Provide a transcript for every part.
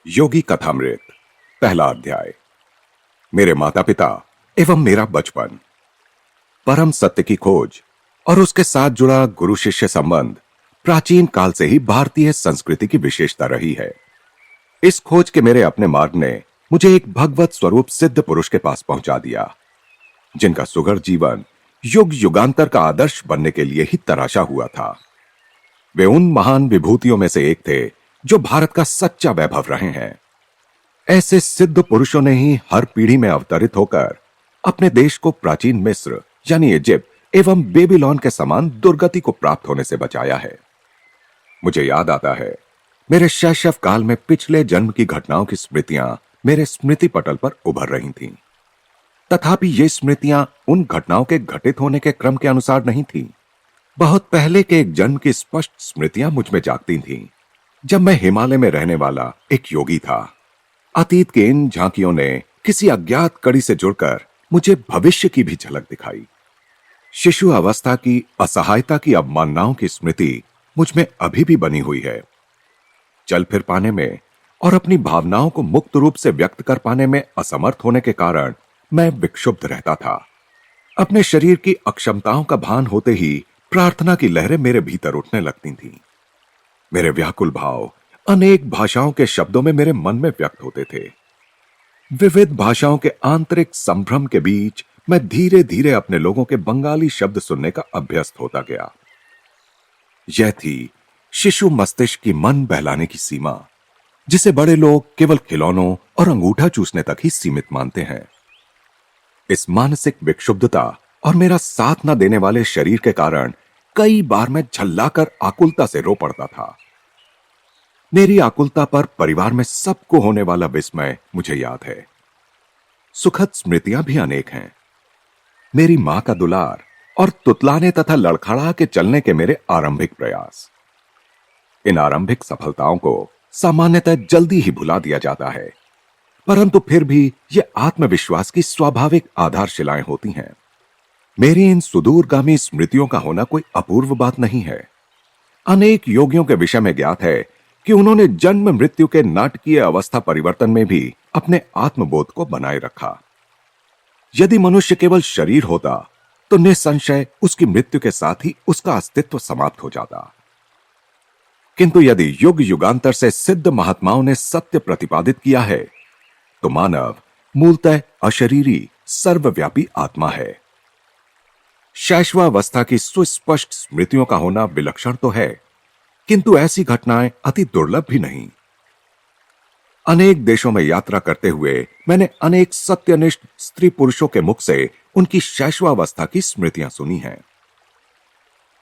योगी कथामृत पहला अध्याय। मेरे माता पिता एवं मेरा बचपन। परम सत्य की खोज और उसके साथ जुड़ा गुरु शिष्य संबंध प्राचीन काल से ही भारतीय संस्कृति की विशेषता रही है। इस खोज के मेरे अपने मार्ग ने मुझे एक भगवत स्वरूप सिद्ध पुरुष के पास पहुंचा दिया, जिनका सुघड़ जीवन युग युगांतर का आदर्श बनने के लिए ही तराशा हुआ था। वे उन महान विभूतियों में से एक थे जो भारत का सच्चा वैभव रहे हैं। ऐसे सिद्ध पुरुषों ने ही हर पीढ़ी में अवतरित होकर अपने देश को प्राचीन मिस्र यानी इजिप्ट एवं बेबीलोन के समान दुर्गति को प्राप्त होने से बचाया है। मुझे याद आता है, मेरे शैशव काल में पिछले जन्म की घटनाओं की स्मृतियां मेरे स्मृति पटल पर उभर रही थीं। तथापि ये स्मृतियां उन घटनाओं के घटित होने के क्रम के अनुसार नहीं थीं। बहुत पहले के एक जन्म की स्पष्ट स्मृतियां मुझ में जागती थीं, जब मैं हिमालय में रहने वाला एक योगी था। अतीत के इन झांकियों ने किसी अज्ञात कड़ी से जुड़कर मुझे भविष्य की भी झलक दिखाई। शिशु अवस्था की असहायता की अवमाननाओं की स्मृति मुझ में अभी भी बनी हुई है। चल फिर पाने में और अपनी भावनाओं को मुक्त रूप से व्यक्त कर पाने में असमर्थ होने के कारण मैं विक्षुब्ध रहता था। अपने शरीर की अक्षमताओं का भान होते ही प्रार्थना की लहरें मेरे भीतर उठने लगती थीं। मेरे व्याकुल भाव अनेक भाषाओं के शब्दों में मेरे मन में व्यक्त होते थे। विविध भाषाओं के आंतरिक संभ्रम के बीच मैं धीरे धीरे अपने लोगों के बंगाली शब्द सुनने का अभ्यस्त होता गया। यह थी शिशु मस्तिष्क की मन बहलाने की सीमा, जिसे बड़े लोग केवल खिलौनों और अंगूठा चूसने तक ही सीमित मानते हैं। इस मानसिक विक्षुब्धता और मेरा साथ न देने वाले शरीर के कारण कई बार मैं झल्लाकर आकुलता से रो पड़ता था। मेरी आकुलता पर परिवार में सबको होने वाला विस्मय मुझे याद है। सुखद स्मृतियां भी अनेक हैं। मेरी मां का दुलार और तुतलाने तथा लड़खड़ा के चलने के मेरे आरंभिक प्रयास। इन आरंभिक सफलताओं को सामान्यतः जल्दी ही भुला दिया जाता है, परंतु फिर भी ये आत्मविश्वास की स्वाभाविक आधारशिलाएं होती हैं। मेरी इन सुदूरगामी स्मृतियों का होना कोई अपूर्व बात नहीं है। अनेक योगियों के विषय में ज्ञात है कि उन्होंने जन्म मृत्यु के नाटकीय अवस्था परिवर्तन में भी अपने आत्मबोध को बनाए रखा। यदि मनुष्य केवल शरीर होता तो निसंशय उसकी मृत्यु के साथ ही उसका अस्तित्व समाप्त हो जाता। किंतु यदि युग युगांतर से सिद्ध महात्माओं ने सत्य प्रतिपादित किया है, तो मानव मूलतः अशरीरी सर्वव्यापी आत्मा है। शैशवावस्था की सुस्पष्ट स्मृतियों का होना विलक्षण तो है, किंतु ऐसी घटनाएं अति दुर्लभ भी नहीं। अनेक देशों में यात्रा करते हुए मैंने अनेक सत्यनिष्ठ स्त्री पुरुषों के मुख से उनकी शैशवावस्था की स्मृतियां सुनी हैं।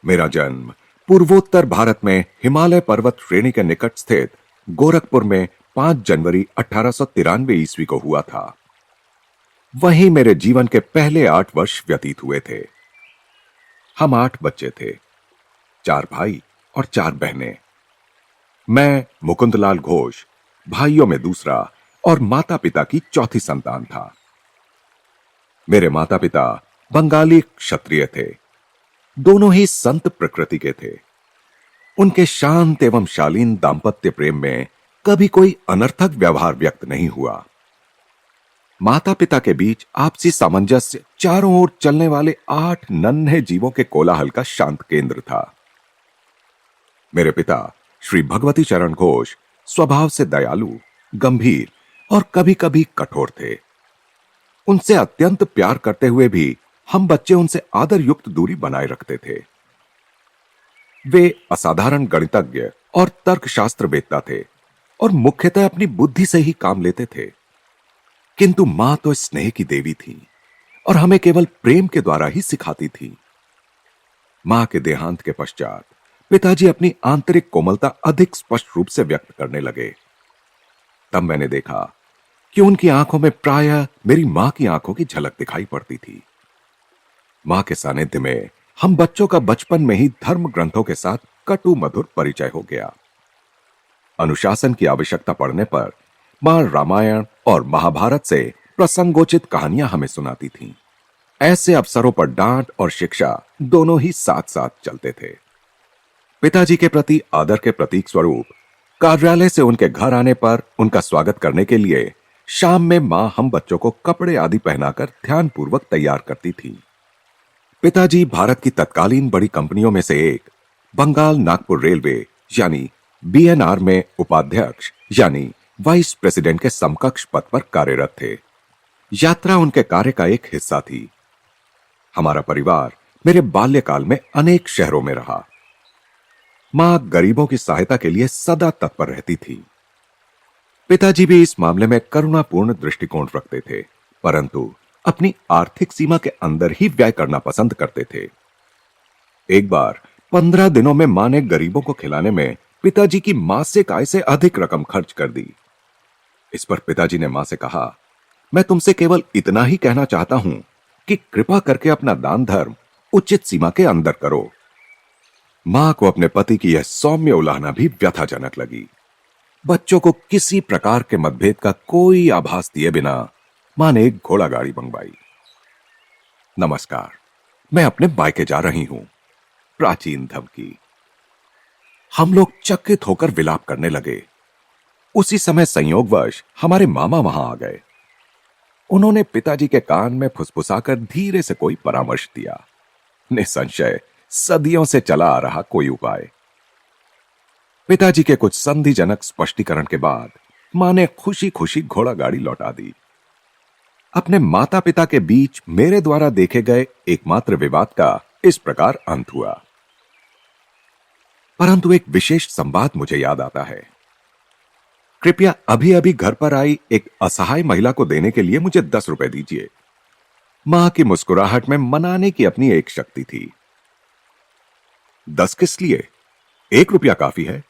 मेरा जन्म पूर्वोत्तर भारत में हिमालय पर्वत श्रेणी के निकट स्थित गोरखपुर में 5 जनवरी 1893 ईस्वी को हुआ था। वहीं मेरे जीवन के पहले 8 वर्ष व्यतीत हुए थे। हम 8 बच्चे थे, 4 भाई और 4 बहनें। मैं मुकुंदलाल घोष भाइयों में दूसरा और माता पिता की चौथी संतान था। मेरे माता पिता बंगाली क्षत्रिय थे। दोनों ही संत प्रकृति के थे। उनके शांत एवं शालीन दाम्पत्य प्रेम में कभी कोई अनर्थक व्यवहार व्यक्त नहीं हुआ। माता पिता के बीच आपसी सामंजस्य चारों ओर चलने वाले 8 नन्हे जीवों के कोलाहल का शांत केंद्र था। मेरे पिता श्री भगवती चरण घोष स्वभाव से दयालु, गंभीर और कभी कभी कठोर थे। उनसे अत्यंत प्यार करते हुए भी हम बच्चे उनसे आदर युक्त दूरी बनाए रखते थे। वे असाधारण गणितज्ञ और तर्कशास्त्र वेत्ता थे और मुख्यतः अपनी बुद्धि से ही काम लेते थे। किंतु मां तो स्नेह की देवी थी और हमें केवल प्रेम के द्वारा ही सिखाती थी। मां के देहांत के पश्चात पिताजी अपनी आंतरिक कोमलता अधिक स्पष्ट रूप से व्यक्त करने लगे। तब मैंने देखा कि उनकी आंखों में प्रायः मेरी मां की आंखों की झलक दिखाई पड़ती थी। मां के सानिध्य में हम बच्चों का बचपन में ही धर्म ग्रंथों के साथ कटु मधुर परिचय हो गया। अनुशासन की आवश्यकता पड़ने पर मां रामायण और महाभारत से प्रसंगोचित कहानियां हमें सुनाती थीं। ऐसे अवसरों पर डांट और शिक्षा दोनों ही साथ साथ चलते थे। पिताजी के प्रति आदर के प्रतीक स्वरूप कार्यालय से उनके घर आने पर उनका स्वागत करने के लिए शाम में मां हम बच्चों को कपड़े आदि पहनाकर ध्यानपूर्वक तैयार करती थी। पिताजी भारत की तत्कालीन बड़ी कंपनियों में से एक बंगाल नागपुर रेलवे यानी बीएनआर में उपाध्यक्ष यानी वाइस प्रेसिडेंट के समकक्ष पद पर कार्यरत थे। यात्रा उनके कार्य का एक हिस्सा थी। हमारा परिवार मेरे बाल्यकाल में अनेक शहरों में रहा। मां गरीबों की सहायता के लिए सदा तत्पर रहती थी। पिताजी भी इस मामले में करुणापूर्ण दृष्टिकोण रखते थे, परंतु अपनी आर्थिक सीमा के अंदर ही व्यय करना पसंद करते थे। एक बार 15 दिनों में मां ने गरीबों को खिलाने में पिताजी की मासिक आय से अधिक रकम खर्च कर दी। इस पर पिताजी ने मां से कहा, मैं तुमसे केवल इतना ही कहना चाहता हूं कि कृपा करके अपना दान धर्म उचित सीमा के अंदर करो। मां को अपने पति की यह सौम्य उलाहना भी व्यथाजनक लगी। बच्चों को किसी प्रकार के मतभेद का कोई आभास दिए बिना मां ने एक घोड़ा गाड़ी मंगवाई। नमस्कार, मैं अपने मायके जा रही हूं। प्राचीन धमकी। हम लोग चकित होकर विलाप करने लगे। उसी समय संयोगवश हमारे मामा वहां आ गए। उन्होंने पिताजी के कान में फुसफुसाकर धीरे से कोई परामर्श दिया। निसंशय सदियों से चला आ रहा कोई उपाय। पिताजी के कुछ संधिजनक स्पष्टीकरण के बाद मां ने खुशी खुशी घोड़ा गाड़ी लौटा दी। अपने माता पिता के बीच मेरे द्वारा देखे गए एकमात्र विवाद का इस प्रकार अंत हुआ। परंतु एक विशेष संवाद मुझे याद आता है। कृपया अभी अभी घर पर आई एक असहाय महिला को देने के लिए मुझे 10 रुपए दीजिए। मां की मुस्कुराहट में मनाने की अपनी एक शक्ति थी। 10 किस लिए? 1 रुपया काफी है।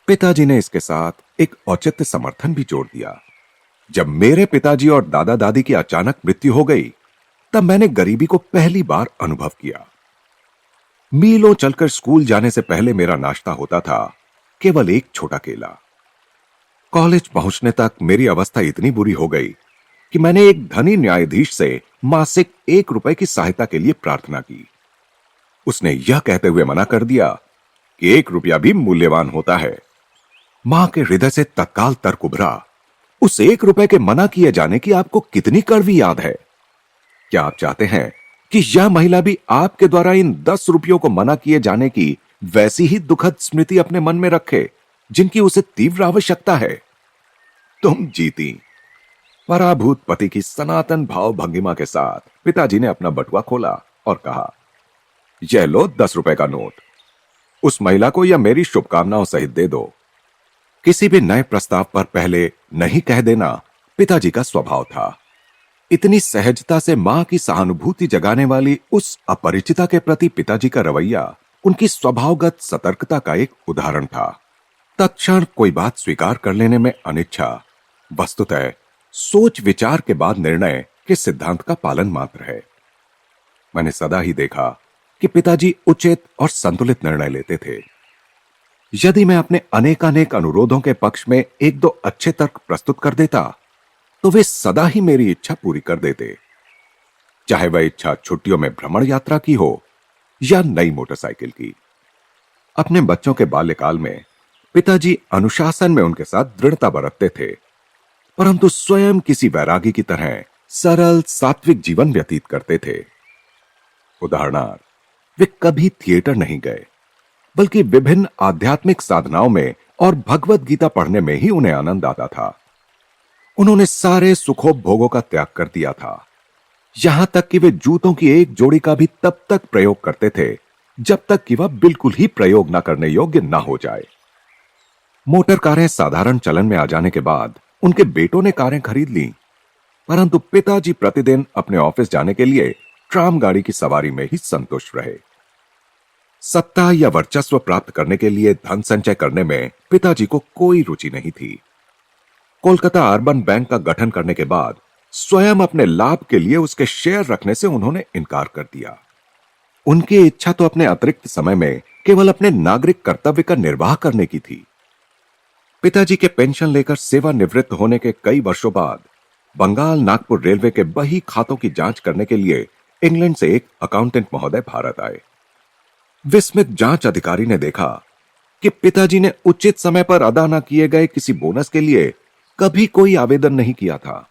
पिताजी ने इसके साथ एक औचित्य समर्थन भी जोड़ दिया। जब मेरे पिताजी और दादा दादी की अचानक मृत्यु हो गई, तब मैंने गरीबी को पहली बार अनुभव किया। मीलों चलकर स्कूल जाने से पहले मेरा नाश्ता होता था केवल एक छोटा केला। कॉलेज पहुंचने तक मेरी अवस्था इतनी बुरी हो गई कि मैंने एक धनी न्यायाधीश से मासिक 1 रुपए की सहायता के लिए प्रार्थना की। उसने यह कहते हुए मना कर दिया कि 1 रुपया भी मूल्यवान होता है। मां के हृदय से तत्काल तर्क उभरा, उस 1 रुपए के मना किए जाने की आपको कितनी कड़वी याद है। क्या आप चाहते हैं कि यह महिला भी आपके द्वारा इन 10 रुपयों को मना किए जाने की वैसी ही दुखद स्मृति अपने मन में रखे जिनकी उसे तीव्र आवश्यकता है? तुम जीती। पराभूत पति की सनातन भाव भंगिमा के साथ पिताजी ने अपना बटुआ खोला और कहा, यह लो 10 रुपए का नोट। उस महिला को यह मेरी शुभकामनाओं सहित दे दो। किसी भी नए प्रस्ताव पर पहले नहीं कह देना पिताजी का स्वभाव था। इतनी सहजता से मां की सहानुभूति जगाने वाली उस अपरिचिता के प्रति पिताजी का रवैया उनकी स्वभावगत सतर्कता का एक उदाहरण था। तत्क्षण कोई बात स्वीकार कर लेने में अनिच्छा वस्तुतः सोच विचार के बाद निर्णय के सिद्धांत का पालन मात्र है। मैंने सदा ही देखा कि पिताजी उचित और संतुलित निर्णय लेते थे। यदि मैं अपने अनेकानेक अनुरोधों के पक्ष में 1-2 अच्छे तर्क प्रस्तुत कर देता तो वे सदा ही मेरी इच्छा पूरी कर देते, चाहे वह इच्छा छुट्टियों में भ्रमण यात्रा की हो या नई मोटरसाइकिल की। अपने बच्चों के बाल्यकाल में पिताजी अनुशासन में उनके साथ दृढ़ता बरतते थे, परंतु स्वयं किसी वैरागी की तरह सरल सात्विक जीवन व्यतीत करते थे। उदाहरणार्थ, वे कभी थिएटर नहीं गए, बल्कि विभिन्न आध्यात्मिक साधनाओं में और भगवत गीता पढ़ने में ही उन्हें आनंद आता था। उन्होंने सारे सुखोपभोगों का त्याग कर दिया था, यहां तक कि वे जूतों की एक जोड़ी का भी तब तक प्रयोग करते थे जब तक कि वह बिल्कुल ही प्रयोग न करने योग्य न हो जाए। मोटर कारें साधारण चलन में आ जाने के बाद उनके बेटों ने कारें खरीद लीं, परंतु पिताजी प्रतिदिन अपने ऑफिस जाने के लिए ट्राम गाड़ी की सवारी में ही संतुष्ट रहे। सत्ता या वर्चस्व प्राप्त करने के लिए धन संचय करने में पिताजी को कोई रुचि नहीं थी। कोलकाता अर्बन बैंक का गठन करने के बाद स्वयं अपने लाभ के लिए उसके शेयर रखने से उन्होंने इनकार कर दिया। उनकी इच्छा तो अपने अतिरिक्त समय में केवल अपने नागरिक कर्तव्य का निर्वाह करने की थी। पिताजी के पेंशन लेकर सेवानिवृत्त होने के कई वर्षों बाद बंगाल नागपुर रेलवे के बही खातों की जांच करने के लिए इंग्लैंड से एक अकाउंटेंट महोदय भारत आए। विस्मित जांच अधिकारी ने देखा कि पिताजी ने उचित समय पर अदा न किए गए किसी बोनस के लिए कभी कोई आवेदन नहीं किया था।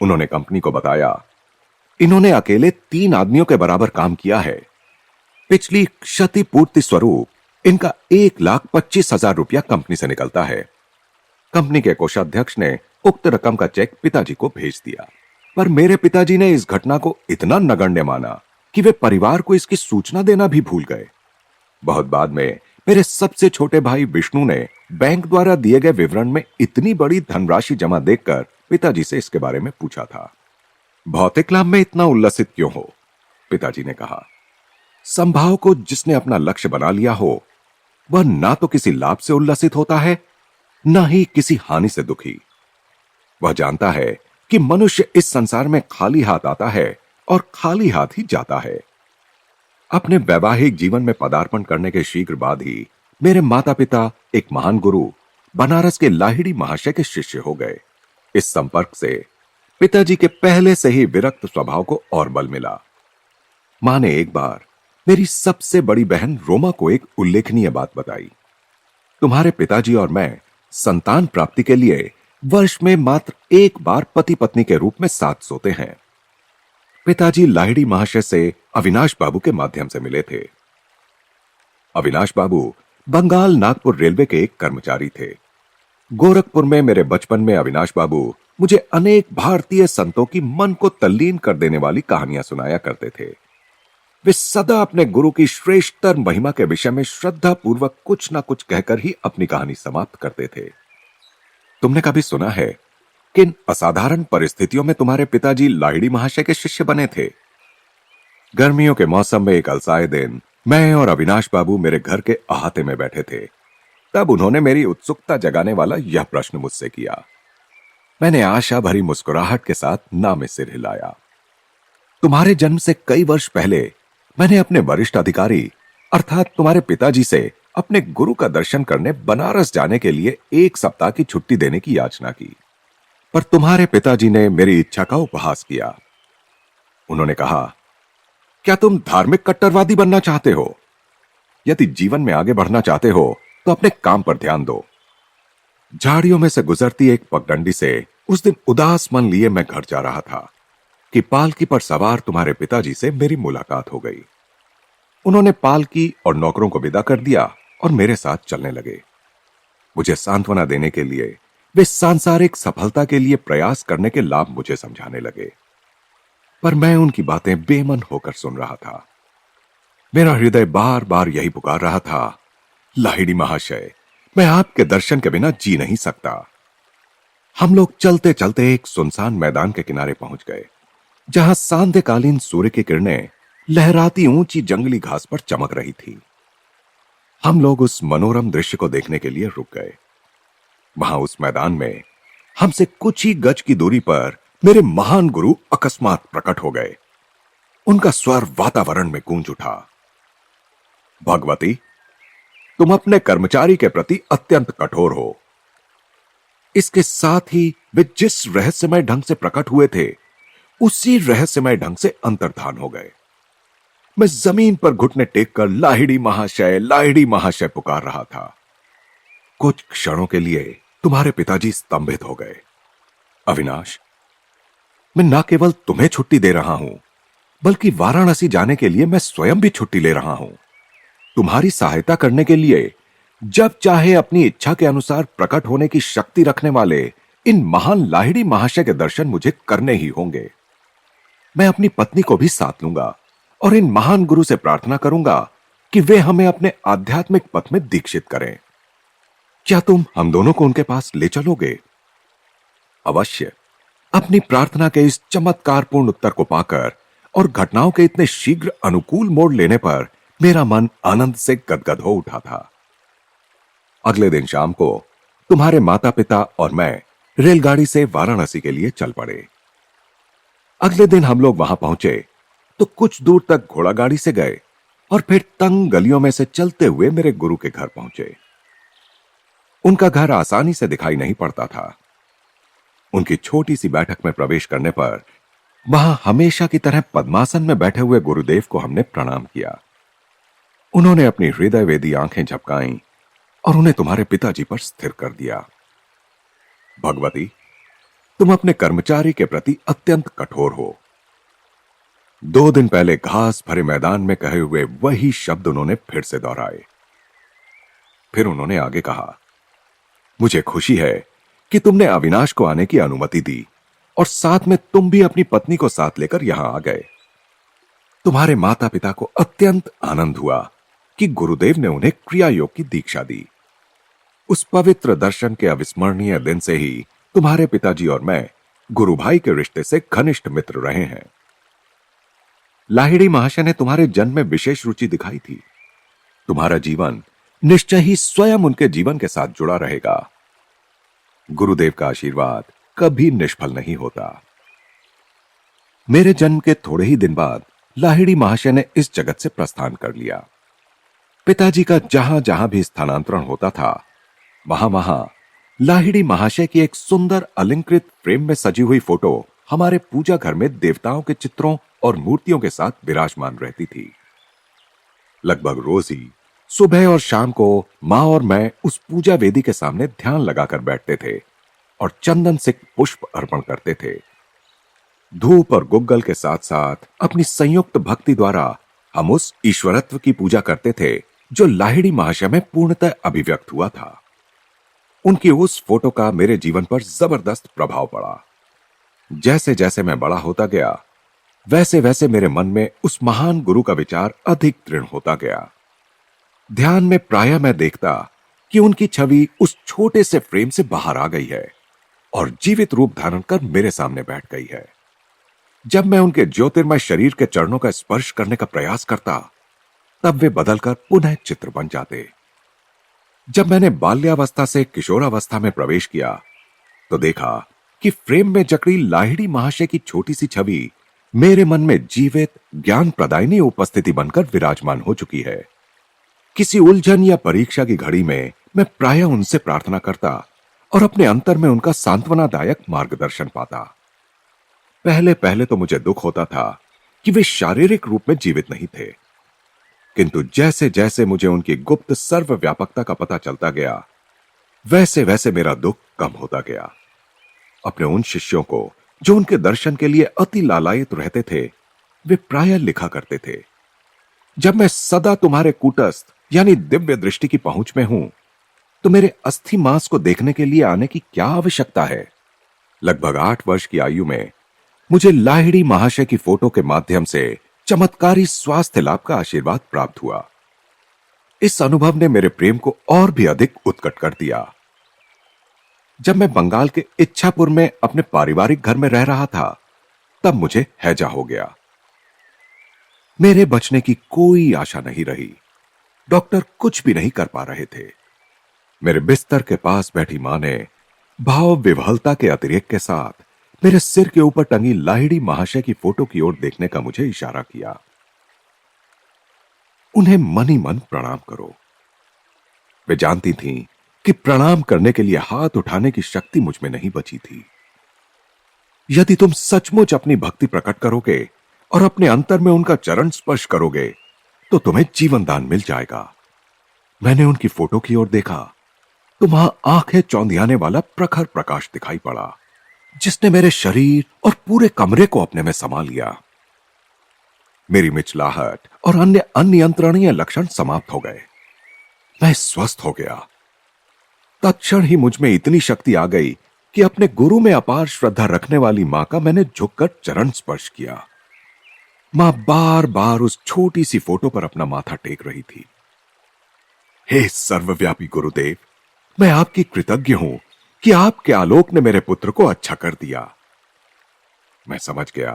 उन्होंने कंपनी को बताया, इन्होंने अकेले 3 आदमियों के बराबर काम किया है। पिछली क्षतिपूर्ति स्वरूप इनका 1,25,000 रुपया कंपनी से निकलता है। कंपनी के कोषाध्यक्ष ने उक्त रकम का चेक पिताजी को भेज दिया, पर मेरे पिताजी ने इस घटना को इतना नगण्य माना कि वे परिवार को इसकी सूचना देना भी भूल गए। बहुत बाद में मेरे सबसे छोटे भाई विष्णु ने बैंक द्वारा दिए गए विवरण में इतनी बड़ी धनराशि जमा देखकर पिताजी से इसके बारे में पूछा था। भौतिक लाभ में इतना उल्लसित क्यों हो? पिताजी ने कहा, संभाव को जिसने अपना लक्ष्य बना लिया हो वह ना तो किसी लाभ से उल्लसित होता है, ना ही किसी हानि से दुखी। वह जानता है कि मनुष्य इस संसार में खाली हाथ आता है और खाली हाथ ही जाता है। अपने वैवाहिक जीवन में पदार्पण करने के शीघ्र बाद ही मेरे माता पिता एक महान गुरु बनारस के लाहिड़ी महाशय के शिष्य हो गए। इस संपर्क से पिताजी के पहले से ही विरक्त स्वभाव को और बल मिला। मां ने एक बार मेरी सबसे बड़ी बहन रोमा को एक उल्लेखनीय बात बताई। तुम्हारे पिताजी और मैं संतान प्राप्ति के लिए वर्ष में मात्र एक बार पति पत्नी के रूप में साथ सोते हैं। पिताजी लाहिड़ी महाशय से अविनाश बाबू के माध्यम से मिले थे। अविनाश बाबू बंगाल नागपुर रेलवे के एक कर्मचारी थे। गोरखपुर में मेरे बचपन में अविनाश बाबू मुझे अनेक भारतीय संतों की मन को तल्लीन कर देने वाली कहानियां सुनाया करते थे। वे सदा अपने गुरु की श्रेष्ठतर महिमा के विषय में श्रद्धा पूर्वक कुछ ना कुछ कहकर ही अपनी कहानी समाप्त करते थे। तुमने कभी सुना है किन असाधारण परिस्थितियों में तुम्हारे पिताजी लाहिड़ी महाशय के शिष्य बने थे? गर्मियों के मौसम में एक अलसाए दिन मैं और अविनाश बाबू मेरे घर के अहाते में बैठे थे। तब उन्होंने मेरी उत्सुकता जगाने वाला यह प्रश्न मुझसे किया। मैंने आशा भरी मुस्कुराहट के साथ ना में सिर हिलाया। तुम्हारे जन्म से कई वर्ष पहले मैंने अपने वरिष्ठ अधिकारी अर्थात तुम्हारे पिताजी से अपने गुरु का दर्शन करने बनारस जाने के लिए 1 सप्ताह की छुट्टी देने की याचना की, पर तुम्हारे पिताजी ने मेरी इच्छा का उपहास किया। उन्होंने कहा, क्या तुम धार्मिक कट्टरवादी बनना चाहते हो? यदि जीवन में आगे बढ़ना चाहते हो तो अपने काम पर ध्यान दो। झाड़ियों में से गुजरती एक पगडंडी से उस दिन उदास मन लिए मैं घर जा रहा था कि पालकी पर सवार तुम्हारे पिताजी से मेरी मुलाकात हो गई। उन्होंने पालकी और नौकरों को विदा कर दिया और मेरे साथ चलने लगे। मुझे सांत्वना देने के लिए वे सांसारिक सफलता के लिए प्रयास करने के लाभ मुझे समझाने लगे, पर मैं उनकी बातें बेमन होकर सुन रहा था। मेरा हृदय बार बार यही पुकार रहा था, लाहिड़ी महाशय, मैं आपके दर्शन के बिना जी नहीं सकता। हम लोग चलते चलते एक सुनसान मैदान के किनारे पहुंच गए, जहां सांध्यकालीन सूर्य की किरणें लहराती ऊंची जंगली घास पर चमक रही थी। हम लोग उस मनोरम दृश्य को देखने के लिए रुक गए। वहां उस मैदान में हमसे कुछ ही गज की दूरी पर मेरे महान गुरु अकस्मात प्रकट हो गए। उनका स्वर वातावरण में गूंज उठा। भगवती, तुम अपने कर्मचारी के प्रति अत्यंत कठोर हो। इसके साथ ही वे जिस रहस्यमय ढंग से प्रकट हुए थे उसी रहस्यमय ढंग से अंतर्धान हो गए। मैं जमीन पर घुटने टेककर लाहिड़ी महाशय पुकार रहा था। कुछ क्षणों के लिए तुम्हारे पिताजी स्तंभित हो गए। अविनाश, मैं न केवल तुम्हें छुट्टी दे रहा हूं, बल्कि वाराणसी जाने के लिए मैं स्वयं भी छुट्टी ले रहा हूं। तुम्हारी सहायता करने के लिए जब चाहे अपनी इच्छा के अनुसार प्रकट होने की शक्ति रखने वाले इन महान लाहिड़ी महाशय के दर्शन मुझे करने ही होंगे। मैं अपनी पत्नी को भी साथ लूंगा और इन महान गुरु से प्रार्थना करूंगा कि वे हमें अपने आध्यात्मिक पथ में दीक्षित करें। क्या तुम हम दोनों को उनके पास ले चलोगे? अवश्य। अपनी प्रार्थना के इस चमत्कारपूर्ण उत्तर को पाकर और घटनाओं के इतने शीघ्र अनुकूल मोड़ लेने पर मेरा मन आनंद से गदगद हो उठा था। अगले दिन शाम को तुम्हारे माता पिता और मैं रेलगाड़ी से वाराणसी के लिए चल पड़े। अगले दिन हम लोग वहां पहुंचे तो कुछ दूर तक घोड़ागाड़ी से गए और फिर तंग गलियों में से चलते हुए मेरे गुरु के घर पहुंचे। उनका घर आसानी से दिखाई नहीं पड़ता था। उनकी छोटी सी बैठक में प्रवेश करने पर वहां हमेशा की तरह पद्मासन में बैठे हुए गुरुदेव को हमने प्रणाम किया। उन्होंने अपनी हृदय वेदी आंखें झपकाईं और उन्हें तुम्हारे पिताजी पर स्थिर कर दिया। भगवती, तुम अपने कर्मचारी के प्रति अत्यंत कठोर हो। 2 दिन पहले घास भरे मैदान में कहे हुए वही शब्द उन्होंने फिर से दोहराए। फिर उन्होंने आगे कहा, मुझे खुशी है कि तुमने अविनाश को आने की अनुमति दी और साथ में तुम भी अपनी पत्नी को साथ लेकर यहां आ गए। तुम्हारे माता पिता को अत्यंत आनंद हुआ कि गुरुदेव ने उन्हें क्रिया योग की दीक्षा दी। उस पवित्र दर्शन के अविस्मरणीय दिन से ही तुम्हारे पिताजी और मैं गुरु भाई के रिश्ते से घनिष्ठ मित्र रहे हैं। लाहिड़ी महाशय ने तुम्हारे जन्म में विशेष रुचि दिखाई थी। तुम्हारा जीवन निश्चय ही स्वयं उनके जीवन के साथ जुड़ा रहेगा। गुरुदेव का आशीर्वाद कभी निष्फल नहीं होता। मेरे जन्म के थोड़े ही दिन बाद लाहिड़ी महाशय ने इस जगत से प्रस्थान कर लिया। पिताजी का जहां जहां भी स्थानांतरण होता था, वहां वहां लाहिड़ी महाशय की एक सुंदर अलंकृत फ्रेम में सजी हुई फोटो हमारे पूजा घर में देवताओं के चित्रों और मूर्तियों के साथ विराजमान रहती थी। लगभग रोज ही सुबह और शाम को मां और मैं उस पूजा वेदी के सामने ध्यान लगाकर बैठते थे और चंदन से पुष्प अर्पण करते थे। धूप और गुग्गल के साथ साथ अपनी संयुक्त भक्ति द्वारा हम उस ईश्वरत्व की पूजा करते थे जो लाहिड़ी महाशय में पूर्णतः अभिव्यक्त हुआ था। उनकी उस फोटो का मेरे जीवन पर जबरदस्त प्रभाव पड़ा। जैसे जैसे मैं बड़ा होता गया, वैसे वैसे मेरे मन में उस महान गुरु का विचार अधिक दृढ़ होता गया। ध्यान में प्रायः मैं देखता कि उनकी छवि उस छोटे से फ्रेम से बाहर आ गई है और जीवित रूप धारण कर मेरे सामने बैठ गई है। जब मैं उनके ज्योतिर्मय शरीर के चरणों का स्पर्श करने का प्रयास करता, तब वे बदलकर पुनः चित्र बन जाते। जब मैंने बाल्यावस्था से किशोरावस्था में प्रवेश किया, तो देखा कि फ्रेम में जकड़ी लाहिड़ी महाशय की छोटी सी छवि मेरे मन में जीवित ज्ञान प्रदायिनी उपस्थिति बनकर विराजमान हो चुकी है। किसी उलझन या परीक्षा की घड़ी में मैं प्रायः उनसे प्रार्थना करता और अपने अंतर में उनका सांत्वनादायक मार्गदर्शन पाता। पहले पहले तो मुझे दुख होता था कि वे शारीरिक रूप में जीवित नहीं थे, किंतु जैसे जैसे मुझे उनकी गुप्त सर्वव्यापकता का पता चलता गया, वैसे वैसे मेरा दुख कम होता गया। अपने उन शिष्यों को जो उनके दर्शन के लिए अति लालायित रहते थे, वे प्रायः लिखा करते थे, जब मैं सदा तुम्हारे कूटस्थ यानी दिव्य दृष्टि की पहुंच में हूं, तो मेरे अस्थि मांस को देखने के लिए आने की क्या आवश्यकता है। लगभग 8 वर्ष की आयु में मुझे लाहिड़ी महाशय की फोटो के माध्यम से चमत्कारी स्वास्थ्य लाभ का आशीर्वाद प्राप्त हुआ। इस अनुभव ने मेरे प्रेम को और भी अधिक उत्कट कर दिया। जब मैं बंगाल के इच्छापुर में अपने पारिवारिक घर में रह रहा था, तब मुझे हैजा हो गया। मेरे बचने की कोई आशा नहीं रही। डॉक्टर कुछ भी नहीं कर पा रहे थे। मेरे बिस्तर के पास बैठी मां ने भाव विह्वलता के अतिरेक के साथ मेरे सिर के ऊपर टंगी लाहिड़ी महाशय की फोटो की ओर देखने का मुझे इशारा किया। उन्हें मन ही मन प्रणाम करो। वे जानती थीं कि प्रणाम करने के लिए हाथ उठाने की शक्ति मुझ में नहीं बची थी। यदि तुम सचमुच अपनी भक्ति प्रकट करोगे और अपने अंतर में उनका चरण स्पर्श करोगे, तो तुम्हें जीवन दान मिल जाएगा। मैंने उनकी फोटो की ओर देखा तो वहां आंखें चौंधियाने वाला प्रखर प्रकाश दिखाई पड़ा, जिसने मेरे शरीर और पूरे कमरे को अपने में समा लिया। मेरी मिचलाहट और अन्य अनियंत्रणीय लक्षण समाप्त हो गए। मैं स्वस्थ हो गया। तत्क्षण ही मुझ में इतनी शक्ति आ गई कि अपने गुरु में अपार श्रद्धा रखने वाली मां का मैंने झुककर चरण स्पर्श किया। मां बार बार उस छोटी सी फोटो पर अपना माथा टेक रही थी। हे सर्वव्यापी गुरुदेव, मैं आपकी कृतज्ञ हूं कि आपके आलोक ने मेरे पुत्र को अच्छा कर दिया। मैं समझ गया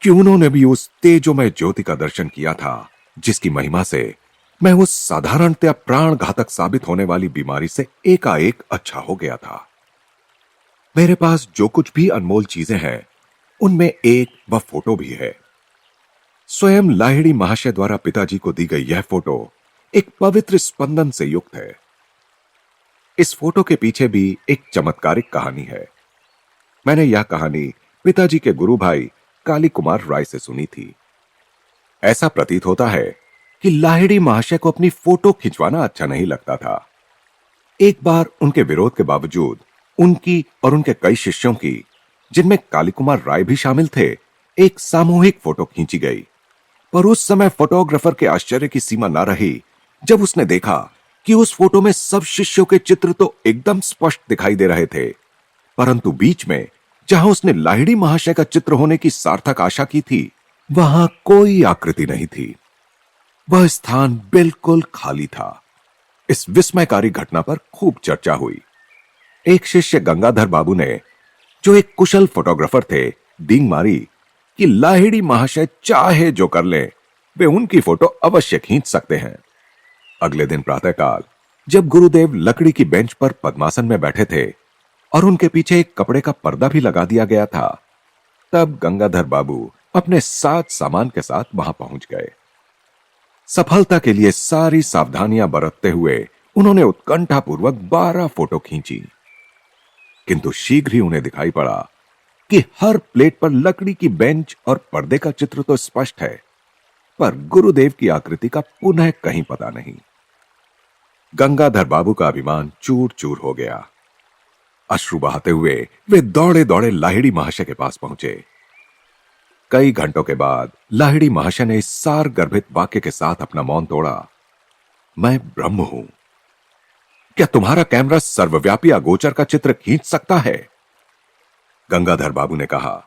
कि उन्होंने भी उस तेजोमय ज्योति का दर्शन किया था, जिसकी महिमा से मैं उस साधारणतया प्राण घातक साबित होने वाली बीमारी से एकाएक अच्छा हो गया था। मेरे पास जो कुछ भी अनमोल चीजें हैं, उनमें एक वह फोटो भी है। स्वयं लाहिड़ी महाशय द्वारा पिताजी को दी गई यह फोटो एक पवित्र स्पंदन से युक्त है। इस फोटो के पीछे भी एक चमत्कारिक कहानी है। मैंने यह कहानी पिताजी के गुरु भाई काली कुमार राय से सुनी थी। ऐसा प्रतीत होता है कि लाहिड़ी महाशय को अपनी फोटो खिंचवाना अच्छा नहीं लगता था, एक बार उनके विरोध के बावजूद उनकी और उनके कई शिष्यों की, जिनमें कालीकुमार राय भी शामिल थे, एक सामूहिक फोटो खींची गई। पर उस समय फोटोग्राफर के आश्चर्य की सीमा न रही जब उसने देखा कि उस फोटो में सब शिष्यों के चित्र तो एकदम स्पष्ट दिखाई दे रहे थे, परंतु बीच में जहां उसने लाहिड़ी महाशय का चित्र होने की सार्थक आशा की थी, वहां कोई आकृति नहीं थी। वह स्थान बिल्कुल खाली था। इस विस्मयकारी घटना पर खूब चर्चा हुई। एक शिष्य गंगाधर बाबू ने, जो एक कुशल फोटोग्राफर थे, डींग मारी कि लाहिड़ी महाशय चाहे जो कर ले, वे उनकी फोटो अवश्य खींच सकते हैं। अगले दिन प्रातःकाल जब गुरुदेव लकड़ी की बेंच पर पद्मासन में बैठे थे और उनके पीछे एक कपड़े का पर्दा भी लगा दिया गया था, तब गंगाधर बाबू अपने साथ सामान के साथ वहां पहुंच गए। सफलता के लिए सारी सावधानियां बरतते हुए उन्होंने उत्कंठापूर्वक 12 फोटो खींची, किंतु शीघ्र ही उन्हें दिखाई पड़ा कि हर प्लेट पर लकड़ी की बेंच और पर्दे का चित्र तो स्पष्ट है, पर गुरुदेव की आकृति का पुनः कहीं पता नहीं। गंगाधर बाबू का अभिमान चूर चूर हो गया। अश्रु बहाते हुए वे दौड़े दौड़े लाहिड़ी महाशय के पास पहुंचे। कई घंटों के बाद लाहिड़ी महाशय ने इस सार गर्भित वाक्य के साथ अपना मौन तोड़ा, मैं ब्रह्म हूं। क्या तुम्हारा कैमरा सर्वव्यापी अगोचर का चित्र खींच सकता है? गंगाधर बाबू ने कहा,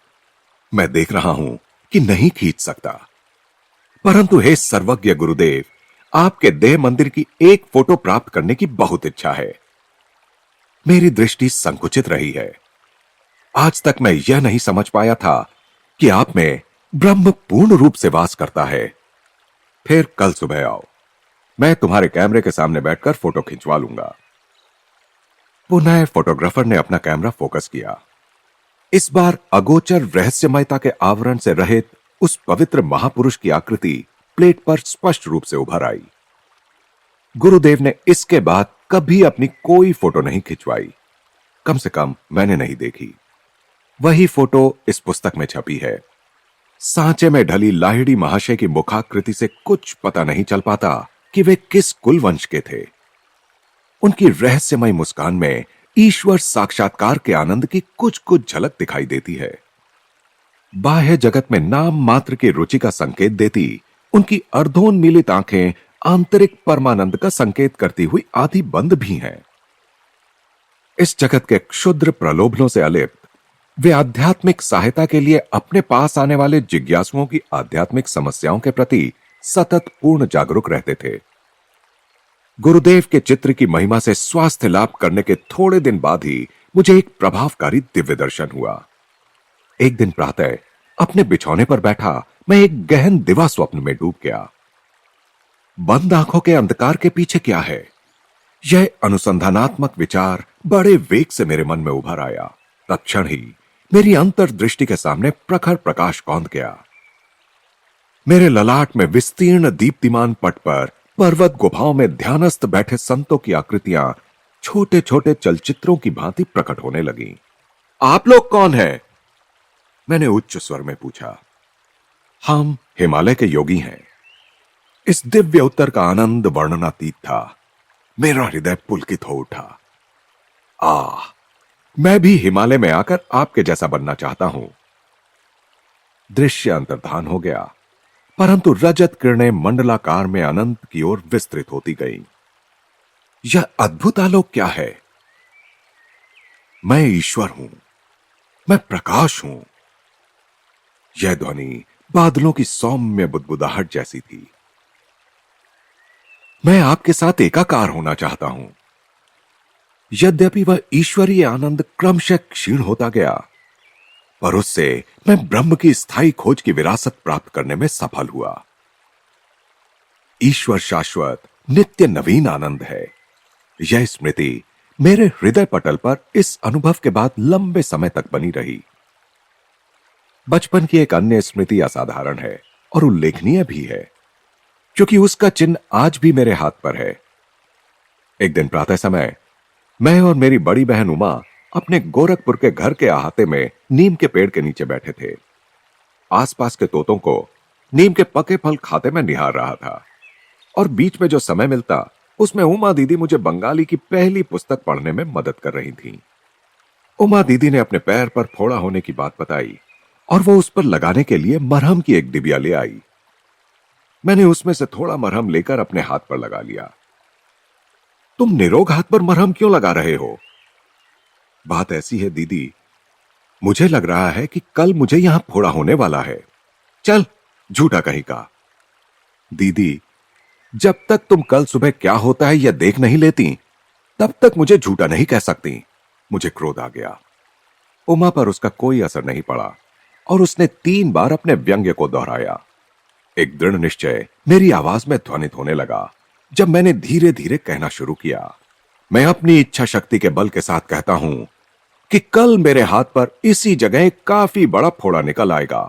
मैं देख रहा हूं कि नहीं खींच सकता, परंतु हे सर्वज्ञ गुरुदेव, आपके देह मंदिर की एक फोटो प्राप्त करने की बहुत इच्छा है। मेरी दृष्टि संकुचित रही है। आज तक मैं यह नहीं समझ पाया था कि आप में ब्रह्म पूर्ण रूप से वास करता है। फिर कल सुबह आओ, मैं तुम्हारे कैमरे के सामने बैठकर फोटो खिंचवा लूंगा। पुनः फोटोग्राफर ने अपना कैमरा फोकस किया। इस बार अगोचर रहस्यमयता के आवरण से रहित उस पवित्र महापुरुष की आकृति प्लेट पर स्पष्ट रूप से उभर आई। गुरुदेव ने इसके बाद कभी अपनी कोई फोटो नहीं खिंचवाई, कम से कम मैंने नहीं देखी। वही फोटो इस पुस्तक में छपी है। सांचे में ढली लाहिड़ी महाशय की मुखाकृति से कुछ पता नहीं चल पाता कि वे किस कुल वंश के थे। उनकी रहस्यमय मुस्कान में ईश्वर साक्षात्कार के आनंद की कुछ कुछ झलक दिखाई देती है। बाह्य जगत में नाम मात्र की रुचि का संकेत देती उनकी अर्धोन्मीलित आंखें आंतरिक परमानंद का संकेत करती हुई आधी बंद भी हैं। इस जगत के क्षुद्र प्रलोभनों से अलिप्त वे आध्यात्मिक सहायता के लिए अपने पास आने वाले जिज्ञासुओं की आध्यात्मिक समस्याओं के प्रति सतत पूर्ण जागरूक रहते थे। गुरुदेव के चित्र की महिमा से स्वास्थ्य लाभ करने के थोड़े दिन बाद ही मुझे एक प्रभावकारी दिव्य दर्शन हुआ। एक दिन प्रातः अपने बिछौने पर बैठा मैं एक गहन दिवा स्वप्न में डूब गया। बंद आंखों के अंधकार के पीछे क्या है, यह अनुसंधानात्मक विचार बड़े वेग से मेरे मन में उभर आया। तत्क्षण ही मेरी अंतर्दृष्टि के सामने प्रखर प्रकाश कौंध गया। मेरे ललाट में विस्तीर्ण दीप्तिमान पट पर पर्वत गुफाओं में ध्यानस्थ बैठे संतों की आकृतियां छोटे छोटे चलचित्रों की भांति प्रकट होने लगीं। आप लोग कौन हैं? मैंने उच्च स्वर में पूछा। हम हिमालय के योगी हैं। इस दिव्य उत्तर का आनंद वर्णनातीत था। मेरा हृदय पुलकित हो उठा। मैं भी हिमालय में आकर आपके जैसा बनना चाहता हूं। दृश्य अंतर्धान हो गया, परंतु रजत किरणें मंडलाकार में अनंत की ओर विस्तृत होती गईं। यह अद्भुत आलोक क्या है? मैं ईश्वर हूं, मैं प्रकाश हूं। यह ध्वनि बादलों की सौम्य बुदबुदाहट जैसी थी। मैं आपके साथ एकाकार होना चाहता हूं। यद्यपि वह ईश्वरीय आनंद क्रमशः क्षीण होता गया, पर उससे मैं ब्रह्म की स्थायी खोज की विरासत प्राप्त करने में सफल हुआ। ईश्वर शाश्वत नित्य नवीन आनंद है। यह स्मृति मेरे हृदय पटल पर इस अनुभव के बाद लंबे समय तक बनी रही। बचपन की एक अन्य स्मृति असाधारण है और उल्लेखनीय भी है, क्योंकि उसका चिन्ह आज भी मेरे हाथ पर है। एक दिन प्रातः समय मैं और मेरी बड़ी बहन उमा अपने गोरखपुर के घर के अहाते में नीम के पेड़ के नीचे बैठे थे। आसपास के तोतों को नीम के पके फल खाते में निहार रहा था और बीच में जो समय मिलता उसमें उमा दीदी मुझे बंगाली की पहली पुस्तक पढ़ने में मदद कर रही थी। उमा दीदी ने अपने पैर पर फोड़ा होने की बात बताई और वो उस पर लगाने के लिए मरहम की एक डिबिया ले आई। मैंने उसमें से थोड़ा मरहम लेकर अपने हाथ पर लगा लिया। तुम निरोग हाथ पर मरहम क्यों लगा रहे हो? बात ऐसी है दीदी, मुझे लग रहा है कि कल मुझे यहां फोड़ा होने वाला है। चल, झूठा कहीं का। दीदी, जब तक तुम कल सुबह क्या होता है यह देख नहीं लेती, तब तक मुझे झूठा नहीं कह सकती। मुझे क्रोध आ गया। उमा पर उसका कोई असर नहीं पड़ा और उसने 3 बार अपने व्यंग्य को दोहराया। एक दृढ़ निश्चय मेरी आवाज में ध्वनित होने लगा जब मैंने धीरे धीरे कहना शुरू किया। मैं अपनी इच्छा शक्ति के बल के साथ कहता हूं कि कल मेरे हाथ पर इसी जगह काफी बड़ा फोड़ा निकल आएगा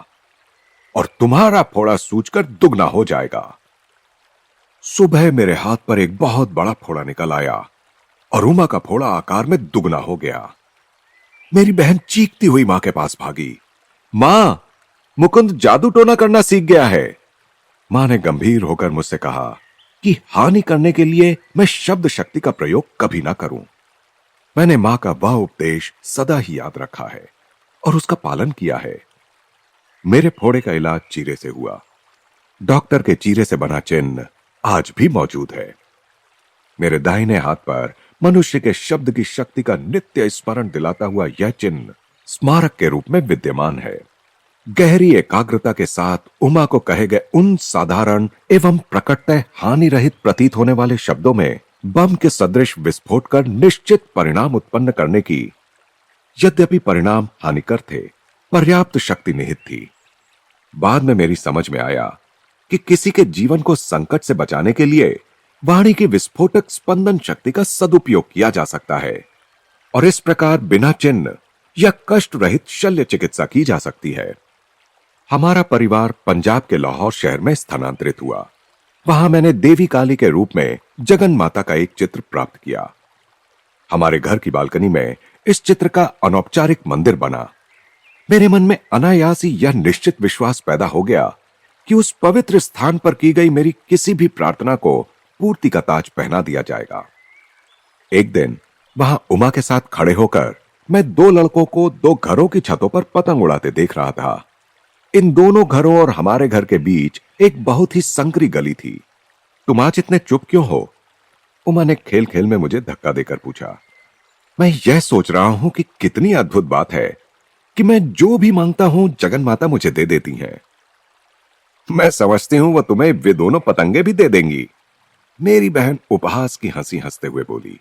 और तुम्हारा फोड़ा सूजकर दुगना हो जाएगा। सुबह मेरे हाथ पर एक बहुत बड़ा फोड़ा निकल आया और उमा का फोड़ा आकार में दुगना हो गया। मेरी बहन चीखती हुई मां के पास भागी। मां, मुकुंद जादू टोना करना सीख गया है। मां ने गंभीर होकर मुझसे कहा कि हानि करने के लिए मैं शब्द शक्ति का प्रयोग कभी ना करूं। मैंने मां का वह उपदेश सदा ही याद रखा है और उसका पालन किया है। मेरे फोड़े का इलाज चीरे से हुआ। डॉक्टर के चीरे से बना चिन्ह आज भी मौजूद है। मेरे दाहिने हाथ पर मनुष्य के शब्द की शक्ति का नित्य स्मरण दिलाता हुआ यह चिन्ह स्मारक के रूप में विद्यमान है। गहरी एकाग्रता के साथ उमा को कहे गए उन साधारण एवं प्रकटतः हानि रहित प्रतीत होने वाले शब्दों में बम के सदृश विस्फोट कर निश्चित परिणाम उत्पन्न करने की, यद्यपि परिणाम हानिकर थे, पर्याप्त शक्ति निहित थी। बाद में मेरी समझ में आया कि किसी के जीवन को संकट से बचाने के लिए वाणी की विस्फोटक स्पंदन शक्ति का सदुपयोग किया जा सकता है और इस प्रकार बिना चिन्ह या कष्ट रहित शल्य चिकित्सा की जा सकती है। हमारा परिवार पंजाब के लाहौर शहर में स्थानांतरित हुआ। वहां मैंने देवी काली के रूप में जगन माता का एक चित्र प्राप्त किया। हमारे घर की बालकनी में इस चित्र का अनौपचारिक मंदिर बना। मेरे मन में अनायास ही यह निश्चित विश्वास पैदा हो गया कि उस पवित्र स्थान पर की गई मेरी किसी भी प्रार्थना को पूर्ति का ताज पहना दिया जाएगा। एक दिन वहां उमा के साथ खड़े होकर मैं 2 लड़कों को 2 घरों की छतों पर पतंग उड़ाते देख रहा था। इन दोनों घरों और हमारे घर के बीच एक बहुत ही संकरी गली थी। तुम आज इतने चुप क्यों हो? उमा ने खेल खेल में मुझे धक्का देकर पूछा। मैं यह सोच रहा हूं कि कितनी अद्भुत बात है कि मैं जो भी मांगता हूं जगन माता मुझे दे देती हैं। मैं समझती हूं वह तुम्हें वे दोनों पतंगे भी दे देंगी। मेरी बहन उपहास की हंसी हंसते हुए बोली।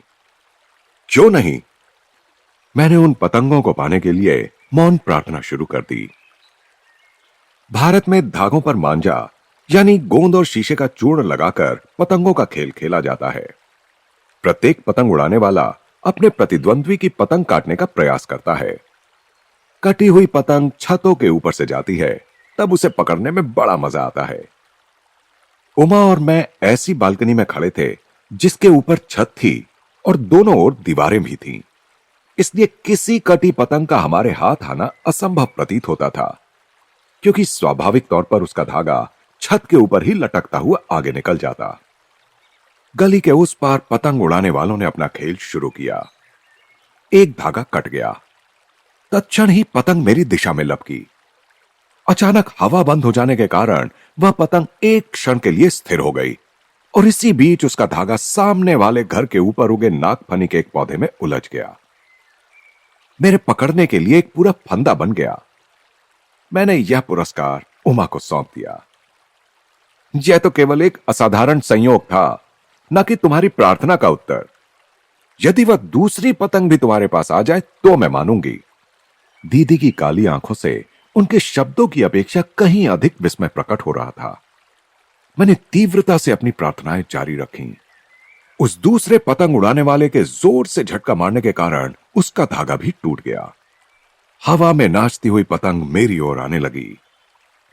क्यों नहीं? मैंने उन पतंगों को पाने के लिए मौन प्रार्थना शुरू कर दी। भारत में धागों पर मांझा यानी गोंद और शीशे का चूर्ण लगाकर पतंगों का खेल खेला जाता है। प्रत्येक पतंग उड़ाने वाला अपने प्रतिद्वंद्वी की पतंग काटने का प्रयास करता है। कटी हुई पतंग छतों के ऊपर से जाती है, तब उसे पकड़ने में बड़ा मजा आता है। उमा और मैं ऐसी बालकनी में खड़े थे जिसके ऊपर छत थी और दोनों ओर दीवारें भी थीं। इसलिए किसी कटी पतंग का हमारे हाथ आना असंभव प्रतीत होता था, क्योंकि स्वाभाविक तौर पर उसका धागा छत के ऊपर ही लटकता हुआ आगे निकल जाता। गली के उस पार पतंग उड़ाने वालों ने अपना खेल शुरू किया। एक धागा कट गया। तत्क्षण ही पतंग मेरी दिशा में लपकी। अचानक हवा बंद हो जाने के कारण वह पतंग एक क्षण के लिए स्थिर हो गई और इसी बीच उसका धागा सामने वाले घर के ऊपर उगे नागफनी के एक पौधे में उलझ गया। मेरे पकड़ने के लिए एक पूरा फंदा बन गया। मैंने यह पुरस्कार उमा को सौंप दिया। यह तो केवल एक असाधारण संयोग था, न कि तुम्हारी प्रार्थना का उत्तर। यदि वह दूसरी पतंग भी तुम्हारे पास आ जाए तो मैं मानूंगी। दीदी की काली आंखों से उनके शब्दों की अपेक्षा कहीं अधिक विस्मय प्रकट हो रहा था। मैंने तीव्रता से अपनी प्रार्थनाएं जारी रखीं। उस दूसरे पतंग उड़ाने वाले के जोर से झटका मारने के कारण उसका धागा भी टूट गया। हवा में नाचती हुई पतंग मेरी ओर आने लगी।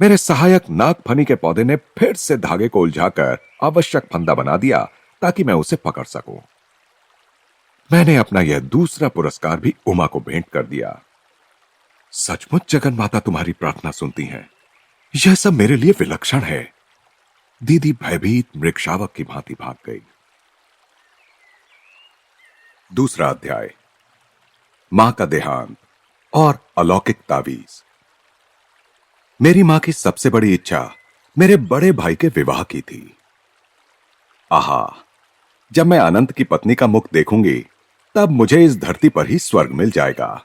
मेरे सहायक नागफनी के पौधे ने फिर से धागे को उलझाकर आवश्यक फंदा बना दिया ताकि मैं उसे पकड़ सकूं। मैंने अपना यह दूसरा पुरस्कार भी उमा को भेंट कर दिया। सचमुच जगन माता तुम्हारी प्रार्थना सुनती हैं। यह सब मेरे लिए विलक्षण है। दीदी भयभीत मृगशावक की भांति भाग गई। दूसरा अध्याय, मां का देहांत और अलौकिक तावीज। मेरी मां की सबसे बड़ी इच्छा मेरे बड़े भाई के विवाह की थी। आहा, जब मैं अनंत की पत्नी का मुख देखूंगी तब मुझे इस धरती पर ही स्वर्ग मिल जाएगा।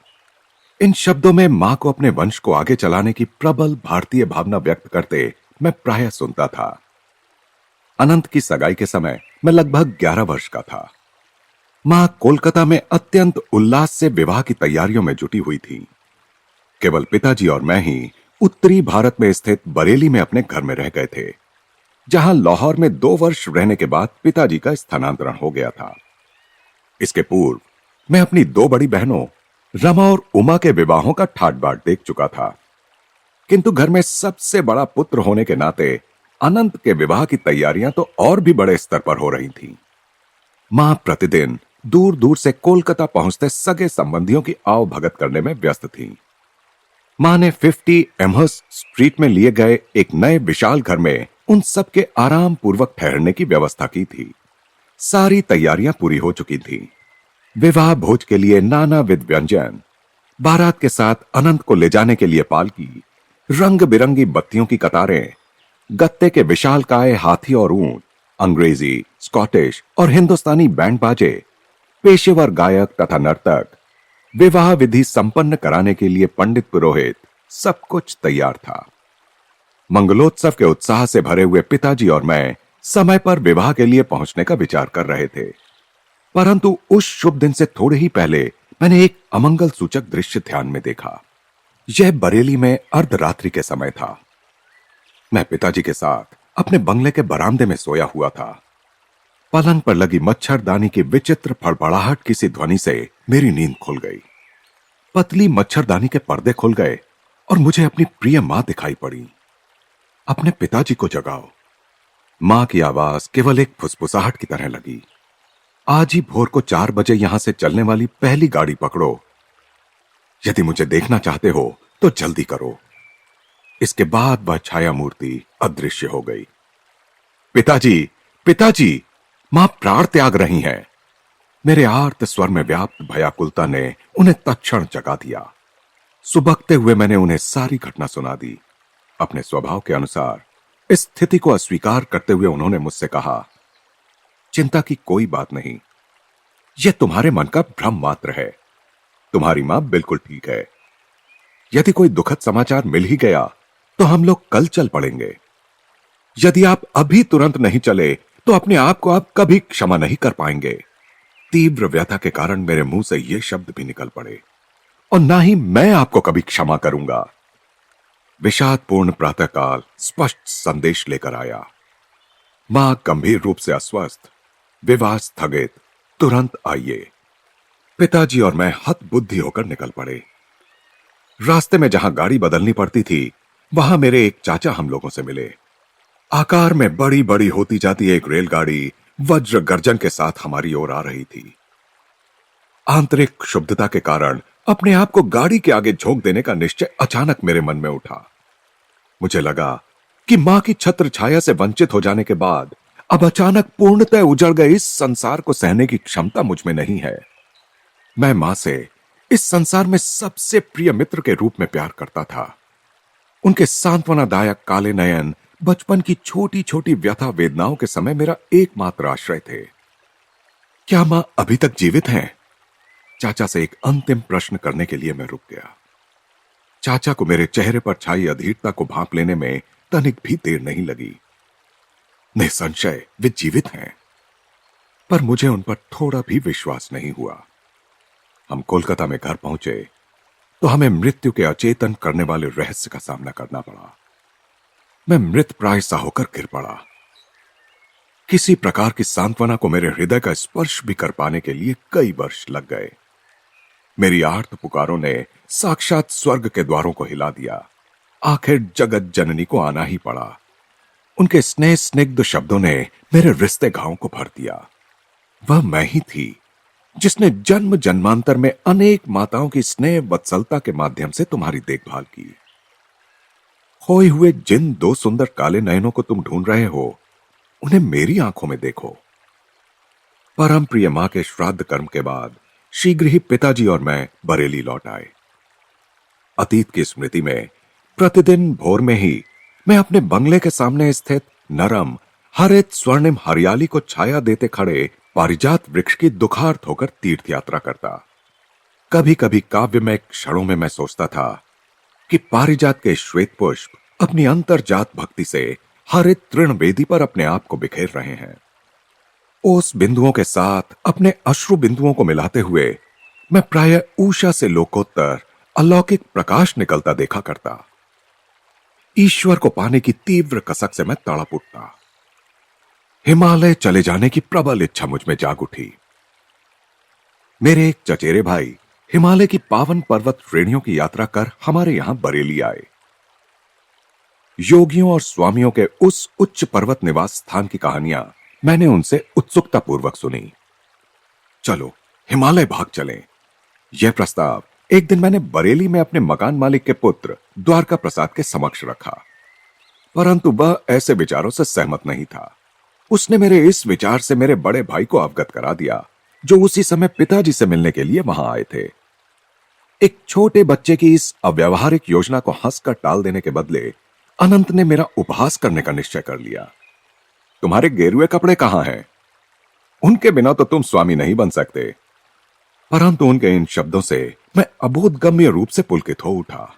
इन शब्दों में मां को अपने वंश को आगे चलाने की प्रबल भारतीय भावना व्यक्त करते मैं प्रायः सुनता था। अनंत की सगाई के समय मैं लगभग 11 वर्ष का था। मां कोलकाता में अत्यंत उल्लास से विवाह की तैयारियों में जुटी हुई थी। केवल पिताजी और मैं ही उत्तरी भारत में स्थित बरेली में अपने घर में रह गए थे, जहां लाहौर में 2 वर्ष रहने के बाद पिताजी का स्थानांतरण हो गया था। इसके पूर्व मैं अपनी 2 बड़ी बहनों रमा और उमा के विवाहों का ठाट बाट देख चुका था, किंतु घर में सबसे बड़ा पुत्र होने के नाते अनंत के विवाह की तैयारियां तो और भी बड़े स्तर पर हो रही थीं। मां प्रतिदिन दूर दूर से कोलकाता पहुंचते सगे संबंधियों की आवभगत करने में व्यस्त थी। मां ने 50 एमहर्स्ट स्ट्रीट में लिए गए एक नए विशाल घर में उन सबके आराम पूर्वक ठहरने की व्यवस्था की थी। सारी तैयारियां पूरी हो चुकी थी। विवाह भोज के लिए नानाविध व्यंजन, बारात के साथ अनंत को ले जाने के लिए पालकी, रंग बिरंगी बत्तियों की कतारें, गत्ते के विशालकाय हाथी और ऊंट, अंग्रेजी, स्कॉटिश और हिंदुस्तानी बैंड बाजे, पेशेवर गायक तथा नर्तक, विवाह विधि संपन्न कराने के लिए पंडित पुरोहित, सब कुछ तैयार था। मंगलोत्सव के उत्साह से भरे हुए पिताजी और मैं समय पर विवाह के लिए पहुंचने का विचार कर रहे थे, परंतु उस शुभ दिन से थोड़े ही पहले मैंने एक अमंगल सूचक दृश्य ध्यान में देखा। यह बरेली में अर्धरात्रि के समय था। मैं पिताजी के साथ अपने बंगले के बरामदे में सोया हुआ था। पलंग पर लगी मच्छरदानी की विचित्र फड़फड़ाहट की सी ध्वनि से मेरी नींद खुल गई। पतली मच्छरदानी के पर्दे खुल गए और मुझे अपनी प्रिय मां दिखाई पड़ी। अपने पिताजी को जगाओ। मां की आवाज केवल एक फुसफुसाहट की तरह लगी। आज ही भोर को 4 बजे यहां से चलने वाली पहली गाड़ी पकड़ो। यदि मुझे देखना चाहते हो तो जल्दी करो। इसके बाद वह छाया मूर्ति अदृश्य हो गई। पिताजी, पिताजी, मां प्राण त्याग रही हैं। मेरे आर्त स्वर में व्याप्त भयाकुलता ने उन्हें तत्क्षण जगा दिया। सुबकते हुए मैंने उन्हें सारी घटना सुना दी। अपने स्वभाव के अनुसार इस स्थिति को अस्वीकार करते हुए उन्होंने मुझसे कहा, चिंता की कोई बात नहीं, यह तुम्हारे मन का भ्रम मात्र है। तुम्हारी मां बिल्कुल ठीक है। यदि कोई दुखद समाचार मिल ही गया तो हम लोग कल चल पड़ेंगे। यदि आप अभी तुरंत नहीं चले तो अपने आप को आप कभी क्षमा नहीं कर पाएंगे। तीव्र व्यथा के कारण मेरे मुंह से ये शब्द भी निकल पड़े, और ना ही मैं आपको कभी क्षमा करूंगा। विषादपूर्ण प्रातःकाल स्पष्ट संदेश लेकर आया। मां गंभीर रूप से अस्वस्थ, विवाह स्थगित, तुरंत आइए। पिताजी और मैं हतबुद्धि होकर निकल पड़े। रास्ते में जहां गाड़ी बदलनी पड़ती थी वहां मेरे एक चाचा हम लोगों से मिले। आकार में बड़ी बड़ी होती जाती एक रेलगाड़ी वज्र गर्जन के साथ हमारी ओर आ रही थी। आंतरिक क्षुब्धता के कारण अपने आप को गाड़ी के आगे झोंक देने का निश्चय अचानक मेरे मन में उठा। मुझे लगा कि मां की छत्र छाया से वंचित हो जाने के बाद अब अचानक पूर्णतः उजड़ गए इस संसार को सहने की क्षमता मुझ में नहीं है। मैं मां से इस संसार में सबसे प्रिय मित्र के रूप में प्यार करता था। उनके सांत्वनादायक काले नयन बचपन की छोटी छोटी व्यथा वेदनाओं के समय मेरा एकमात्र आश्रय थे। क्या मां अभी तक जीवित हैं? चाचा से एक अंतिम प्रश्न करने के लिए मैं रुक गया। चाचा को मेरे चेहरे पर छाई अधीरता को भांप लेने में तनिक भी देर नहीं लगी। निसंशय वे जीवित हैं, पर मुझे उन पर थोड़ा भी विश्वास नहीं हुआ। हम कोलकाता में घर पहुंचे तो हमें मृत्यु के अचेतन करने वाले रहस्य का सामना करना पड़ा। मैं मृत प्राय सा होकर गिर पड़ा। किसी प्रकार की सांत्वना को मेरे हृदय का स्पर्श भी कर पाने के लिए कई वर्ष लग गए। मेरी आर्त पुकारों ने साक्षात स्वर्ग के द्वारों को हिला दिया। आखिर जगत जननी को आना ही पड़ा। उनके स्नेह स्निग्ध शब्दों ने मेरे रिश्ते घावों को भर दिया। वह मैं ही थी जिसने जन्म जन्मांतर में अनेक माताओं की स्नेह वत्सलता के माध्यम से तुम्हारी देखभाल की। खोए हुए जिन 2 सुंदर काले नयनों को तुम ढूंढ रहे हो, उन्हें मेरी आंखों में देखो। परम प्रिय मां के श्राद्ध कर्म के बाद शीघ्र ही पिताजी और मैं बरेली लौट आए। अतीत की स्मृति में प्रतिदिन भोर में ही मैं अपने बंगले के सामने स्थित नरम हरित स्वर्णिम हरियाली को छाया देते खड़े पारिजात वृक्ष की दुखार्त होकर तीर्थ यात्रा करता। कभी कभी काव्य में क्षणों में मैं सोचता था कि पारिजात के श्वेत पुष्प अपनी अंतर्जात भक्ति से हरित तृण वेदी पर अपने आप को बिखेर रहे हैं। ओस बिंदुओं के साथ अपने अश्रु बिंदुओं को मिलाते हुए मैं प्रायः ऊषा से लोकोत्तर अलौकिक प्रकाश निकलता देखा करता। ईश्वर को पाने की तीव्र कसक से मैं तड़प उठता। हिमालय चले जाने की प्रबल इच्छा मुझ में जाग उठी। मेरे एक चचेरे भाई हिमालय की पावन पर्वत श्रेणियों की यात्रा कर हमारे यहां बरेली आए। योगियों और स्वामियों के उस उच्च पर्वत निवास स्थान की कहानियां मैंने उनसे उत्सुकता पूर्वक सुनी। चलो हिमालय भाग चलें। यह प्रस्ताव एक दिन मैंने बरेली में अपने मकान मालिक के पुत्र द्वारका प्रसाद के समक्ष रखा, परंतु वह ऐसे विचारों से सहमत नहीं था। उसने मेरे इस विचार से मेरे बड़े भाई को अवगत करा दिया, जो उसी समय पिताजी से मिलने के लिए वहां आए थे। एक छोटे बच्चे की इस अव्यावहारिक योजना को हंसकर टाल देने के बदले अनंत ने मेरा उपहास करने का निश्चय कर लिया। तुम्हारे गेरुए कपड़े कहां हैं? उनके बिना तो तुम स्वामी नहीं बन सकते। परंतु उनके इन शब्दों से मैं अबोधगम्य रूप से पुलकित हो उठा।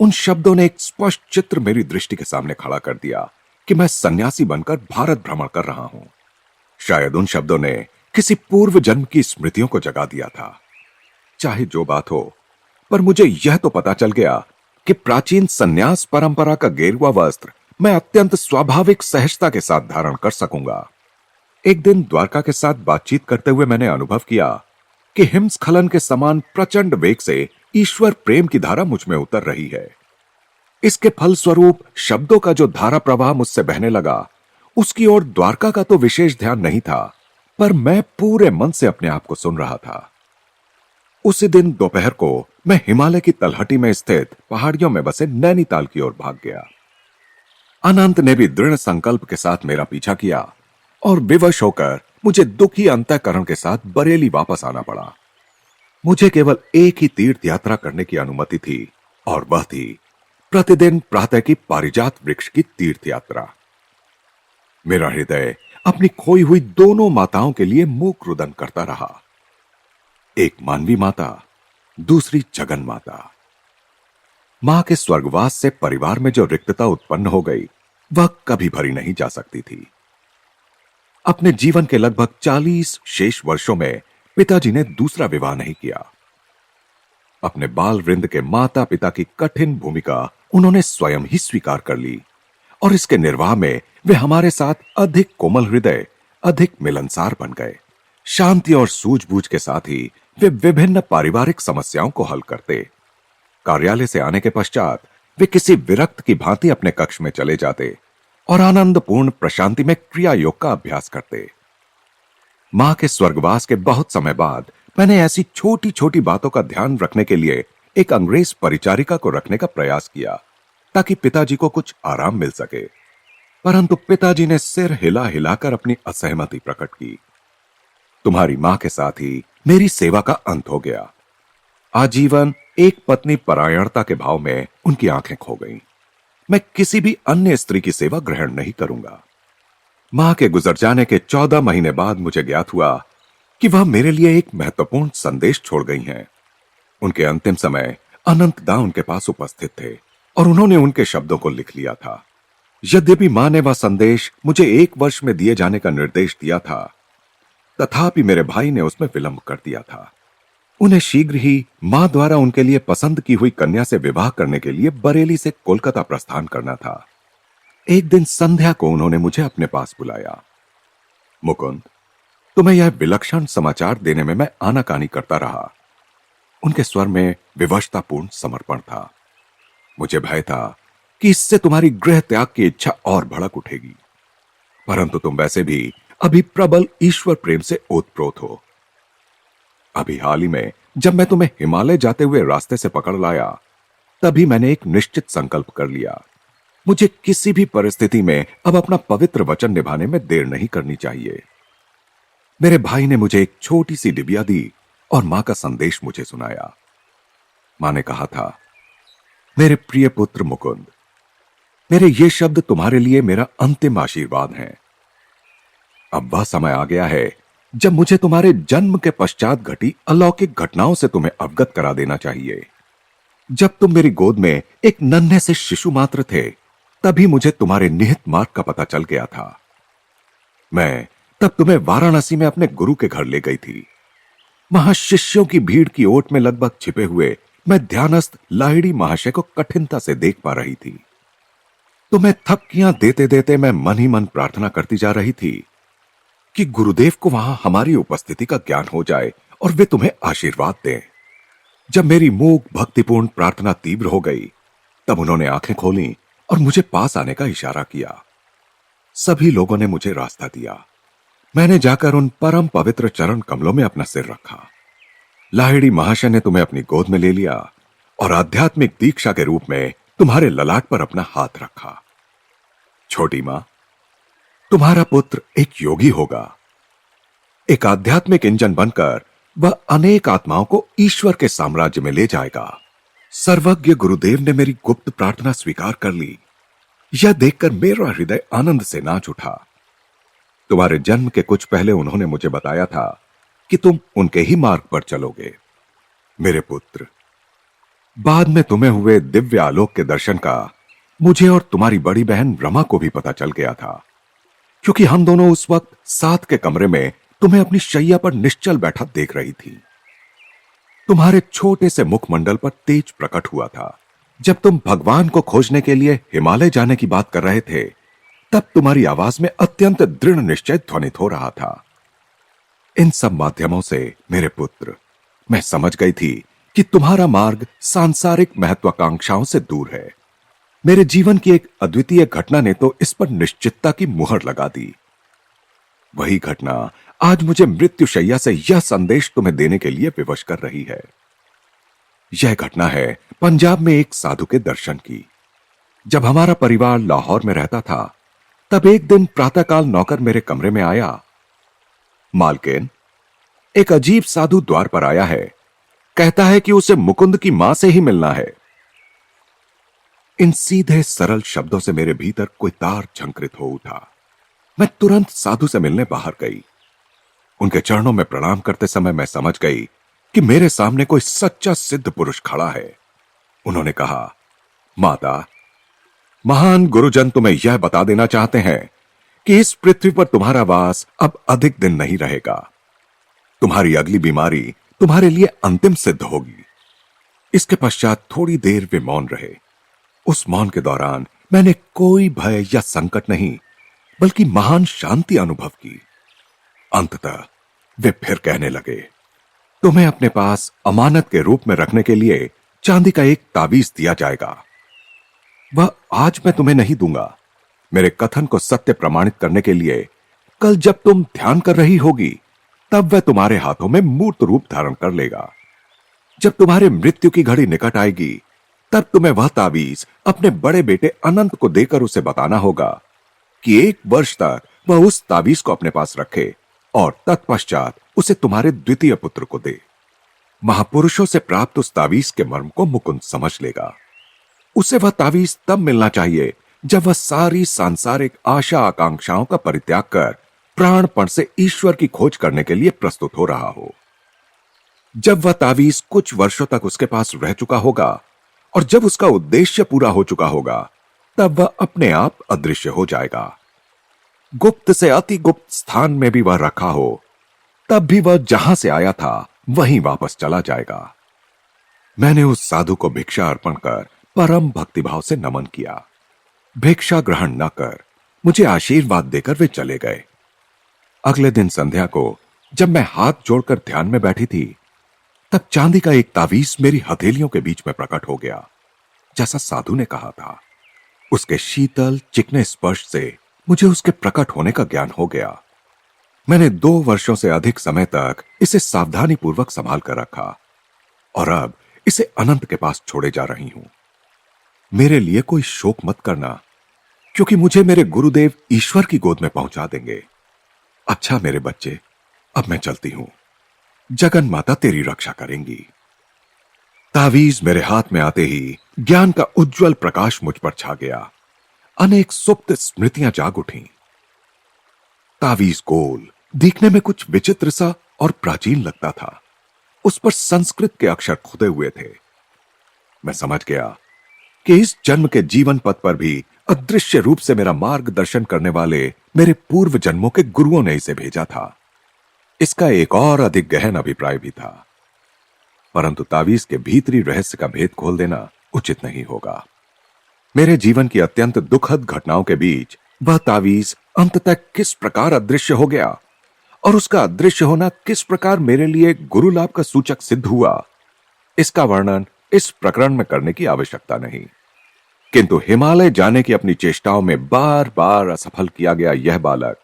उन शब्दों ने एक स्पष्ट चित्र मेरी दृष्टि के सामने खड़ा कर दिया कि मैं सन्यासी बनकर भारत भ्रमण कर रहा हूं। शायद उन शब्दों ने किसी पूर्व जन्म की स्मृतियों को जगा दिया था। चाहे जो बात हो, पर मुझे यह तो पता चल गया कि प्राचीन सन्यास परंपरा का गेरुआ वस्त्र मैं अत्यंत स्वाभाविक सहजता के साथ धारण कर सकूंगा। एक दिन द्वारका के साथ बातचीत करते हुए मैंने अनुभव किया कि हिमस्खलन के समान प्रचंड वेग से ईश्वर प्रेम की धारा मुझ में उतर रही है। इसके फलस्वरूप शब्दों का जो धारा प्रवाह मुझसे बहने लगा, उसकी ओर द्वारका का तो विशेष ध्यान नहीं था, पर मैं पूरे मन से अपने आप को सुन रहा था। उसी दिन दोपहर को मैं हिमालय की तलहटी में स्थित पहाड़ियों में बसे नैनीताल की ओर भाग गया। अनंत ने भी दृढ़ संकल्प के साथ मेरा पीछा किया और विवश होकर मुझे दुखी अंतःकरण के साथ बरेली वापस आना पड़ा। मुझे केवल एक ही तीर्थ यात्रा करने की अनुमति थी, और वह थी प्रतिदिन प्रातः की पारिजात वृक्ष की तीर्थ यात्रा। मेरा हृदय अपनी खोई हुई दोनों माताओं के लिए मूक रुदन करता रहा। एक मानवी माता, दूसरी जगन माता। मां के स्वर्गवास से परिवार में जो रिक्तता उत्पन्न हो गई, वह कभी भरी नहीं जा सकती थी। अपने जीवन के लगभग 40 शेष वर्षों में पिताजी ने दूसरा विवाह नहीं किया। अपने बाल वृंद के माता पिता की कठिन भूमिका उन्होंने स्वयं ही स्वीकार कर ली, और इसके निर्वाह में वे हमारे साथ अधिक कोमल हृदय, अधिक मिलनसार बन गए। शांति और सूझबूझ के साथ ही वे विभिन्न पारिवारिक समस्याओं को हल करते। कार्यालय से आने के पश्चात वे किसी विरक्त की भांति अपने कक्ष में चले जाते और आनंदपूर्ण प्रशांति में क्रिया योग का अभ्यास करते। मां के स्वर्गवास के बहुत समय बाद मैंने ऐसी छोटी छोटी बातों का ध्यान रखने के लिए एक अंग्रेज परिचारिका को रखने का प्रयास किया, ताकि पिताजी को कुछ आराम मिल सके। परंतु पिताजी ने सिर हिला हिलाकर अपनी असहमति प्रकट की। तुम्हारी मां के साथ ही मेरी सेवा का अंत हो गया। आजीवन एक पत्नी परायणता के भाव में उनकी आंखें खो गईं। मैं किसी भी अन्य स्त्री की सेवा ग्रहण नहीं करूंगा। मां के गुजर जाने के 14 महीने बाद मुझे ज्ञात हुआ कि वह मेरे लिए एक महत्वपूर्ण संदेश छोड़ गई हैं। उनके अंतिम समय अनंतदा उनके पास उपस्थित थे और उन्होंने उनके शब्दों को लिख लिया था। यद्यपि मां ने वह संदेश मुझे 1 वर्ष में दिए जाने का निर्देश दिया था, तथापि मेरे भाई ने उसमें विलंब कर दिया था। उन्हें शीघ्र ही मां द्वारा उनके लिए पसंद की हुई कन्या से विवाह करने के लिए बरेली से कोलकाता प्रस्थान करना था। एक दिन संध्या को उन्होंने मुझे अपने पास बुलाया। मुकुंद, तुम्हें यह विलक्षण समाचार देने में मैं आनाकानी करता रहा। उनके स्वर में विवशतापूर्ण समर्पण था। मुझे भय था कि इससे तुम्हारी गृह त्याग की इच्छा और भड़क उठेगी, परंतु तुम वैसे भी अभी प्रबल ईश्वर प्रेम से ओतप्रोत हो। अभी हाल ही में जब मैं तुम्हें हिमालय जाते हुए रास्ते से पकड़ लाया, तभी मैंने एक निश्चित संकल्प कर लिया। मुझे किसी भी परिस्थिति में अब अपना पवित्र वचन निभाने में देर नहीं करनी चाहिए। मेरे भाई ने मुझे एक छोटी सी डिबिया दी और मां का संदेश मुझे सुनाया। मां ने कहा था, मेरे प्रिय पुत्र मुकुंद, मेरे ये शब्द तुम्हारे लिए मेरा अंतिम आशीर्वाद हैं। अब वह समय आ गया है जब मुझे तुम्हारे जन्म के पश्चात घटी अलौकिक घटनाओं से तुम्हें अवगत करा देना चाहिए। जब तुम मेरी गोद में एक नन्हे से शिशु मात्र थे, तभी मुझे तुम्हारे निहित मार्ग का पता चल गया था। मैं तब तुम्हें वाराणसी में अपने गुरु के घर ले गई थी। वहां शिष्यों की भीड़ की ओट में लगभग छिपे हुए मैं ध्यानस्थ लाहिड़ी महाशय को कठिनता से देख पा रही थी। तुम्हें थपकियां देते देते मैं मन ही मन प्रार्थना करती जा रही थी कि गुरुदेव को वहां हमारी उपस्थिति का ज्ञान हो जाए और वे तुम्हें आशीर्वाद दें। जब मेरी मूक भक्तिपूर्ण प्रार्थना तीव्र हो गई, तब उन्होंने आंखें खोली और मुझे पास आने का इशारा किया। सभी लोगों ने मुझे रास्ता दिया। मैंने जाकर उन परम पवित्र चरण कमलों में अपना सिर रखा। लाहिड़ी महाशय ने तुम्हें अपनी गोद में ले लिया और आध्यात्मिक दीक्षा के रूप में तुम्हारे ललाट पर अपना हाथ रखा। छोटी मां, तुम्हारा पुत्र एक योगी होगा। एक आध्यात्मिक इंजन बनकर वह अनेक आत्माओं को ईश्वर के साम्राज्य में ले जाएगा। सर्वज्ञ गुरुदेव ने मेरी गुप्त प्रार्थना स्वीकार कर ली। यह देखकर मेरा हृदय आनंद से नाच उठा। तुम्हारे जन्म के कुछ पहले उन्होंने मुझे बताया था कि तुम उनके ही मार्ग पर चलोगे। मेरे पुत्र, बाद में तुम्हें हुए दिव्य आलोक के दर्शन का मुझे और तुम्हारी बड़ी बहन रमा को भी पता चल गया था, क्योंकि हम दोनों उस वक्त साथ के कमरे में तुम्हें अपनी शैया पर निश्चल बैठा देख रही थी। तुम्हारे छोटे से मुखमंडल पर तेज प्रकट हुआ था। जब तुम भगवान को खोजने के लिए हिमालय जाने की बात कर रहे थे, तब तुम्हारी आवाज में अत्यंत दृढ़ निश्चय ध्वनित हो रहा था। इन सब माध्यमों से मेरे पुत्र, मैं समझ गई थी कि तुम्हारा मार्ग सांसारिक महत्वाकांक्षाओं से दूर है। मेरे जीवन की एक अद्वितीय घटना ने तो इस पर निश्चितता की मुहर लगा दी। वही घटना आज मुझे मृत्युशैया से यह संदेश तुम्हें देने के लिए विवश कर रही है। यह घटना है पंजाब में एक साधु के दर्शन की। जब हमारा परिवार लाहौर में रहता था, तब एक दिन प्रातःकाल नौकर मेरे कमरे में आया। मालकिन, एक अजीब साधु द्वार पर आया है। कहता है कि उसे मुकुंद की मां से ही मिलना है। इन सीधे सरल शब्दों से मेरे भीतर कोई तार झंकृत हो उठा। मैं तुरंत साधु से मिलने बाहर गई। उनके चरणों में प्रणाम करते समय मैं समझ गई कि मेरे सामने कोई सच्चा सिद्ध पुरुष खड़ा है। उन्होंने कहा, माता, महान गुरुजन तुम्हें यह बता देना चाहते हैं कि इस पृथ्वी पर तुम्हारा वास अब अधिक दिन नहीं रहेगा। तुम्हारी अगली बीमारी तुम्हारे लिए अंतिम सिद्ध होगी। इसके पश्चात थोड़ी देर वे मौन रहे। उस मौन के दौरान मैंने कोई भय या संकट नहीं, बल्कि महान शांति अनुभव की। अंततः वे फिर कहने लगे, तुम्हें अपने पास अमानत के रूप में रखने के लिए चांदी का एक ताबीज दिया जाएगा। वह आज मैं तुम्हें नहीं दूंगा। मेरे कथन को सत्य प्रमाणित करने के लिए कल जब तुम ध्यान कर रही होगी, तब वह तुम्हारे हाथों में मूर्त रूप धारण कर लेगा। जब तुम्हारे मृत्यु की घड़ी निकट आएगी, तब तुम्हें वह ताबीज अपने बड़े बेटे अनंत को देकर उसे बताना होगा कि 1 वर्ष तक वह उस ताबीज को अपने पास रखे और तत्पश्चात उसे तुम्हारे द्वितीय पुत्र को दे। महापुरुषों से प्राप्त उस ताबीज के मर्म को मुकुंद समझ लेगा। उसे वह ताबीज तब मिलना चाहिए जब वह सारी सांसारिक आशा आकांक्षाओं का परित्याग कर प्राणपण से ईश्वर की खोज करने के लिए प्रस्तुत हो रहा हो। जब वह ताबीज कुछ वर्षों तक उसके पास रह चुका होगा और जब उसका उद्देश्य पूरा हो चुका होगा, तब वह अपने आप अदृश्य हो जाएगा। गुप्त से अति गुप्त स्थान में भी वह रखा हो, तब भी वह जहां से आया था वहीं वापस चला जाएगा। मैंने उस साधु को भिक्षा अर्पण कर परम भक्तिभाव से नमन किया। भिक्षा ग्रहण न कर मुझे आशीर्वाद देकर वे चले गए। अगले दिन संध्या को जब मैं हाथ जोड़कर ध्यान में बैठी थी, तब चांदी का एक तावीज मेरी हथेलियों के बीच में प्रकट हो गया, जैसा साधु ने कहा था। उसके शीतल चिकने स्पर्श से मुझे उसके प्रकट होने का ज्ञान हो गया। मैंने 2 वर्षों से अधिक समय तक इसे सावधानी पूर्वक संभाल कर रखा और अब इसे अनंत के पास छोड़े जा रही हूं। मेरे लिए कोई शोक मत करना, क्योंकि मुझे मेरे गुरुदेव ईश्वर की गोद में पहुंचा देंगे। अच्छा मेरे बच्चे, अब मैं चलती हूं। जगन माता तेरी रक्षा करेंगी। तावीज मेरे हाथ में आते ही ज्ञान का उज्जवल प्रकाश मुझ पर छा गया। अनेक सुप्त स्मृतियां जाग उठीं। तावीज गोल, दिखने में कुछ विचित्र सा और प्राचीन लगता था। उस पर संस्कृत के अक्षर खुदे हुए थे। मैं समझ गया कि इस जन्म के जीवन पथ पर भी अदृश्य रूप से मेरा मार्गदर्शन करने वाले मेरे पूर्व जन्मों के गुरुओं ने इसे भेजा था। इसका एक और अधिक गहन अभिप्राय भी था, परंतु तावीज के भीतरी रहस्य का भेद खोल देना उचित नहीं होगा। मेरे जीवन की अत्यंत दुखद घटनाओं के बीच वह तावीज अंततः किस प्रकार अदृश्य हो गया और उसका अदृश्य होना किस प्रकार मेरे लिए गुरु लाभ का सूचक सिद्ध हुआ, इसका वर्णन इस प्रकरण में करने की आवश्यकता नहीं। किंतु हिमालय जाने की अपनी चेष्टाओं में बार बार असफल किया गया यह बालक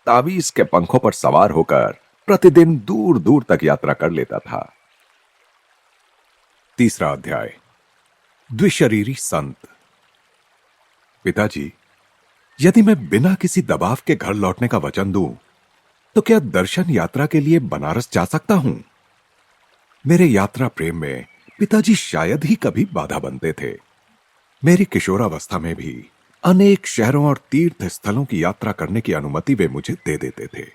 तावीज के पंखों पर सवार होकर प्रतिदिन दूर दूर तक यात्रा कर लेता था। तीसरा अध्याय, द्विशरीरी संत। पिताजी, यदि मैं बिना किसी दबाव के घर लौटने का वचन दूं, तो क्या दर्शन यात्रा के लिए बनारस जा सकता हूं? मेरे यात्रा प्रेम में पिताजी शायद ही कभी बाधा बनते थे। मेरी किशोरावस्था में भी अनेक शहरों और तीर्थ स्थलों की यात्रा करने की अनुमति वे मुझे दे देते थे।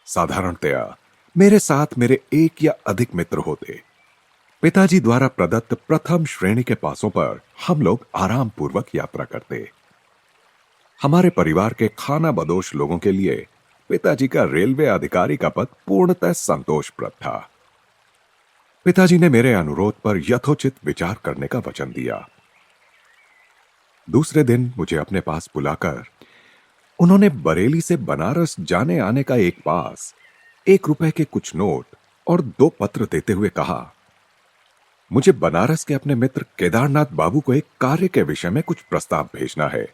साधारणतया मेरे साथ मेरे एक या अधिक मित्र होते। पिताजी द्वारा प्रदत्त प्रथम श्रेणी के पासों पर हम लोग आराम पूर्वक यात्रा करते। हमारे परिवार के खाना बदोश लोगों के लिए पिताजी का रेलवे अधिकारी का पद पूर्णतः संतोषप्रद था। पिताजी ने मेरे अनुरोध पर यथोचित विचार करने का वचन दिया। दूसरे दिन मुझे अपने पास बुलाकर उन्होंने बरेली से बनारस जाने आने का एक पास, 1 रुपए के कुछ नोट और 2 पत्र देते हुए कहा, मुझे बनारस के अपने मित्र केदारनाथ बाबू को एक कार्य के विषय में कुछ प्रस्ताव भेजना है।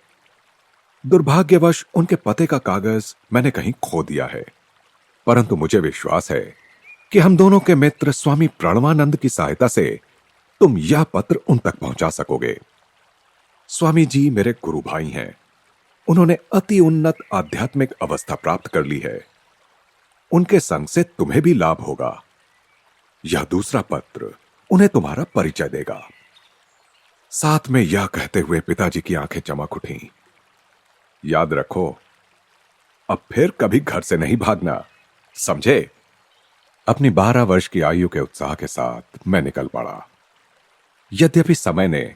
दुर्भाग्यवश उनके पते का कागज मैंने कहीं खो दिया है, परंतु मुझे विश्वास है कि हम दोनों के मित्र स्वामी प्रणवानंद की सहायता से तुम यह पत्र उन तक पहुंचा सकोगे। स्वामी जी मेरे गुरु भाई हैं। उन्होंने अति उन्नत आध्यात्मिक अवस्था प्राप्त कर ली है। उनके संग से तुम्हें भी लाभ होगा। यह दूसरा पत्र उन्हें तुम्हारा परिचय देगा। साथ में यह कहते हुए पिताजी की आंखें चमक उठीं। याद रखो, अब फिर कभी घर से नहीं भागना, समझे? अपनी 12 वर्ष की आयु के उत्साह के साथ मैं निकल पड़ा। यद्यपि समय ने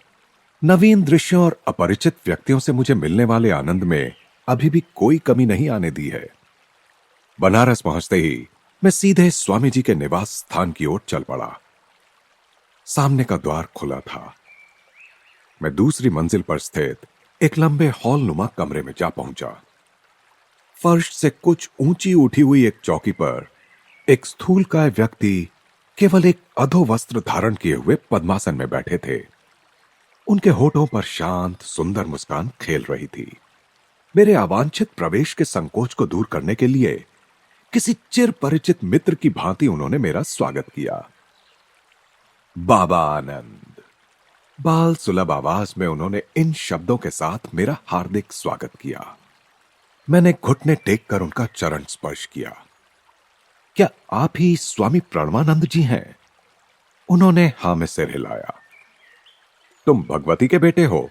नवीन दृश्यों और अपरिचित व्यक्तियों से मुझे मिलने वाले आनंद में अभी भी कोई कमी नहीं आने दी है। बनारस पहुंचते ही मैं सीधे स्वामी जी के निवास स्थान की ओर चल पड़ा। सामने का द्वार खुला था। मैं दूसरी मंजिल पर स्थित एक लंबे हॉल नुमा कमरे में जा पहुंचा। फर्श से कुछ ऊंची उठी हुई एक चौकी पर एक स्थूलकाय व्यक्ति केवल एक अधो वस्त्र धारण किए हुए पद्मासन में बैठे थे। उनके होठों पर शांत सुंदर मुस्कान खेल रही थी। मेरे अवांछित प्रवेश के संकोच को दूर करने के लिए किसी चिर परिचित मित्र की भांति उन्होंने मेरा स्वागत किया। बाबा आनंद, बाल सुलभ आवाज में उन्होंने इन शब्दों के साथ मेरा हार्दिक स्वागत किया। मैंने घुटने टेक कर उनका चरण स्पर्श किया। क्या आप ही स्वामी प्रणवानंद जी हैं? उन्होंने हां में सिर हिलाया। तुम भगवती के बेटे हो?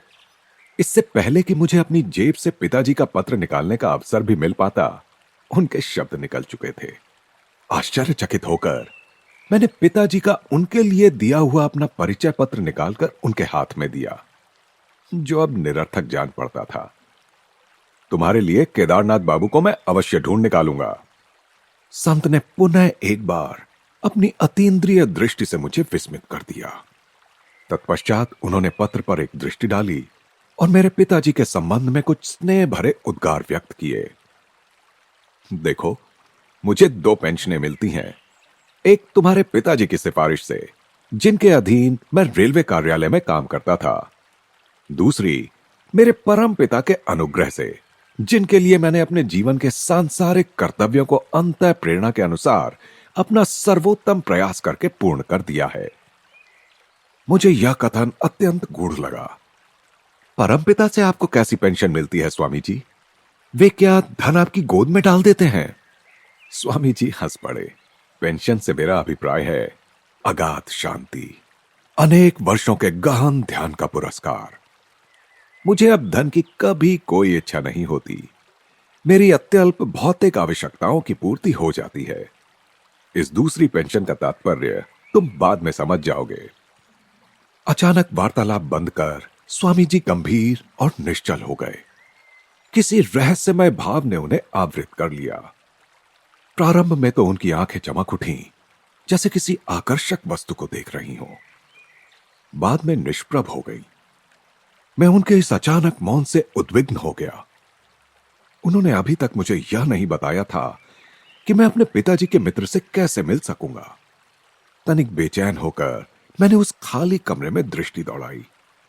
इससे पहले कि मुझे अपनी जेब से पिताजी का पत्र निकालने का अवसर भी मिल पाता, उनके शब्द निकल चुके थे। आश्चर्यचकित होकर मैंने पिताजी का उनके लिए दिया हुआ अपना परिचय पत्र निकालकर उनके हाथ में दिया, जो अब निरर्थक जान पड़ता था। तुम्हारे लिए केदारनाथ बाबू को मैं अवश्य ढूंढ निकालूंगा। संत ने पुनः एक बार अपनी अतीन्द्रिय दृष्टि से मुझे विस्मित कर दिया। तत्पश्चात उन्होंने पत्र पर एक दृष्टि डाली और मेरे पिताजी के संबंध में कुछ स्नेह भरे उद्गार व्यक्त किए। देखो, मुझे 2 पेंशनें मिलती हैं। एक तुम्हारे पिताजी की सिफारिश से, जिनके अधीन मैं रेलवे कार्यालय में काम करता था। दूसरी मेरे परम पिता के अनुग्रह से, जिनके लिए मैंने अपने जीवन के सांसारिक कर्तव्यों को अंतः प्रेरणा के अनुसार अपना सर्वोत्तम प्रयास करके पूर्ण कर दिया है। मुझे यह कथन अत्यंत गूढ़ लगा। परमपिता से आपको कैसी पेंशन मिलती है स्वामी जी? वे क्या धन आपकी गोद में डाल देते हैं? स्वामी जी हंस पड़े। पेंशन से मेरा अभिप्राय है अगाध शांति, अनेक वर्षों के गहन ध्यान का पुरस्कार। मुझे अब धन की कभी कोई इच्छा नहीं होती। मेरी अत्यल्प भौतिक आवश्यकताओं की पूर्ति हो जाती है। इस दूसरी पेंशन का तात्पर्य तुम बाद में समझ जाओगे। अचानक वार्तालाप बंद कर स्वामी जी गंभीर और निश्चल हो गए। किसी रहस्यमय भाव ने उन्हें आवृत कर लिया। प्रारंभ में तो उनकी आंखें चमक उठीं, जैसे किसी आकर्षक वस्तु को देख रही हो। बाद में निष्प्रभ हो गई। मैं उनके इस अचानक मौन से उद्विग्न हो गया। उन्होंने अभी तक मुझे यह नहीं बताया था कि मैं अपने पिताजी के मित्र से कैसे मिल सकूंगा। तनिक बेचैन होकर मैंने उस खाली कमरे में दृष्टि दौड़ाई,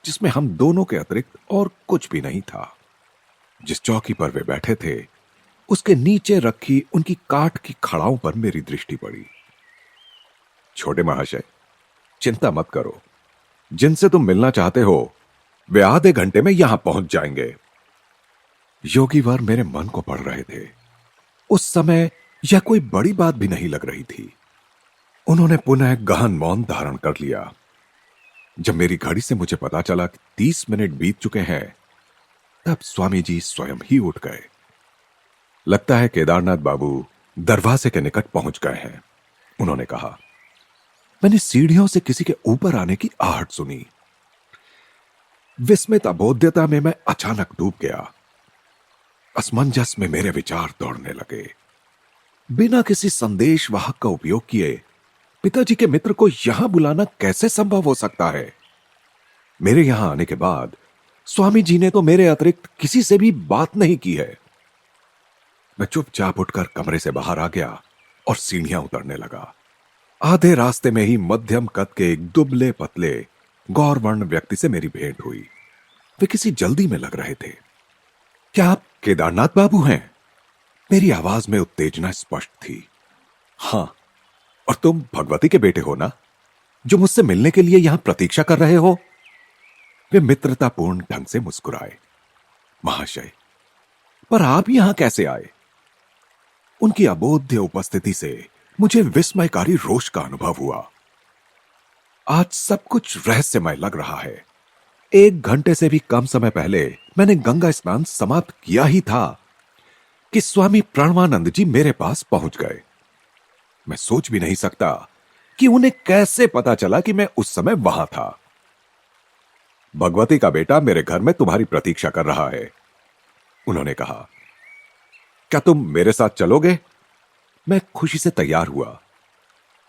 जिसमें हम दोनों के अतिरिक्त और कुछ भी नहीं था। जिस चौकी पर वे बैठे थे, उसके नीचे रखी उनकी काठ की खड़ाओं पर मेरी दृष्टि पड़ी। छोटे महाशय, चिंता मत करो। जिनसे तुम मिलना चाहते हो वे आधे घंटे में यहां पहुंच जाएंगे। योगीवर मेरे मन को पढ़ रहे थे। उस समय यह कोई बड़ी बात भी नहीं लग रही थी। उन्होंने पुनः गहन मौन धारण कर लिया। जब मेरी घड़ी से मुझे पता चला कि 30 मिनट बीत चुके हैं, तब स्वामी जी स्वयं ही उठ गए। लगता है केदारनाथ बाबू दरवाजे के निकट पहुंच गए हैं, उन्होंने कहा। मैंने सीढ़ियों से किसी के ऊपर आने की आहट सुनी। विस्मित अबोध्यता में मैं अचानक डूब गया। असमंजस में मेरे विचार दौड़ने लगे। बिना किसी संदेश वाहक का उपयोग किए पिताजी के मित्र को यहां बुलाना कैसे संभव हो सकता है? मेरे यहां आने के बाद स्वामी जी ने तो मेरे अतिरिक्त किसी से भी बात नहीं की है। मैं चुपचाप उठकर कमरे से बाहर आ गया और सीढ़ियां उतरने लगा। आधे रास्ते में ही मध्यम कद के एक दुबले पतले गौरवर्ण व्यक्ति से मेरी भेंट हुई। वे किसी जल्दी में लग रहे थे। क्या आप केदारनाथ बाबू हैं? मेरी आवाज में उत्तेजना स्पष्ट थी। हां, और तुम भगवती के बेटे हो ना, जो मुझसे मिलने के लिए यहां प्रतीक्षा कर रहे हो? वे मित्रतापूर्ण ढंग से मुस्कुराए। महाशय, पर आप यहां कैसे आए? उनकी अबोध्य उपस्थिति से मुझे विस्मयकारी रोष का अनुभव हुआ। आज सब कुछ रहस्यमय लग रहा है। 1 घंटे से भी कम समय पहले मैंने गंगा स्नान समाप्त किया ही था कि स्वामी प्रणवानंद जी मेरे पास पहुंच गए। मैं सोच भी नहीं सकता कि उन्हें कैसे पता चला कि मैं उस समय वहां था। भगवती का बेटा मेरे घर में तुम्हारी प्रतीक्षा कर रहा है, उन्होंने कहा। क्या तुम मेरे साथ चलोगे? मैं खुशी से तैयार हुआ।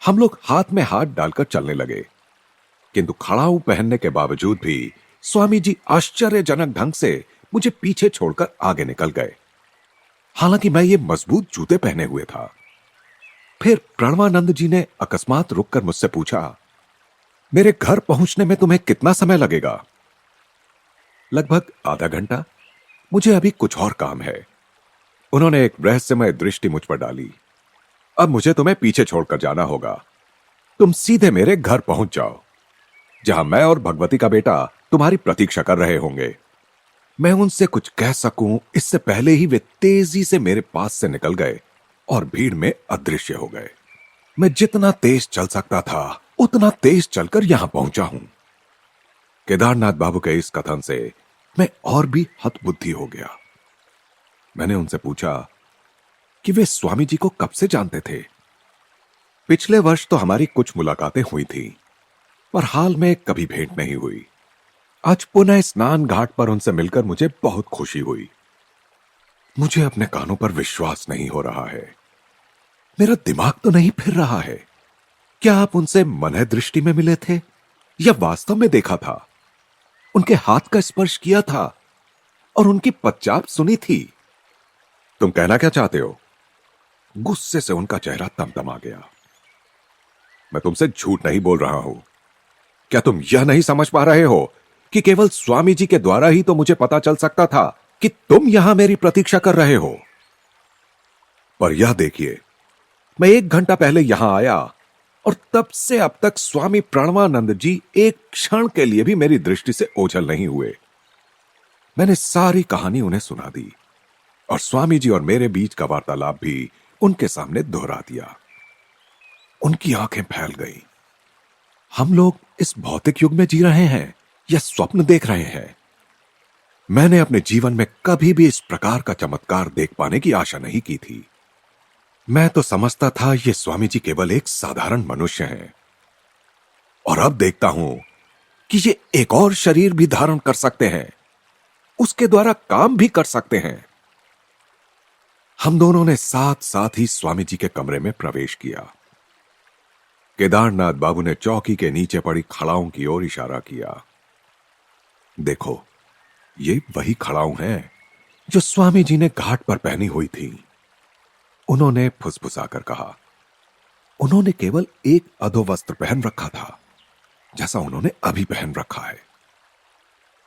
हम लोग हाथ में हाथ डालकर चलने लगे, किंतु खड़ाऊ पहनने के बावजूद भी स्वामी जी आश्चर्यजनक ढंग से मुझे पीछे छोड़कर आगे निकल गए। हालांकि मैं ये मजबूत जूते पहने हुए था। फिर प्रणवानंद जी ने अकस्मात रुककर मुझसे पूछा, मेरे घर पहुंचने में तुम्हें कितना समय लगेगा? लगभग आधा घंटा। मुझे अभी कुछ और काम है। उन्होंने एक रहस्यमय दृष्टि मुझ पर डाली। अब मुझे तुम्हें पीछे छोड़कर जाना होगा। तुम सीधे मेरे घर पहुंच जाओ, जहां मैं और भगवती का बेटा तुम्हारी प्रतीक्षा कर रहे होंगे। मैं उनसे कुछ कह सकूं इससे पहले ही वे तेजी से मेरे पास से निकल गए और भीड़ में अदृश्य हो गए। मैं जितना तेज चल सकता था उतना तेज चलकर यहां पहुंचा हूं। केदारनाथ बाबू के इस कथन से मैं और भी हतबुद्धि हो गया। मैंने उनसे पूछा कि वे स्वामी जी को कब से जानते थे। पिछले वर्ष तो हमारी कुछ मुलाकातें हुई थी, पर हाल में कभी भेंट नहीं हुई। आज पुनः स्नान घाट पर उनसे मिलकर मुझे बहुत खुशी हुई। मुझे अपने कानों पर विश्वास नहीं हो रहा है। मेरा दिमाग तो नहीं फिर रहा है। क्या आप उनसे मनः दृष्टि में मिले थे या वास्तव में देखा था? उनके हाथ का स्पर्श किया था और उनकी पदचाप सुनी थी? तुम कहना क्या चाहते हो? गुस्से से उनका चेहरा तमतमा गया। मैं तुमसे झूठ नहीं बोल रहा हूं। क्या तुम यह नहीं समझ पा रहे हो कि केवल स्वामी जी के द्वारा ही तो मुझे पता चल सकता था कि तुम यहां मेरी प्रतीक्षा कर रहे हो? पर यह देखिए, मैं 1 घंटा पहले यहां आया और तब से अब तक स्वामी प्रणवानंद जी एक क्षण के लिए भी मेरी दृष्टि से ओझल नहीं हुए। मैंने सारी कहानी उन्हें सुना दी और स्वामी जी और मेरे बीच का वार्तालाप भी उनके सामने दोहरा दिया। उनकी आंखें फैल गईं। हम लोग इस भौतिक युग में जी रहे हैं या स्वप्न देख रहे हैं? मैंने अपने जीवन में कभी भी इस प्रकार का चमत्कार देख पाने की आशा नहीं की थी। मैं तो समझता था ये स्वामी जी केवल एक साधारण मनुष्य हैं, और अब देखता हूं कि ये एक और शरीर भी धारण कर सकते हैं, उसके द्वारा काम भी कर सकते हैं। हम दोनों ने साथ साथ ही स्वामी जी के कमरे में प्रवेश किया। केदारनाथ बाबू ने चौकी के नीचे पड़ी खड़ाओं की ओर इशारा किया। देखो, ये वही खड़ाऊ हैं जो स्वामी जी ने घाट पर पहनी हुई थी। उन्होंने फुसफुसाकर कहा। उन्होंने केवल एक अधोवस्त्र पहन रखा था, जैसा उन्होंने अभी पहन रखा है।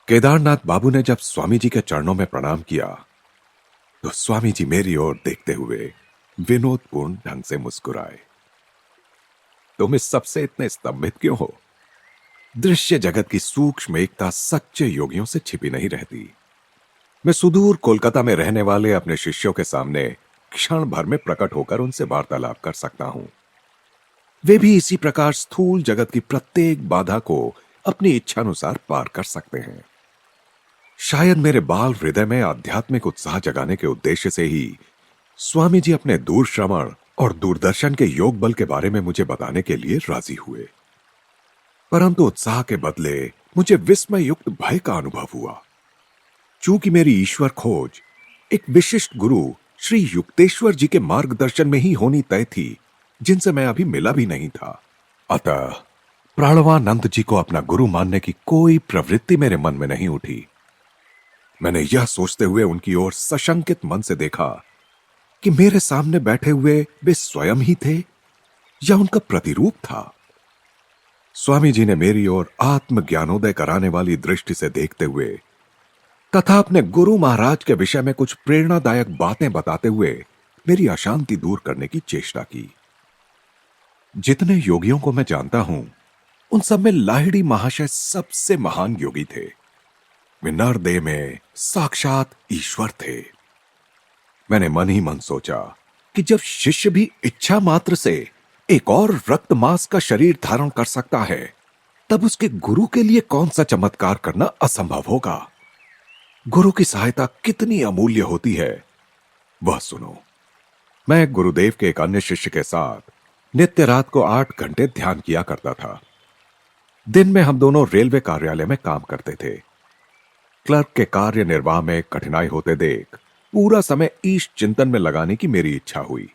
केदारनाथ बाबू ने जब स्वामी जी के चरणों में प्रणाम किया तो स्वामी जी मेरी ओर देखते हुए विनोदपूर्ण ढंग से मुस्कुराए। तुम इस सबसे इतने स्तंभित क्यों हो? दृश्य जगत की सूक्ष्म एकता सच्चे योगियों से छिपी नहीं रहती। मैं सुदूर कोलकाता में रहने वाले अपने शिष्यों के सामने क्षण भर में प्रकट होकर उनसे वार्तालाप कर सकता हूं। वे भी इसी प्रकार स्थूल जगत की प्रत्येक बाधा को अपनी इच्छानुसार पार कर सकते हैं। शायद मेरे बाल हृदय में आध्यात्मिक उत्साह जगाने के उद्देश्य से ही स्वामी जी अपने दूर श्रवण और दूरदर्शन के योग बल के बारे में मुझे बताने के लिए राजी हुए। परंतु उत्साह के बदले मुझे विस्मय युक्त भय का अनुभव हुआ। चूंकि मेरी ईश्वर खोज एक विशिष्ट गुरु श्री युक्तेश्वर जी के मार्गदर्शन में ही होनी तय थी, जिनसे मैं अभी मिला भी नहीं था। अतः प्राणवानंद जी को अपना गुरु मानने की कोई प्रवृत्ति मेरे मन में नहीं उठी। मैंने यह सोचते हुए उनकी ओर सशंकित मन से देखा कि मेरे सामने बैठे हुए वे स्वयं ही थे या उनका प्रतिरूप था। स्वामी जी ने मेरी ओर आत्मज्ञानोदय कराने वाली दृष्टि से देखते हुए तथा अपने गुरु महाराज के विषय में कुछ प्रेरणादायक बातें बताते हुए मेरी अशांति दूर करने की चेष्टा की। जितने योगियों को मैं जानता हूं, उन सब में लाहिड़ी महाशय सबसे महान योगी थे। वे नरदेह में साक्षात ईश्वर थे। मैंने मन ही मन सोचा कि जब शिष्य भी इच्छा मात्र से एक और रक्त मांस का शरीर धारण कर सकता है, तब उसके गुरु के लिए कौन सा चमत्कार करना असंभव होगा। गुरु की सहायता कितनी अमूल्य होती है, वह सुनो। मैं गुरुदेव के एक अन्य शिष्य के साथ नित्य रात को 8 घंटे ध्यान किया करता था। दिन में हम दोनों रेलवे कार्यालय में काम करते थे। क्लर्क के कार्य निर्वाह में कठिनाई होते देख पूरा समय ईश चिंतन में लगाने की मेरी इच्छा हुई।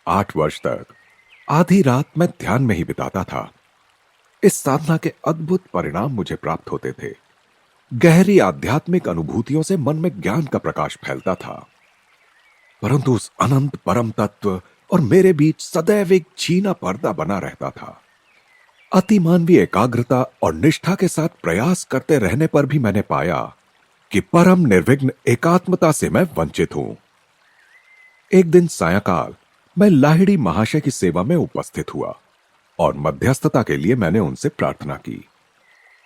8 वर्ष तक आधी रात मैं ध्यान में ही बिताता था। इस साधना के अद्भुत परिणाम मुझे प्राप्त होते थे। गहरी आध्यात्मिक अनुभूतियों से मन में ज्ञान का प्रकाश फैलता था। परंतु उस अनंत परम तत्व और मेरे बीच सदैव एक छीना पर्दा बना रहता था। अतिमानवीय एकाग्रता और निष्ठा के साथ प्रयास करते रहने पर भी मैंने पाया कि परम निर्विघ्न एकात्मता से मैं वंचित हूं। एक दिन सायंकाल मैं लाहिड़ी महाशय की सेवा में उपस्थित हुआ और मध्यस्थता के लिए मैंने उनसे प्रार्थना की।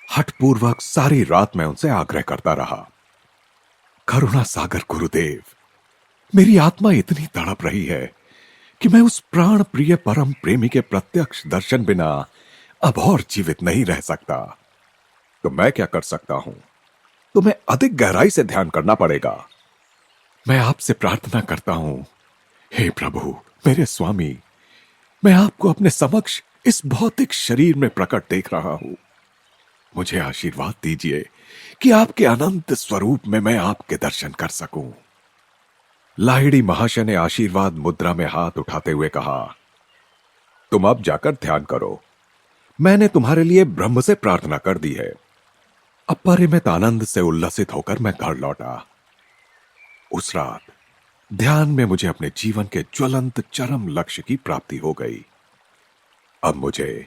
हठपूर्वक सारी रात मैं उनसे आग्रह करता रहा। करुणा सागर गुरुदेव, मेरी आत्मा इतनी तड़प रही है कि मैं उस प्राण प्रिय परम प्रेमी के प्रत्यक्ष दर्शन बिना अब और जीवित नहीं रह सकता। तो मैं क्या कर सकता हूं? तुम्हें अधिक गहराई से ध्यान करना पड़ेगा। मैं आपसे प्रार्थना करता हूं, हे प्रभु, मेरे स्वामी, मैं आपको अपने समक्ष इस भौतिक शरीर में प्रकट देख रहा हूं। मुझे आशीर्वाद दीजिए कि आपके अनंत स्वरूप में मैं आपके दर्शन कर सकूं। लाहिड़ी महाशय ने आशीर्वाद मुद्रा में हाथ उठाते हुए कहा, तुम अब जाकर ध्यान करो। मैंने तुम्हारे लिए ब्रह्म से प्रार्थना कर दी है। अपरिमित आनंद से उल्लसित होकर मैं घर लौटा। उस रात ध्यान में मुझे अपने जीवन के ज्वलंत चरम लक्ष्य की प्राप्ति हो गई। अब मुझे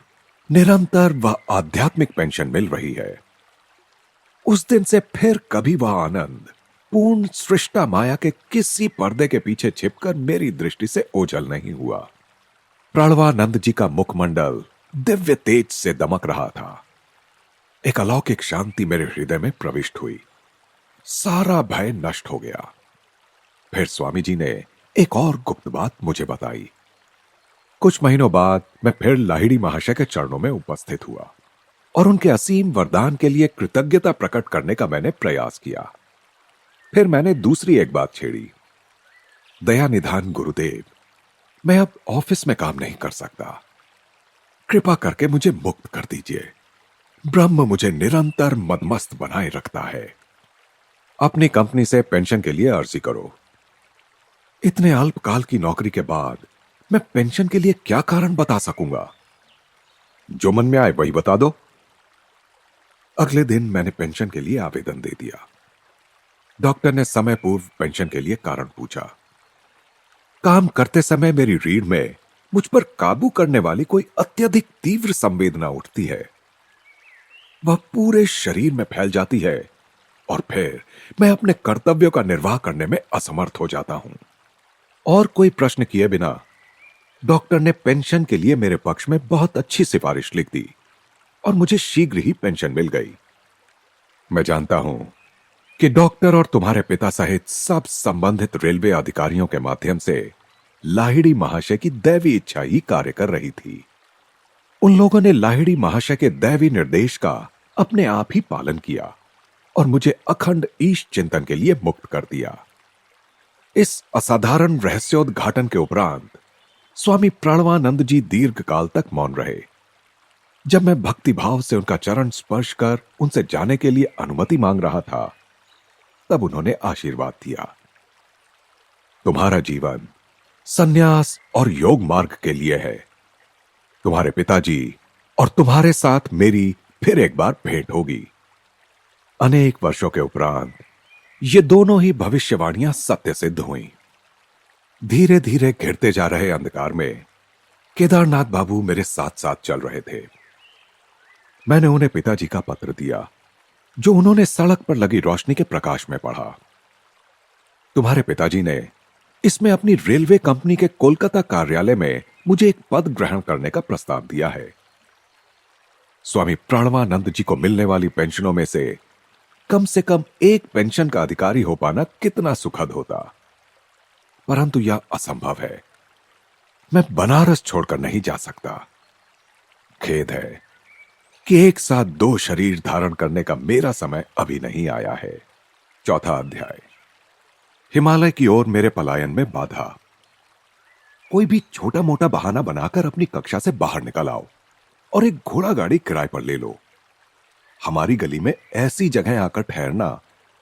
निरंतर वह आध्यात्मिक पेंशन मिल रही है। उस दिन से फिर कभी वह आनंद पूर्ण सृष्टा माया के किसी पर्दे के पीछे छिपकर मेरी दृष्टि से ओझल नहीं हुआ। प्राणवानंद जी का मुखमंडल दिव्य तेज से दमक रहा था। एक अलौकिक शांति मेरे हृदय में प्रविष्ट हुई। सारा भय नष्ट हो गया। फिर स्वामी जी ने एक और गुप्त बात मुझे बताई। कुछ महीनों बाद मैं फिर लाहिड़ी महाशय के चरणों में उपस्थित हुआ और उनके असीम वरदान के लिए कृतज्ञता प्रकट करने का मैंने प्रयास किया। फिर मैंने दूसरी एक बात छेड़ी। दया निधान गुरुदेव, मैं अब ऑफिस में काम नहीं कर सकता। कृपा करके मुझे मुक्त कर दीजिए। ब्रह्म मुझे निरंतर मदमस्त बनाए रखता है। अपनी कंपनी से पेंशन के लिए अर्जी करो। इतने अल्पकाल की नौकरी के बाद मैं पेंशन के लिए क्या कारण बता सकूंगा? जो मन में आए वही बता दो। अगले दिन मैंने पेंशन के लिए आवेदन दे दिया। डॉक्टर ने समय पूर्व पेंशन के लिए कारण पूछा। काम करते समय मेरी रीढ़ में मुझ पर काबू करने वाली कोई अत्यधिक तीव्र संवेदना उठती है। वह पूरे शरीर में फैल जाती है और फिर मैं अपने कर्तव्यों का निर्वाह करने में असमर्थ हो जाता हूं। और कोई प्रश्न किए बिना डॉक्टर ने पेंशन के लिए मेरे पक्ष में बहुत अच्छी सिफारिश लिख दी और मुझे शीघ्र ही पेंशन मिल गई। मैं जानता हूं कि डॉक्टर और तुम्हारे पिता सहित सब संबंधित रेलवे अधिकारियों के माध्यम से लाहिड़ी महाशय की दैवी इच्छा ही कार्य कर रही थी। उन लोगों ने लाहिड़ी महाशय के दैवी निर्देश का अपने आप ही पालन किया और मुझे अखंड ईश चिंतन के लिए मुक्त कर दिया। इस असाधारण रहस्योद्घाटन के उपरांत स्वामी प्रणवानंद जी दीर्घ काल तक मौन रहे। जब मैं भक्ति भाव से उनका चरण स्पर्श कर उनसे जाने के लिए अनुमति मांग रहा था, तब उन्होंने आशीर्वाद दिया। तुम्हारा जीवन संन्यास और योग मार्ग के लिए है। तुम्हारे पिताजी और तुम्हारे साथ मेरी फिर एक बार भेंट होगी। अनेक वर्षों के उपरांत ये दोनों ही भविष्यवाणियां सत्य सिद्ध हुईं। धीरे धीरे घिरते जा रहे अंधकार में केदारनाथ बाबू मेरे साथ साथ चल रहे थे। मैंने उन्हें पिताजी का पत्र दिया, जो उन्होंने सड़क पर लगी रोशनी के प्रकाश में पढ़ा। तुम्हारे पिताजी ने इसमें अपनी रेलवे कंपनी के कोलकाता कार्यालय में मुझे एक पद ग्रहण करने का प्रस्ताव दिया है। स्वामी प्रणवानंद जी को मिलने वाली पेंशनों में से कम एक पेंशन का अधिकारी हो पाना कितना सुखद होता, परंतु यह असंभव है। मैं बनारस छोड़कर नहीं जा सकता। खेद है कि एक साथ दो शरीर धारण करने का मेरा समय अभी नहीं आया है। चौथा अध्याय। हिमालय की ओर मेरे पलायन में बाधा। कोई भी छोटा मोटा बहाना बनाकर अपनी कक्षा से बाहर निकल आओ और एक घोड़ा गाड़ी किराए पर ले लो। हमारी गली में ऐसी जगह आकर ठहरना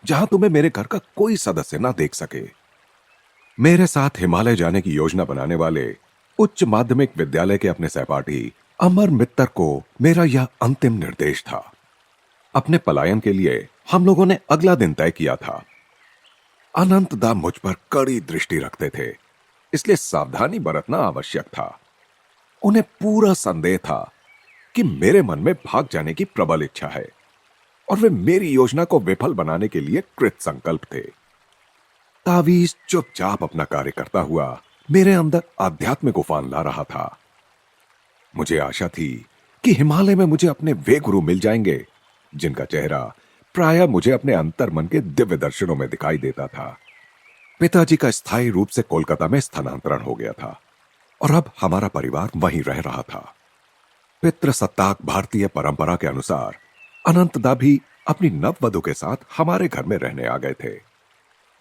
जहां तुम्हें मेरे घर का कोई सदस्य ना देख सके। मेरे साथ हिमालय जाने की योजना बनाने वाले उच्च माध्यमिक विद्यालय के अपने सहपाठी अमर मित्तर को मेरा यह अंतिम निर्देश था। अपने पलायन के लिए हम लोगों ने अगला दिन तय किया था। अनंतदा मुझ पर कड़ी दृष्टि रखते थे, इसलिए सावधानी बरतना आवश्यक था। उन्हें पूरा संदेह था कि मेरे मन में भाग जाने की प्रबल इच्छा है और वे मेरी योजना को विफल बनाने के लिए कृत संकल्प थे। तावीज चुपचाप अपना कार्य करता हुआ मेरे अंदर आध्यात्मिक उफान ला रहा था। मुझे आशा थी कि हिमालय में मुझे अपने वे गुरु मिल जाएंगे जिनका चेहरा प्रायः मुझे अपने अंतर मन के दिव्य दर्शनों में दिखाई देता था। पिताजी का स्थायी रूप से कोलकाता में स्थानांतरण हो गया था और अब हमारा परिवार वहीं रह रहा था। पितृसत्ताक भारतीय परंपरा के अनुसार अनंतदा भी अपनी नववधु के साथ हमारे घर में रहने आ गए थे।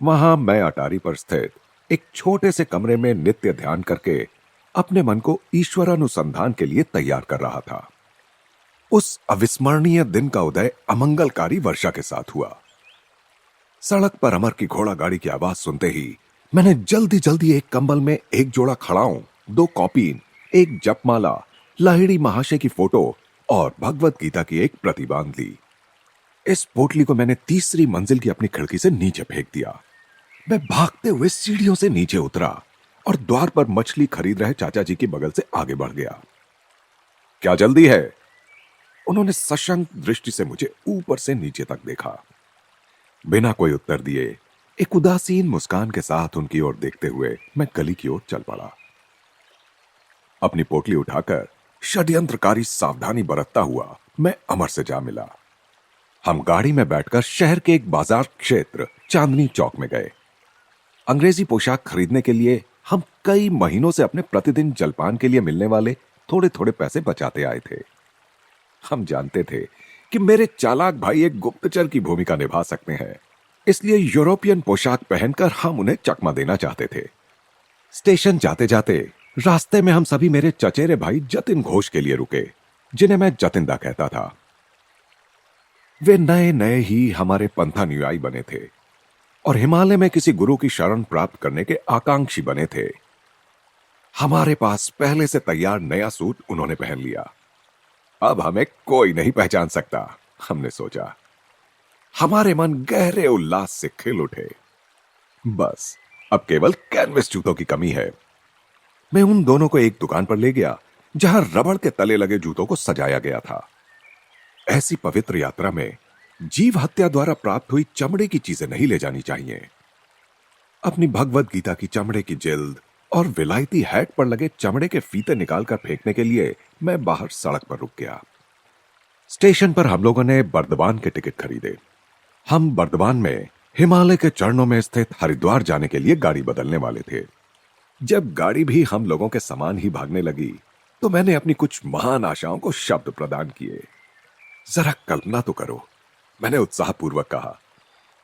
वहां मैं अटारी पर स्थित एक छोटे से कमरे में नित्य ध्यान करके अपने मन को ईश्वरानुसंधान के लिए तैयार कर रहा था। उस अविस्मरणीय दिन का उदय अमंगलकारी वर्षा के साथ हुआ। सड़क पर अमर की घोड़ा गाड़ी की आवाज सुनते ही मैंने जल्दी जल्दी एक कंबल में एक जोड़ा खड़ाऊं, 2 कॉपीन, एक जपमाला, लाहिड़ी महाशय की फोटो और भगवत गीता की एक प्रति बांध ली। इस पोटली को मैंने तीसरी मंजिल की अपनी खिड़की से नीचे फेंक दिया। मैं भागते हुए सीढ़ियों से नीचे उतरा और द्वार पर मछली खरीद रहे चाचा जी के बगल से आगे बढ़ गया। क्या जल्दी है? उन्होंने सशंक दृष्टि से मुझे ऊपर से नीचे तक देखा। बिना कोई उत्तर दिए एक उदासीन मुस्कान के साथ उनकी ओर देखते हुए मैं गली की ओर चल पड़ा। अपनी पोटली उठाकर षड्यंत्रकारी सावधानी बरतता हुआ मैं अमर से जा मिला। हम गाड़ी में बैठकर शहर के एक बाजार क्षेत्र चांदनी चौक में गए। अंग्रेजी पोशाक खरीदने के लिए हम कई महीनों से अपने प्रतिदिन जलपान के लिए मिलने वाले थोड़े थोड़े पैसे बचाते आए थे। हम जानते थे कि मेरे चालाक भाई एक गुप्तचर की भूमिका निभा सकते हैं, इसलिए यूरोपियन पोशाक पहनकर हम उन्हें चकमा देना चाहते थे। स्टेशन जाते जाते रास्ते में हम सभी मेरे चचेरे भाई जतिन घोष के लिए रुके, जिन्हें मैं जतिंदा कहता था। वे नए नए ही हमारे पंथानुयायी बने थे और हिमालय में किसी गुरु की शरण प्राप्त करने के आकांक्षी बने थे। हमारे पास पहले से तैयार नया सूट उन्होंने पहन लिया। अब हमें कोई नहीं पहचान सकता, हमने सोचा। हमारे मन गहरे उल्लास से खिल उठे। बस अब केवल कैनवस जूतों की कमी है। मैं उन दोनों को एक दुकान पर ले गया जहां रबड़ के तले लगे जूतों को सजाया गया था। ऐसी पवित्र यात्रा में जीव हत्या द्वारा प्राप्त हुई चमड़े की चीजें नहीं ले जानी चाहिए। अपनी भगवत गीता की चमड़े की जिल्द और विलायती हैट पर लगे चमड़े के फीते निकालकर फेंकने के लिए मैं बाहर सड़क पर रुक गया। स्टेशन पर हम लोगों ने बर्दवान के टिकट खरीदे। हम बर्दवान में हिमालय के चरणों में स्थित हरिद्वार जाने के लिए गाड़ी बदलने वाले थे। जब गाड़ी भी हम लोगों के समान ही भागने लगी तो मैंने अपनी कुछ महान आशाओं को शब्द प्रदान किए। जरा कल्पना तो करो, मैंने उत्साहपूर्वक कहा,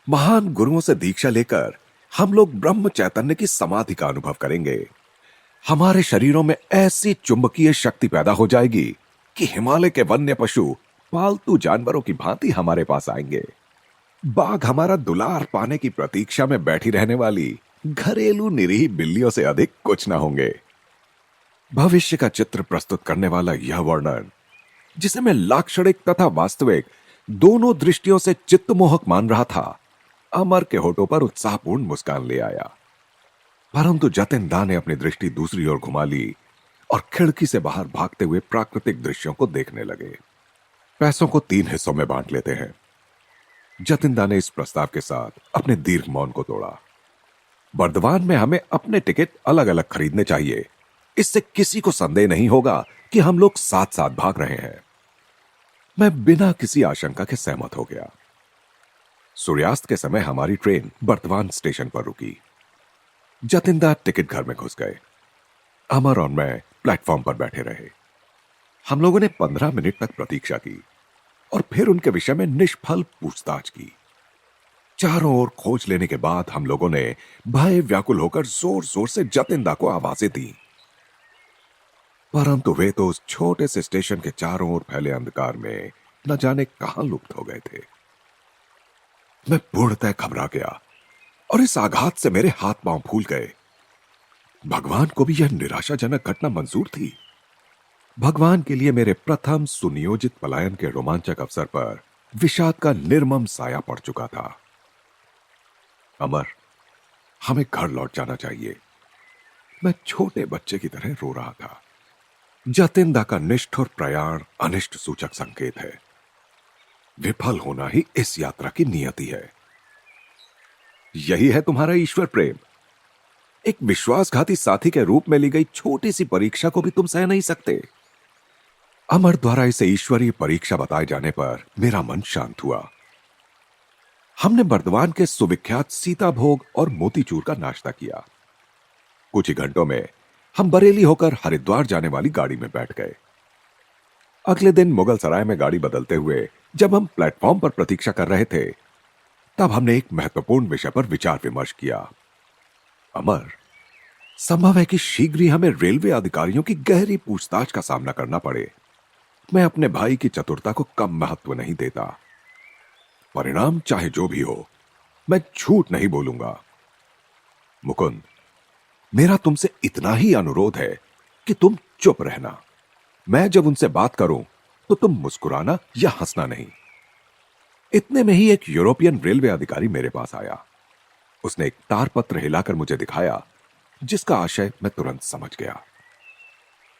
महान गुरुओं से दीक्षा लेकर हम लोग ब्रह्म चैतन्य की समाधि का अनुभव करेंगे। हमारे शरीरों में ऐसी चुंबकीय शक्ति पैदा हो जाएगी कि हिमालय के वन्य पशु पालतू जानवरों की भांति हमारे पास आएंगे। बाघ हमारा दुलार पाने की प्रतीक्षा में बैठी रहने वाली घरेलू निरीह बिल्लियों से अधिक कुछ ना होंगे। भविष्य का चित्र प्रस्तुत करने वाला यह वर्णन, जिसे मैं लाक्षणिक तथा वास्तविक दोनों दृष्टियों से चित्तमोहक मान रहा था, अमर के होठों पर उत्साहपूर्ण मुस्कान ले आया। परंतु जतिनदा ने अपनी दृष्टि दूसरी ओर घुमा ली और खिड़की से बाहर भागते हुए प्राकृतिक दृश्यों को देखने लगे। पैसों को 3 हिस्सों में बांट लेते हैं। जतिनदा ने इस प्रस्ताव के साथ अपने दीर्घ मौन को तोड़ा। बर्दवान में हमें अपने टिकट अलग अलग खरीदने चाहिए, इससे किसी को संदेह नहीं होगा कि हम लोग साथ साथ भाग रहे हैं। मैं बिना किसी आशंका के सहमत हो गया। सूर्यास्त के समय हमारी ट्रेन बर्दवान स्टेशन पर रुकी। जतिनदा टिकट घर में घुस गए। अमर और मैं प्लेटफॉर्म पर बैठे रहे। हम लोगों ने 15 मिनट तक प्रतीक्षा की और फिर उनके विषय में निष्फल पूछताछ की। चारों ओर खोज लेने के बाद हम लोगों ने भय व्याकुल होकर जोर जोर से जतिनदा को आवाजें दी, परंतु वे तो उस छोटे से स्टेशन के चारों ओर फैले अंधकार में न जाने कहां लुप्त हो गए थे। मैं पूर्णतः घबरा गया और इस आघात से मेरे हाथ पांव फूल गए। भगवान को भी यह निराशाजनक घटना मंजूर थी। भगवान के लिए मेरे प्रथम सुनियोजित पलायन के रोमांचक अवसर पर विषाद का निर्मम साया पड़ चुका था। अमर, हमें घर लौट जाना चाहिए। मैं छोटे बच्चे की तरह रो रहा था। जतिनदा का निष्ठुर प्रयाण अनिष्ट सूचक संकेत है। विफल होना ही इस यात्रा की नियति है। यही है तुम्हारा ईश्वर प्रेम। एक विश्वासघाती साथी के रूप में ली गई छोटी सी परीक्षा को भी तुम सह नहीं सकते। अमर द्वारा इसे ईश्वरीय परीक्षा बताए जाने पर मेरा मन शांत हुआ। हमने बर्दवान के सुविख्यात सीता भोग और मोतीचूर का नाश्ता किया। कुछ ही घंटों में हम बरेली होकर हरिद्वार जाने वाली गाड़ी में बैठ गए। अगले दिन मुगल सराय में गाड़ी बदलते हुए जब हम प्लेटफॉर्म पर प्रतीक्षा कर रहे थे, तब हमने एक महत्वपूर्ण विषय पर विचार विमर्श किया। अमर, संभव है कि शीघ्र ही हमें रेलवे अधिकारियों की गहरी पूछताछ का सामना करना पड़े। मैं अपने भाई की चतुरता को कम महत्व नहीं देता। परिणाम चाहे जो भी हो, मैं झूठ नहीं बोलूंगा। मुकुंद, मेरा तुमसे इतना ही अनुरोध है कि तुम चुप रहना। मैं जब उनसे बात करूं तो तुम मुस्कुराना या हंसना नहीं। इतने में ही एक यूरोपियन रेलवे अधिकारी मेरे पास आया। उसने एक तारपत्र हिलाकर मुझे दिखाया, जिसका आशय मैं तुरंत समझ गया।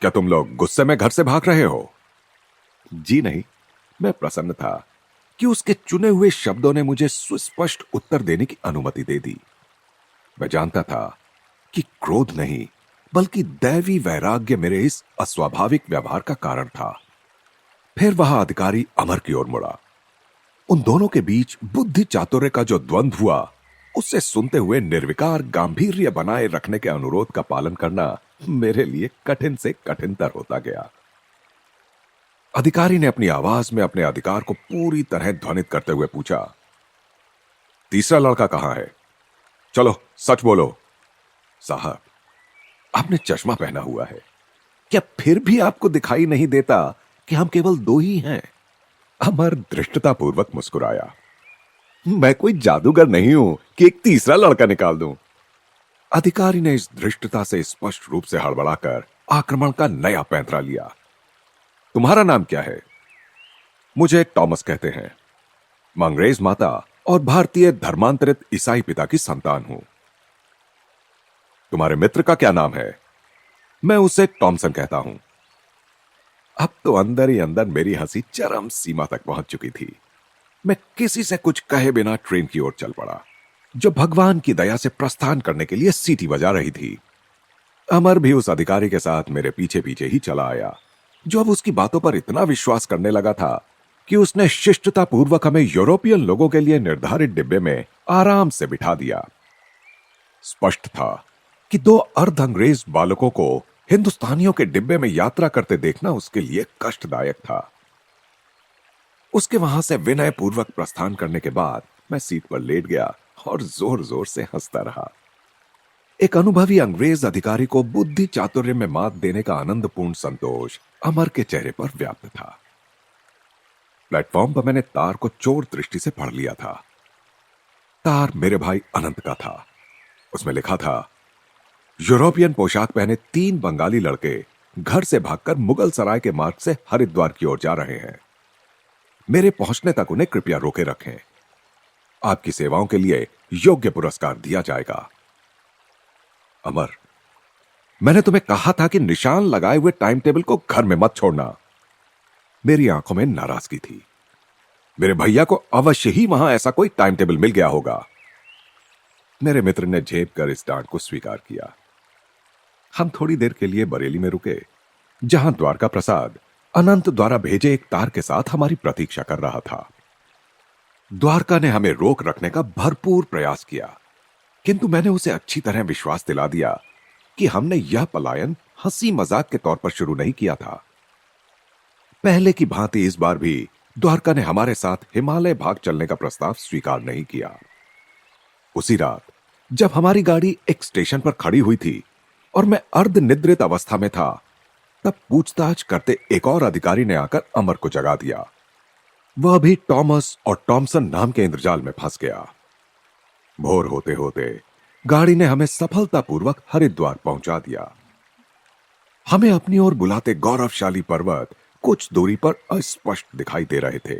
क्या तुम लोग गुस्से में घर से भाग रहे हो? जी नहीं। मैं प्रसन्न था कि उसके चुने हुए शब्दों ने मुझे सुस्पष्ट उत्तर देने की अनुमति दे दी। मैं जानता था कि क्रोध नहीं बल्कि दैवी वैराग्य मेरे इस अस्वाभाविक व्यवहार का कारण था। फिर वह अधिकारी अमर की ओर मुड़ा। उन दोनों के बीच बुद्धि चातुर्य का जो द्वंद्व हुआ, उसे सुनते हुए निर्विकार गांभीर्य बनाए रखने के अनुरोध का पालन करना मेरे लिए कठिन से कठिनतर होता गया। अधिकारी ने अपनी आवाज में अपने अधिकार को पूरी तरह ध्वनित करते हुए पूछा, तीसरा लड़का कहां है? चलो सच बोलो। साहब, आपने चश्मा पहना हुआ है, क्या फिर भी आपको दिखाई नहीं देता कि हम केवल दो ही हैं? अमर धृष्टतापूर्वक मुस्कुराया। मैं कोई जादूगर नहीं हूं कि एक तीसरा लड़का निकाल दूं। अधिकारी ने इस धृष्टता से स्पष्ट रूप से हड़बड़ाकर आक्रमण का नया पैंतरा लिया। तुम्हारा नाम क्या है? मुझे टॉमस कहते हैं। मैं अंग्रेज माता और भारतीय धर्मांतरित ईसाई पिता की संतान हूं। तुम्हारे मित्र का क्या नाम है? मैं उसे टॉमसन कहता हूं। अब तो अंदर ही अंदर मेरी हंसी चरम सीमा तक पहुंच चुकी थी। मैं किसी से कुछ कहे बिना ट्रेन की ओर चल पड़ा, जो भगवान की दया से प्रस्थान करने के लिए सीटी बजा रही थी। अमर भी उस अधिकारी के साथ मेरे पीछे पीछे ही चला आया, जो अब उसकी बातों पर इतना विश्वास करने लगा था कि उसने शिष्टतापूर्वक हमें यूरोपियन लोगों के लिए निर्धारित डिब्बे में आराम से बिठा दिया। स्पष्ट था कि दो अर्ध अंग्रेज बालकों को हिंदुस्तानियों के डिब्बे में यात्रा करते देखना उसके लिए कष्टदायक था। उसके वहां से विनय पूर्वक प्रस्थान करने के बाद मैं सीट पर लेट गया और जोर जोर से हंसता रहा। एक अनुभवी अंग्रेज अधिकारी को बुद्धि चातुर्य में मात देने का आनंदपूर्ण संतोष अमर के चेहरे पर व्याप्त था। प्लेटफॉर्म पर मैंने तार को चोर दृष्टि से पढ़ लिया था। तार मेरे भाई अनंत का था। उसमें लिखा था, यूरोपियन पोशाक पहने 3 बंगाली लड़के घर से भागकर मुगल सराय के मार्ग से हरिद्वार की ओर जा रहे हैं। मेरे पहुंचने तक उन्हें कृपया रोके रखें। आपकी सेवाओं के लिए योग्य पुरस्कार दिया जाएगा। अमर, मैंने तुम्हें कहा था कि निशान लगाए हुए टाइम टेबल को घर में मत छोड़ना। मेरी आंखों में नाराजगी थी। मेरे भैया को अवश्य ही वहां ऐसा कोई टाइम टेबल मिल गया होगा। मेरे मित्र ने झेप कर इस डांट को स्वीकार किया। हम थोड़ी देर के लिए बरेली में रुके, जहां द्वारका प्रसाद अनंत द्वारा भेजे एक तार के साथ हमारी प्रतीक्षा कर रहा था। द्वारका ने हमें रोक रखने का भरपूर प्रयास किया, किंतु मैंने उसे अच्छी तरह विश्वास दिला दिया कि हमने यह पलायन हंसी मजाक के तौर पर शुरू नहीं किया था। पहले की भांति इस बार भी द्वारका ने हमारे साथ हिमालय भाग चलने का प्रस्ताव स्वीकार नहीं किया। उसी रात जब हमारी गाड़ी एक स्टेशन पर खड़ी हुई थी और मैं अर्ध निद्रित अवस्था में था, तब पूछताछ करते एक और अधिकारी ने आकर अमर को जगा दिया। वह भी टॉमस और टॉमसन नाम के इंद्रजाल में फंस गया। भोर होते होते गाड़ी ने हमें सफलतापूर्वक हरिद्वार पहुंचा दिया। हमें अपनी ओर बुलाते गौरवशाली पर्वत कुछ दूरी पर अस्पष्ट दिखाई दे रहे थे।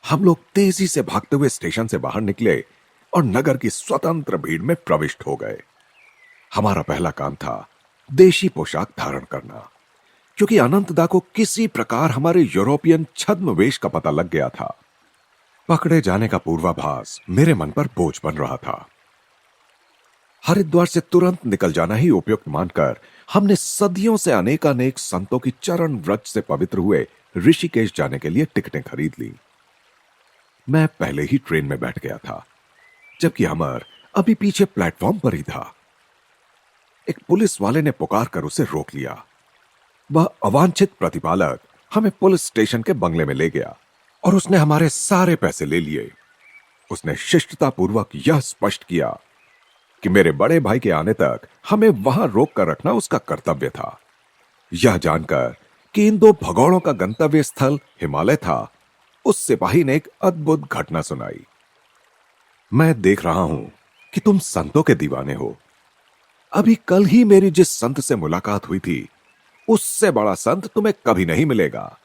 हम लोग तेजी से भागते हुए स्टेशन से बाहर निकले और नगर की स्वतंत्र भीड़ में प्रविष्ट हो गए। हमारा पहला काम था देशी पोशाक धारण करना, क्योंकि अनंतदा को किसी प्रकार हमारे यूरोपियन छद्म वेश का पता लग गया था। पकड़े जाने का पूर्वाभास मेरे मन पर बोझ बन रहा था। हरिद्वार से तुरंत निकल जाना ही उपयुक्त मानकर हमने सदियों से अनेकानेक संतों की चरण व्रज से पवित्र हुए ऋषिकेश जाने के लिए टिकटें खरीद ली। मैं पहले ही ट्रेन में बैठ गया था, जबकि अमर अभी पीछे प्लेटफॉर्म पर ही था। एक पुलिस वाले ने पुकार कर उसे रोक लिया। वह अवांछित प्रतिपालक हमें पुलिस स्टेशन के बंगले में ले गया और उसने हमारे सारे पैसे ले लिए। उसने शिष्टतापूर्वक यह स्पष्ट किया कि मेरे बड़े भाई के आने तक हमें वहां रोक कर रखना उसका कर्तव्य था। यह जानकर कि इन दो भगौड़ों का गंतव्य स्थल हिमालय था, उस सिपाही ने एक अद्भुत घटना सुनाई। मैं देख रहा हूं कि तुम संतों के दीवाने हो। अभी कल ही मेरी जिस संत से मुलाकात हुई थी, उससे बड़ा संत तुम्हें कभी नहीं मिलेगा।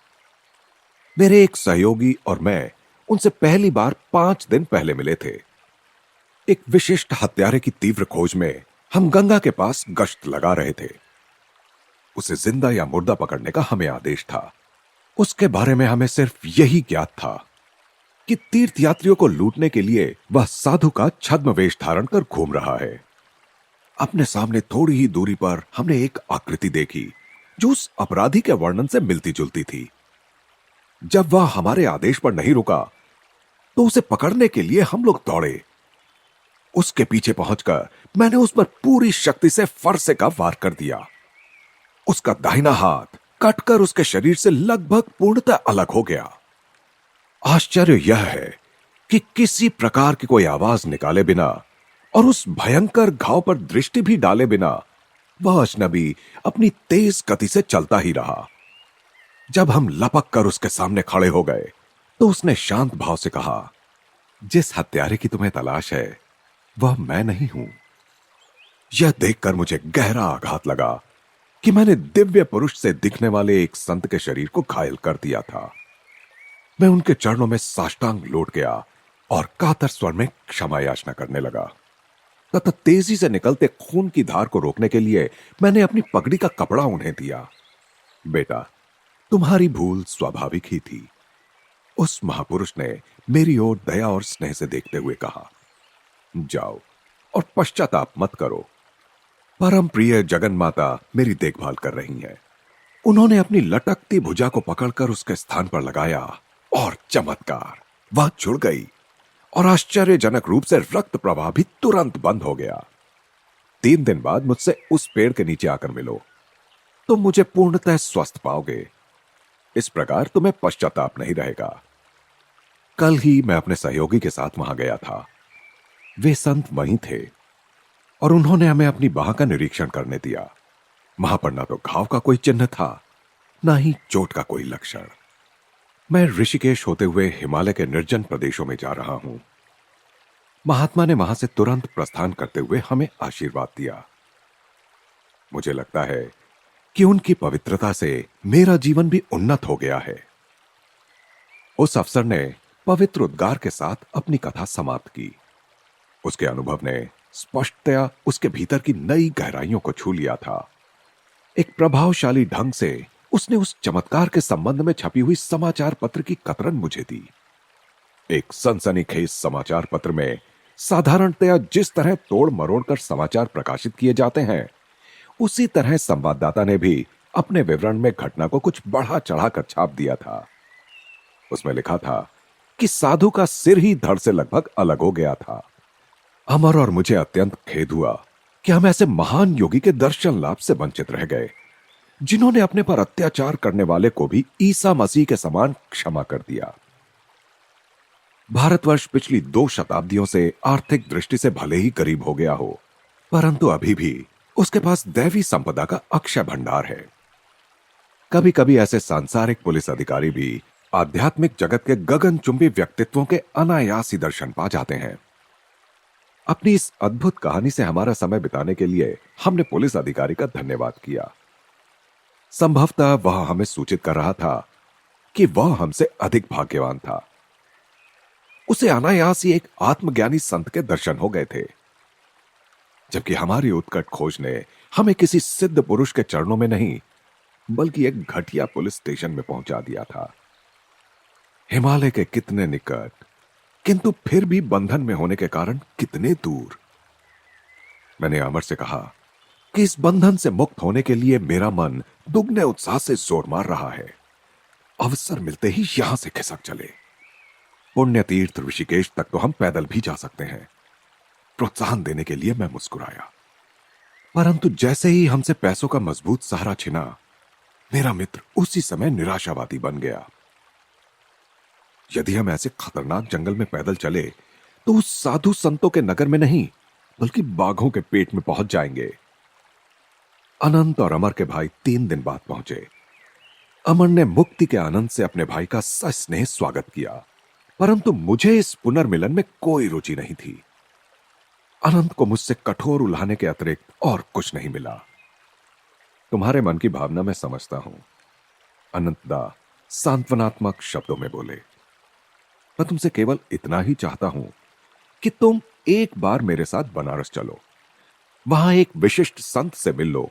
मेरे एक सहयोगी और मैं उनसे पहली बार 5 दिन पहले मिले थे। एक विशिष्ट हत्यारे की तीव्र खोज में हम गंगा के पास गश्त लगा रहे थे। उसे जिंदा या मुर्दा पकड़ने का हमें आदेश था। उसके बारे में हमें सिर्फ यही ज्ञात था कि तीर्थयात्रियों को लूटने के लिए वह साधु का छद्म वेश धारण कर घूम रहा है। अपने सामने थोड़ी ही दूरी पर हमने एक आकृति देखी जो उस अपराधी के वर्णन से मिलती जुलती थी। जब वह हमारे आदेश पर नहीं रुका तो उसे पकड़ने के लिए हम लोग दौड़े। उसके पीछे पहुंचकर मैंने उस पर पूरी शक्ति से फरसे का वार कर दिया। उसका दाहिना हाथ कटकर उसके शरीर से लगभग पूर्णतः अलग हो गया। आश्चर्य यह है कि किसी प्रकार की कोई आवाज निकाले बिना और उस भयंकर घाव पर दृष्टि भी डाले बिना वह अजनबी अपनी तेज गति से चलता ही रहा। जब हम लपक कर उसके सामने खड़े हो गए तो उसने शांत भाव से कहा, जिस हत्यारे की तुम्हें तलाश है वह मैं नहीं हूं। यह देखकर मुझे गहरा आघात लगा कि मैंने दिव्य पुरुष से दिखने वाले एक संत के शरीर को घायल कर दिया था। मैं उनके चरणों में साष्टांग लौट गया और कातर स्वर में क्षमा याचना करने लगा तथा तेजी से निकलते खून की धार को रोकने के लिए मैंने अपनी पगड़ी का कपड़ा उन्हें दिया। बेटा, तुम्हारी भूल स्वाभाविक ही थी। उस महापुरुष ने मेरी ओर दया और स्नेह से देखते हुए कहा, जाओ और पश्चाताप मत करो। परम प्रिय जगन माता मेरी देखभाल कर रही हैं। उन्होंने अपनी लटकती भुजा को पकड़कर उसके स्थान पर लगाया और चमत्कार, वह जुड़ गई और आश्चर्यजनक रूप से रक्त प्रवाह भी तुरंत बंद हो गया। 3 दिन बाद मुझसे उस पेड़ के नीचे आकर मिलो, तुम मुझे पूर्णतः स्वस्थ पाओगे। इस प्रकार तुम्हें पश्चाताप नहीं रहेगा। कल ही मैं अपने सहयोगी के साथ वहां गया था। वे संत वहीं थे और उन्होंने हमें अपनी बाह का निरीक्षण करने दिया। वहां पर ना तो घाव का कोई चिन्ह था, ना ही चोट का कोई लक्षण। मैं ऋषिकेश होते हुए हिमालय के निर्जन प्रदेशों में जा रहा हूं। महात्मा ने वहां से तुरंत प्रस्थान करते हुए हमें आशीर्वाद दिया। मुझे लगता है कि उनकी पवित्रता से मेरा जीवन भी उन्नत हो गया है। उस अफसर ने पवित्र उद्गार के साथ अपनी कथा समाप्त की। उसके अनुभव ने स्पष्टतया उसके भीतर की नई गहराइयों को छू लिया था। एक प्रभावशाली ढंग से उसने उस चमत्कार के संबंध में छपी हुई समाचार पत्र की कतरन मुझे दी। एक सनसनीखेज समाचार पत्र में साधारणतया जिस तरह तोड़ मरोड़ कर समाचार प्रकाशित किए जाते हैं, उसी तरह संवाददाता ने भी अपने विवरण में घटना को कुछ बढ़ा चढ़ाकर छाप दिया था। उसमें लिखा था कि साधु का सिर ही धड़ से लगभग अलग हो गया था। अमर और मुझे अत्यंत खेद हुआ कि हम ऐसे महान योगी के दर्शन लाभ से वंचित रह गए, जिन्होंने अपने पर अत्याचार करने वाले को भी ईसा मसीह के समान क्षमा कर दिया। भारतवर्ष पिछली 2 शताब्दियों से आर्थिक दृष्टि से भले ही गरीब हो गया हो, परंतु अभी भी उसके पास दैवी संपदा का अक्षय भंडार है। कभी कभी ऐसे सांसारिक पुलिस अधिकारी भी आध्यात्मिक जगत के गगनचुंबी व्यक्तित्वों के अनायासी दर्शन पा जाते हैं। अपनी इस अद्भुत कहानी से हमारा समय बिताने के लिए हमने पुलिस अधिकारी का धन्यवाद किया। संभवतः वह हमें सूचित कर रहा था कि वह हमसे अधिक भाग्यवान था। उसे अनायास ही एक आत्मज्ञानी संत के दर्शन हो गए थे, जबकि हमारी उत्कट खोज ने हमें किसी सिद्ध पुरुष के चरणों में नहीं, बल्कि एक घटिया पुलिस स्टेशन में पहुंचा दिया था। हिमालय के कितने निकट, किंतु फिर भी बंधन में होने के कारण कितने दूर। मैंने अमर से कहा कि इस बंधन से मुक्त होने के लिए मेरा मन दुगने उत्साह से जोर मार रहा है। अवसर मिलते ही यहां से खिसक चले। पुण्य तीर्थ ऋषिकेश तक तो हम पैदल भी जा सकते हैं। प्रोत्साहन देने के लिए मैं मुस्कुराया, परंतु जैसे ही हमसे पैसों का मजबूत सहारा छिना, मेरा मित्र उसी समय निराशावादी बन गया। यदि हम ऐसे खतरनाक जंगल में पैदल चले तो उस साधु संतों के नगर में नहीं, बल्कि बाघों के पेट में पहुंच जाएंगे। अनंत और अमर के भाई 3 दिन बाद पहुंचे। अमर ने मुक्ति के आनंद से अपने भाई का सस्नेह स्वागत किया, परंतु मुझे इस पुनर्मिलन में कोई रुचि नहीं थी। अनंत को मुझसे कठोर उल्हाने के अतिरिक्त और कुछ नहीं मिला। तुम्हारे मन की भावना मैं समझता हूं, अनंतदा सांत्वनात्मक शब्दों में बोले। मैं तुमसे केवल इतना ही चाहता हूं कि तुम एक बार मेरे साथ बनारस चलो, वहां एक विशिष्ट संत से मिल लो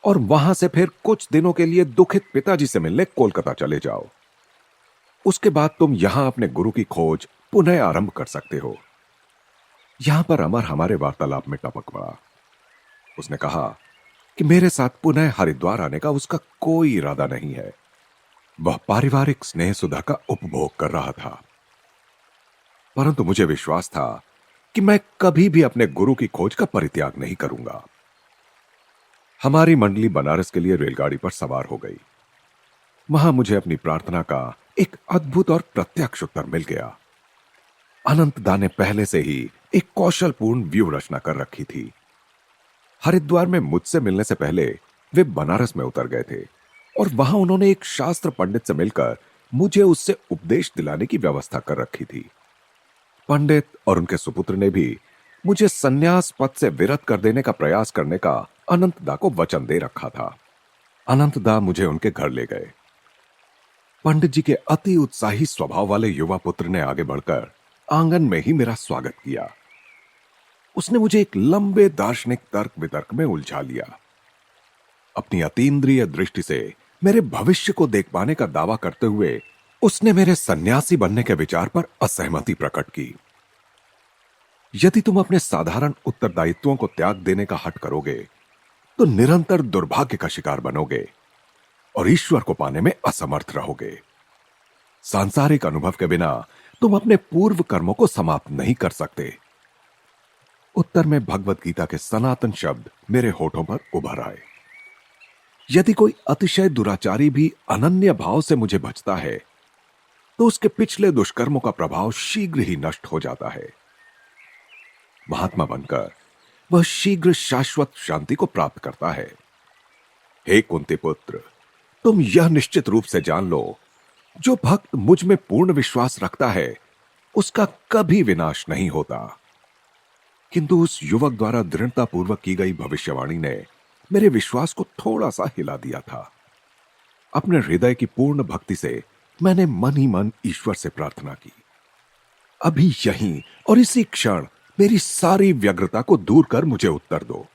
और वहां से फिर कुछ दिनों के लिए दुखित पिताजी से मिलने कोलकाता चले जाओ। उसके बाद तुम यहां अपने गुरु की खोज पुनः आरंभ कर सकते हो। यहां पर अमर हमारे वार्तालाप में टपक पड़ा। उसने कहा कि मेरे साथ पुनः हरिद्वार आने का उसका कोई इरादा नहीं है। वह पारिवारिक स्नेह सुधा का उपभोग कर रहा था, परंतु मुझे विश्वास था कि मैं कभी भी अपने गुरु की खोज का परित्याग नहीं करूंगा। हमारी मंडली बनारस के लिए रेलगाड़ी पर सवार हो गई। वहां मुझे अपनी प्रार्थना का एक अद्भुत और प्रत्यक्ष उत्तर मिल गया। अनंतदा ने पहले से ही एक कौशलपूर्ण व्यूह रचना कर रखी थी। हरिद्वार में मुझसे मिलने से पहले वे बनारस में उतर गए थे और वहां उन्होंने एक शास्त्र पंडित से मिलकर मुझे उससे उपदेश दिलाने की व्यवस्था कर रखी थी। पंडित और उनके सुपुत्र ने भी मुझे संन्यास पद से विरत कर देने का प्रयास करने का अनंतदा को वचन दे रखा था। अनंतदा मुझे उनके घर ले गए। पंडित जी के अति उत्साही स्वभाव वाले युवा पुत्र ने आगे बढ़कर आंगन में ही मेरा स्वागत किया। उसने मुझे एक लंबे दार्शनिक तर्क वितर्क में उलझा लिया। अपनी अतीन्द्रिय दृष्टि से मेरे भविष्य को देख पाने का दावा करते हुए उसने मेरे सन्यासी बनने के विचार पर असहमति प्रकट की। यदि तुम अपने साधारण उत्तरदायित्वों को त्याग देने का हठ करोगे तो निरंतर दुर्भाग्य का शिकार बनोगे और ईश्वर को पाने में असमर्थ रहोगे। सांसारिक अनुभव के बिना तुम अपने पूर्व कर्मों को समाप्त नहीं कर सकते। उत्तर में भगवत गीता के सनातन शब्द मेरे होठों पर उभर आए। यदि कोई अतिशय दुराचारी भी अनन्य भाव से मुझे भजता है तो उसके पिछले दुष्कर्मों का प्रभाव शीघ्र ही नष्ट हो जाता है। महात्मा बनकर वह शीघ्र शाश्वत शांति को प्राप्त करता है। हे कुंती पुत्र, तुम यह निश्चित रूप से जान लो, जो भक्त मुझ में पूर्ण विश्वास रखता है उसका कभी विनाश नहीं होता। किंतु उस युवक द्वारा दृढ़ता पूर्वक की गई भविष्यवाणी ने मेरे विश्वास को थोड़ा सा हिला दिया था। अपने हृदय की पूर्ण भक्ति से मैंने मन ही मन ईश्वर से प्रार्थना की, अभी यहीं और इसी क्षण मेरी सारी व्यग्रता को दूर कर मुझे उत्तर दो।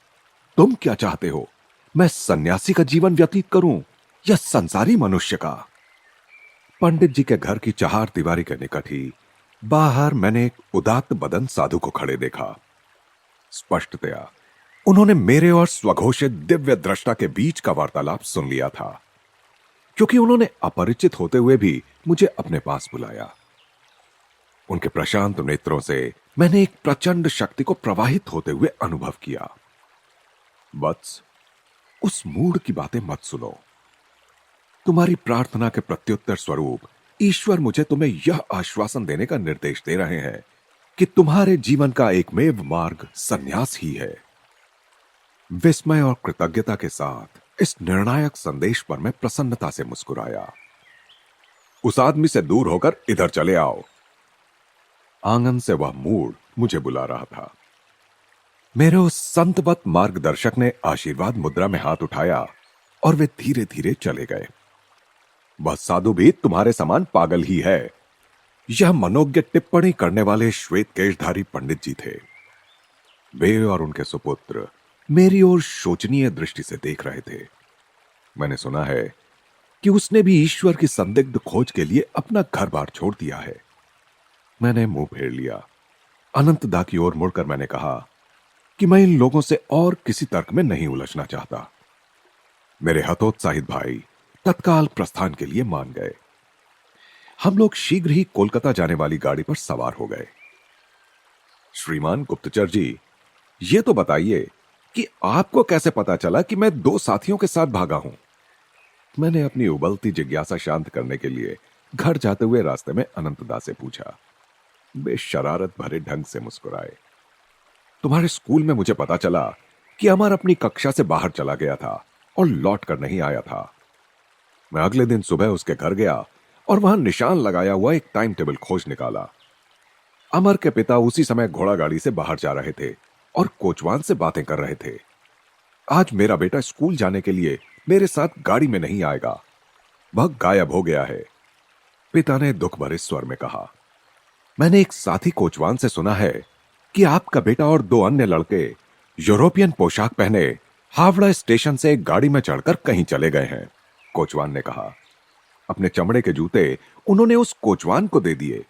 तुम क्या चाहते हो, मैं सन्यासी का जीवन व्यतीत करूं या संसारी मनुष्य का? पंडित जी के घर की चार दीवारी के निकट ही बाहर मैंने एक उदात्त बदन साधु को खड़े देखा। स्पष्टतया उन्होंने मेरे और स्वघोषित दिव्य दृष्टा के बीच का वार्तालाप सुन लिया था, क्योंकि उन्होंने अपरिचित होते हुए भी मुझे अपने पास बुलाया। उनके प्रशांत नेत्रों से मैंने एक प्रचंड शक्ति को प्रवाहित होते हुए अनुभव किया। वत्स, उस मूढ़ की बातें मत सुनो। तुम्हारी प्रार्थना के प्रत्युत्तर स्वरूप ईश्वर मुझे तुम्हें यह आश्वासन देने का निर्देश दे रहे हैं कि तुम्हारे जीवन का एकमेव मार्ग संन्यास ही है। विस्मय और कृतज्ञता के साथ इस निर्णायक संदेश पर मैं प्रसन्नता से मुस्कुराया। उस आदमी से दूर होकर इधर चले आओ। आंगन से वह मूढ़ मुझे बुला रहा था। मेरे उस संतवत मार्गदर्शक ने आशीर्वाद मुद्रा में हाथ उठाया और वे धीरे धीरे चले गए। वह साधु भी तुम्हारे समान पागल ही है। यह मनोज्ञ टिप्पणी करने वाले श्वेत केशधारी पंडित जी थे। वे और उनके सुपुत्र मेरी ओर शोचनीय दृष्टि से देख रहे थे। मैंने सुना है कि उसने भी ईश्वर की संदिग्ध खोज के लिए अपना घर बार छोड़ दिया है। मैंने मुंह फेर लिया। अनंतदा की ओर मुड़कर मैंने कहा कि मैं इन लोगों से और किसी तर्क में नहीं उलझना चाहता। मेरे हतोत्साहित भाई तत्काल प्रस्थान के लिए मान गए। हम लोग शीघ्र ही कोलकाता जाने वाली गाड़ी पर सवार हो गए। श्रीमान गुप्तचर जी, ये तो बताइए कि आपको कैसे पता चला कि मैं दो साथियों के साथ भागा हूं? मैंने अपनी उबलती जिज्ञासा शांत करने के लिए घर जाते हुए रास्ते में अनंतदा से पूछा। वे शरारत भरे ढंग से मुस्कुराए। तुम्हारे स्कूल में मुझे पता चला कि अमर अपनी कक्षा से बाहर चला गया था और लौट कर नहीं आया था। मैं अगले दिन सुबह उसके घर गया और वहां निशान लगाया हुआ एक टाइम टेबल खोज निकाला। अमर के पिता उसी समय घोड़ा गाड़ी से बाहर जा रहे थे और कोचवान से बातें कर रहे थे। आज मेरा बेटा स्कूल जाने के लिए मेरे साथ गाड़ी में नहीं आएगा, वह गायब हो गया है, पिता ने दुख भरे स्वर में कहा। मैंने एक साथी कोचवान से सुना है कि आपका बेटा और दो अन्य लड़के यूरोपियन पोशाक पहने हावड़ा स्टेशन से एक गाड़ी में चढ़कर कहीं चले गए हैं, कोचवान ने कहा। अपने चमड़े के जूते उन्होंने उस कोचवान को दे दिए।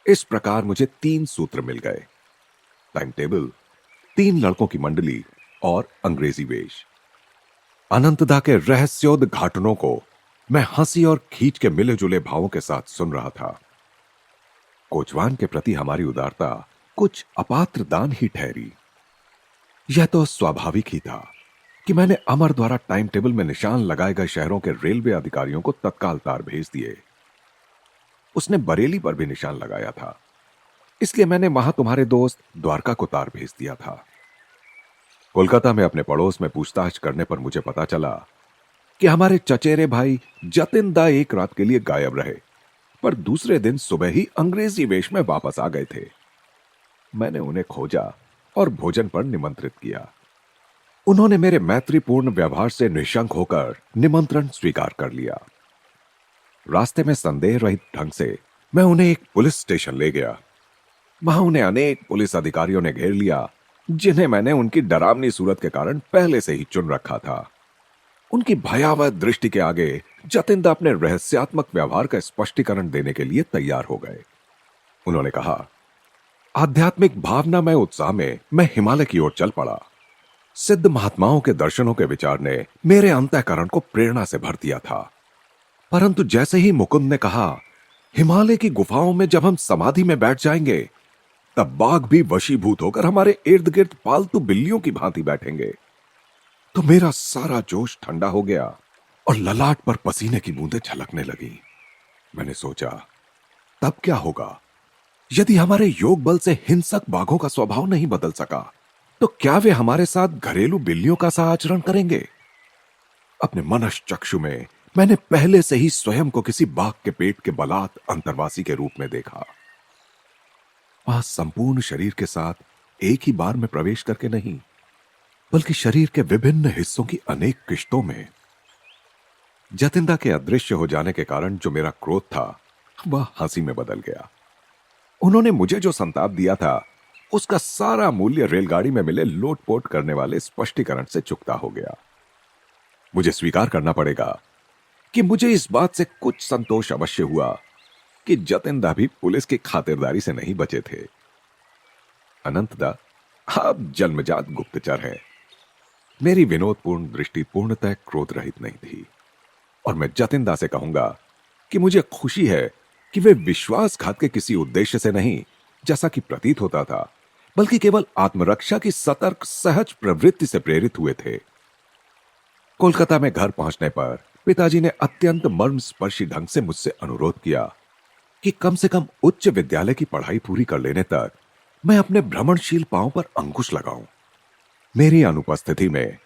इस प्रकार मुझे 3 सूत्र मिल गए: टाइम टेबल, 3 लड़कों की मंडली और अंग्रेजी वेश। अनंतदा के रहस्योद्घाटनों को मैं हंसी और खींच के मिले जुले भावों के साथ सुन रहा था। कोचवान के प्रति हमारी उदारता कुछ अपात्र दान ही ठहरी। यह तो स्वाभाविक ही था कि मैंने अमर द्वारा टाइम टेबल में निशान लगाए गए शहरों के रेलवे अधिकारियों को तत्काल तार भेज दिए। उसने बरेली पर भी निशान लगाया था, इसलिए मैंने वहां तुम्हारे दोस्त द्वारका को तार भेज दिया था। कोलकाता में अपने पड़ोस में पूछताछ करने पर मुझे पता चला कि हमारे चचेरे भाई जतिन दा एक रात के लिए गायब रहे, पर दूसरे दिन सुबह ही अंग्रेजी वेश में वापस आ गए थे। मैंने उन्हें खोजा और भोजन पर निमंत्रित किया। उन्होंने मेरे मैत्रीपूर्ण व्यवहार से निशंक होकर निमंत्रण स्वीकार कर लिया। रास्ते में संदेह रहित ढंग से मैं उन्हें एक पुलिस स्टेशन ले गया। वहां उन्हें अनेक पुलिस अधिकारियों ने घेर लिया, जिन्हें मैंने उनकी डरावनी सूरत के कारण पहले से ही चुन रखा था। उनकी भयावह दृष्टि के आगे जतिन दा अपने रहस्यात्मक व्यवहार का स्पष्टीकरण देने के लिए तैयार हो गए। उन्होंने कहा, आध्यात्मिक भावनामय उत्साह में मैं हिमालय की ओर चल पड़ा। सिद्ध महात्माओं के दर्शनों के विचार ने मेरे अंतःकरण को प्रेरणा से भर दिया था। परंतु जैसे ही मुकुंद ने कहा, हिमालय की गुफाओं में जब हम समाधि में बैठ जाएंगे, तब बाघ भी वशीभूत होकर हमारे इर्द गिर्द पालतू बिल्लियों की भांति बैठेंगे, तो मेरा सारा जोश ठंडा हो गया और ललाट पर पसीने की बूंदें छलकने लगी। मैंने सोचा, तब क्या होगा यदि हमारे योग बल से हिंसक बाघों का स्वभाव नहीं बदल सका, तो क्या वे हमारे साथ घरेलू बिल्लियों का सा आचरण करेंगे? अपने मनस चक्षु में मैंने पहले से ही स्वयं को किसी बाघ के पेट के बलात् अंतर्वासी के रूप में देखा। वहां संपूर्ण शरीर के साथ एक ही बार में प्रवेश करके नहीं, बल्कि शरीर के विभिन्न हिस्सों की अनेक किश्तों में। जतिंदा के अदृश्य हो जाने के कारण जो मेरा क्रोध था, वह हंसी में बदल गया। उन्होंने मुझे जो संताप दिया था, उसका सारा मूल्य रेलगाड़ी में मिले लोटपोट करने वाले स्पष्टीकरण से चुकता हो गया। मुझे स्वीकार करना पड़ेगा कि मुझे इस बात से कुछ संतोष अवश्य हुआ कि जतिंदा भी पुलिस की खातिरदारी से नहीं बचे थे। अनंतदा अब जन्मजात गुप्तचर है। मेरी विनोदपूर्ण दृष्टि पूर्णतः क्रोध रहित नहीं थी, और मैं जतिंदा से कहूंगा कि मुझे खुशी है कि वे विश्वासघात के किसी उद्देश्य से नहीं, जैसा कि प्रतीत होता था, बल्कि केवल आत्मरक्षा की सतर्क सहज प्रवृत्ति से प्रेरित हुए थे। कोलकाता में घर पहुंचने पर पिताजी ने अत्यंत मर्मस्पर्शी ढंग से मुझसे अनुरोध किया कि कम से कम उच्च विद्यालय की पढ़ाई पूरी कर लेने तक मैं अपने भ्रमणशील पांव पर अंकुश लगाऊं। मेरी अनुपस्थिति में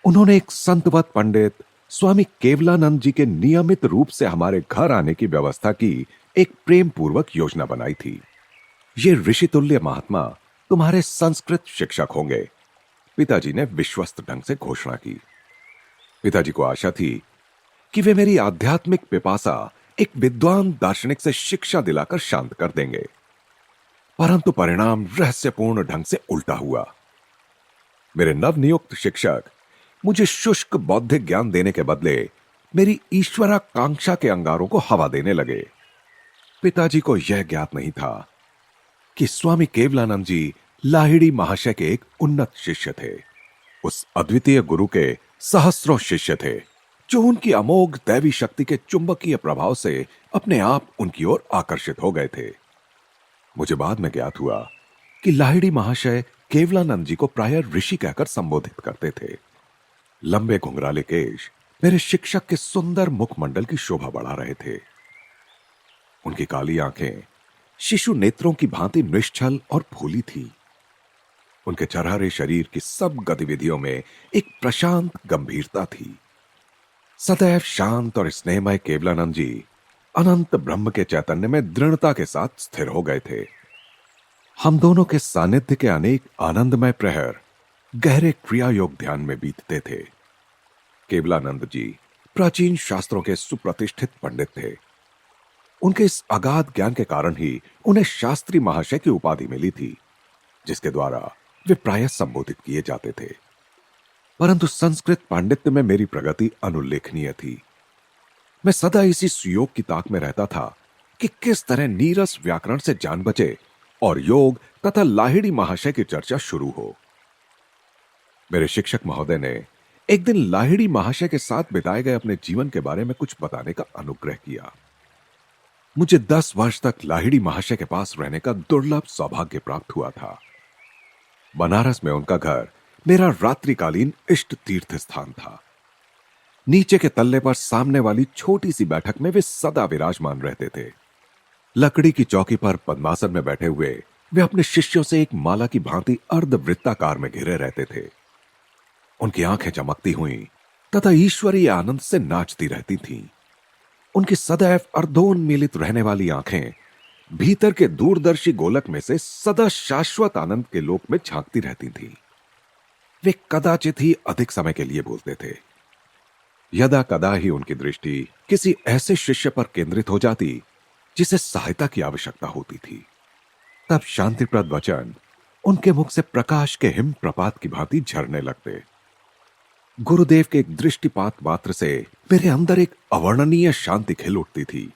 उन्होंने एक संतवत पंडित स्वामी केवलानंद जी के नियमित रूप से हमारे घर आने की व्यवस्था की एक प्रेम पूर्वक योजना बनाई थी। ये ऋषितुल्य महात्मा तुम्हारे संस्कृत शिक्षक होंगे, पिताजी ने विश्वस्त ढंग से घोषणा की। पिताजी को आशा थी कि वे मेरी आध्यात्मिक पिपासा एक विद्वान दार्शनिक से शिक्षा दिलाकर शांत कर देंगे, परंतु परिणाम रहस्यपूर्ण ढंग से उल्टा हुआ। मेरे नवनियुक्त शिक्षक मुझे शुष्क बौद्धिक ज्ञान देने के बदले मेरी ईश्वराकांक्षा के अंगारों को हवा देने लगे। पिताजी को यह ज्ञात नहीं था कि स्वामी केवलानंद जी लाहिड़ी महाशय के एक उन्नत शिष्य थे, उस अद्वितीय गुरु के सहस्रों शिष्य थे, जो उनकी अमोघ दैवी शक्ति के चुंबकीय प्रभाव से अपने आप उनकी ओर आकर्षित हो गए थे। मुझे बाद में ज्ञात हुआ कि लाहिड़ी महाशय केवलानंद जी को प्रायः ऋषि कहकर संबोधित करते थे। लंबे घुंघराले केश मेरे शिक्षक के सुंदर मुखमंडल की शोभा बढ़ा रहे थे। उनकी काली आंखें शिशु नेत्रों की भांति निश्चल और फूली थी। उनके चरहरे शरीर की सब गतिविधियों में एक प्रशांत गंभीरता थी। सदैव शांत और स्नेहमय केवलानंद जी अनंत ब्रह्म के चैतन्य में दृढ़ता के साथ स्थिर हो गए थे। हम दोनों के सानिध्य के अनेक आनंदमय प्रहर गहरे क्रिया योग ध्यान में बीतते थे। केवलानंद जी प्राचीन शास्त्रों के सुप्रतिष्ठित पंडित थे। उनके इस अगाध ज्ञान के कारण ही उन्हें शास्त्री महाशय की उपाधि मिली थी, जिसके द्वारा वे प्रायः संबोधित किए जाते थे। परंतु संस्कृत पांडित्य में मेरी प्रगति अनुल्लेखनीय थी। मैं सदा इसी सुयोग की ताक में रहता था कि किस तरह नीरस व्याकरण से जान बचे और योग तथा लाहिड़ी महाशय की चर्चा शुरू हो। मेरे शिक्षक महोदय ने एक दिन लाहिड़ी महाशय के साथ बिताए गए अपने जीवन के बारे में कुछ बताने का अनुग्रह किया। मुझे 10 वर्ष तक लाहिड़ी महाशय के पास रहने का दुर्लभ सौभाग्य प्राप्त हुआ था। बनारस में उनका घर मेरा रात्रिकालीन इष्ट तीर्थ स्थान था। नीचे के तल्ले पर सामने वाली छोटी सी बैठक में वे सदा विराजमान रहते थे। लकड़ी की चौकी पर पद्मासन में बैठे हुए वे अपने शिष्यों से एक माला की भांति अर्धवृत्ताकार में घिरे रहते थे। उनकी आंखें चमकती हुई तथा ईश्वरीय आनंद से नाचती रहती थीं। उनकी सदैव अर्धोन्मीलित रहने वाली आंखें भीतर के दूरदर्शी गोलक में से सदा शाश्वत आनंद के लोक में झांकती रहती थीं। वे कदाचित ही अधिक समय के लिए बोलते थे। यदा कदा ही उनकी दृष्टि किसी ऐसे शिष्य पर केंद्रित हो जाती जिसे सहायता की आवश्यकता होती थी, तब शांतिप्रद वचन उनके मुख से प्रकाश के हिम प्रपात की भांति झरने लगते। गुरुदेव के एक दृष्टिपात मात्र से मेरे अंदर एक अवर्णनीय शांति खिल उठती थी।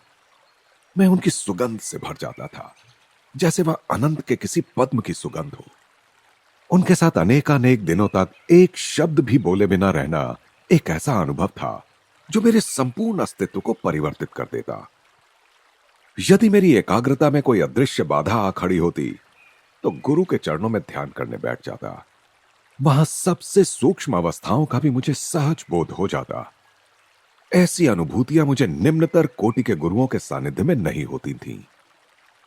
मैं उनकी सुगंध से भर जाता था, जैसे वह अनंत के किसी पद्म की सुगंध हो। उनके साथ अनेकानेक दिनों तक एक शब्द भी बोले बिना रहना एक ऐसा अनुभव था जो मेरे संपूर्ण अस्तित्व को परिवर्तित कर देता। यदि मेरी एकाग्रता में कोई अदृश्य बाधा आ खड़ी होती तो गुरु के चरणों में ध्यान करने बैठ जाता। वहां सबसे सूक्ष्म अवस्थाओं का भी मुझे सहज बोध हो जाता। ऐसी अनुभूतियां मुझे निम्नतर कोटि के गुरुओं के सानिध्य में नहीं होती थीं।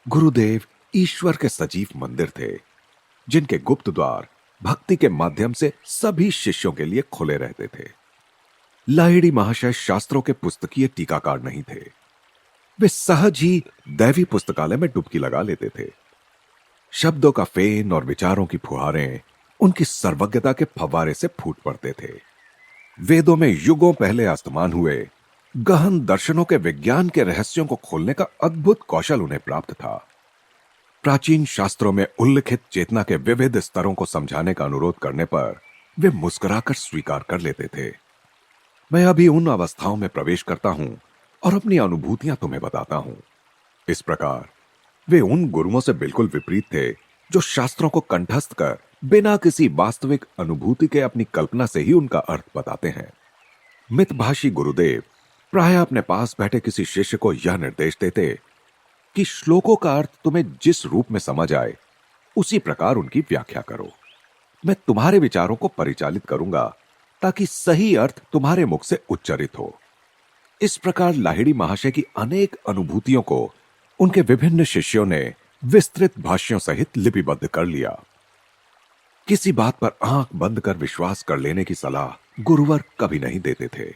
गुरुदेव ईश्वर के सजीव मंदिर थे, जिनके गुप्त द्वार भक्ति के माध्यम से सभी शिष्यों के लिए खुले रहते थे। लाहिड़ी महाशय शास्त्रों के पुस्तकीय टीकाकार नहीं थे। वे सहज ही दैवी पुस्तकालय में डुबकी लगा लेते थे। शब्दों का फेन और विचारों की फुहारें उनकी सर्वज्ञता के फव्वारे से फूट पड़ते थे। वेदों में युगों पहले अस्तमान हुए गहन दर्शनों के विज्ञान के रहस्यों को खोलने का अद्भुत कौशल उन्हें प्राप्त था। प्राचीन शास्त्रों में उल्लिखित चेतना के विविध स्तरों को समझाने का अनुरोध करने पर वे मुस्कुराकर स्वीकार कर लेते थे। मैं अभी उन अवस्थाओं में प्रवेश करता हूं और अपनी अनुभूतियां तुम्हें बताता हूं। इस प्रकार वे उन गुरुओं से बिल्कुल विपरीत थे जो शास्त्रों को कंठस्थ कर बिना किसी वास्तविक अनुभूति के अपनी कल्पना से ही उनका अर्थ बताते हैं। मितभाषी गुरुदेव प्राय अपने पास बैठे किसी शिष्य को यह निर्देश देते कि श्लोकों का अर्थ तुम्हें जिस रूप में समझ आए उसी प्रकार उनकी व्याख्या करो। मैं तुम्हारे विचारों को परिचालित करूंगा ताकि सही अर्थ तुम्हारे मुख से उच्चारित हो। इस प्रकार लाहिड़ी महाशय की अनेक अनुभूतियों को उनके विभिन्न शिष्यों ने विस्तृत भाष्यों सहित लिपिबद्ध कर लिया। किसी बात पर आंख बंद कर विश्वास कर लेने की सलाह गुरुवर कभी नहीं देते थे।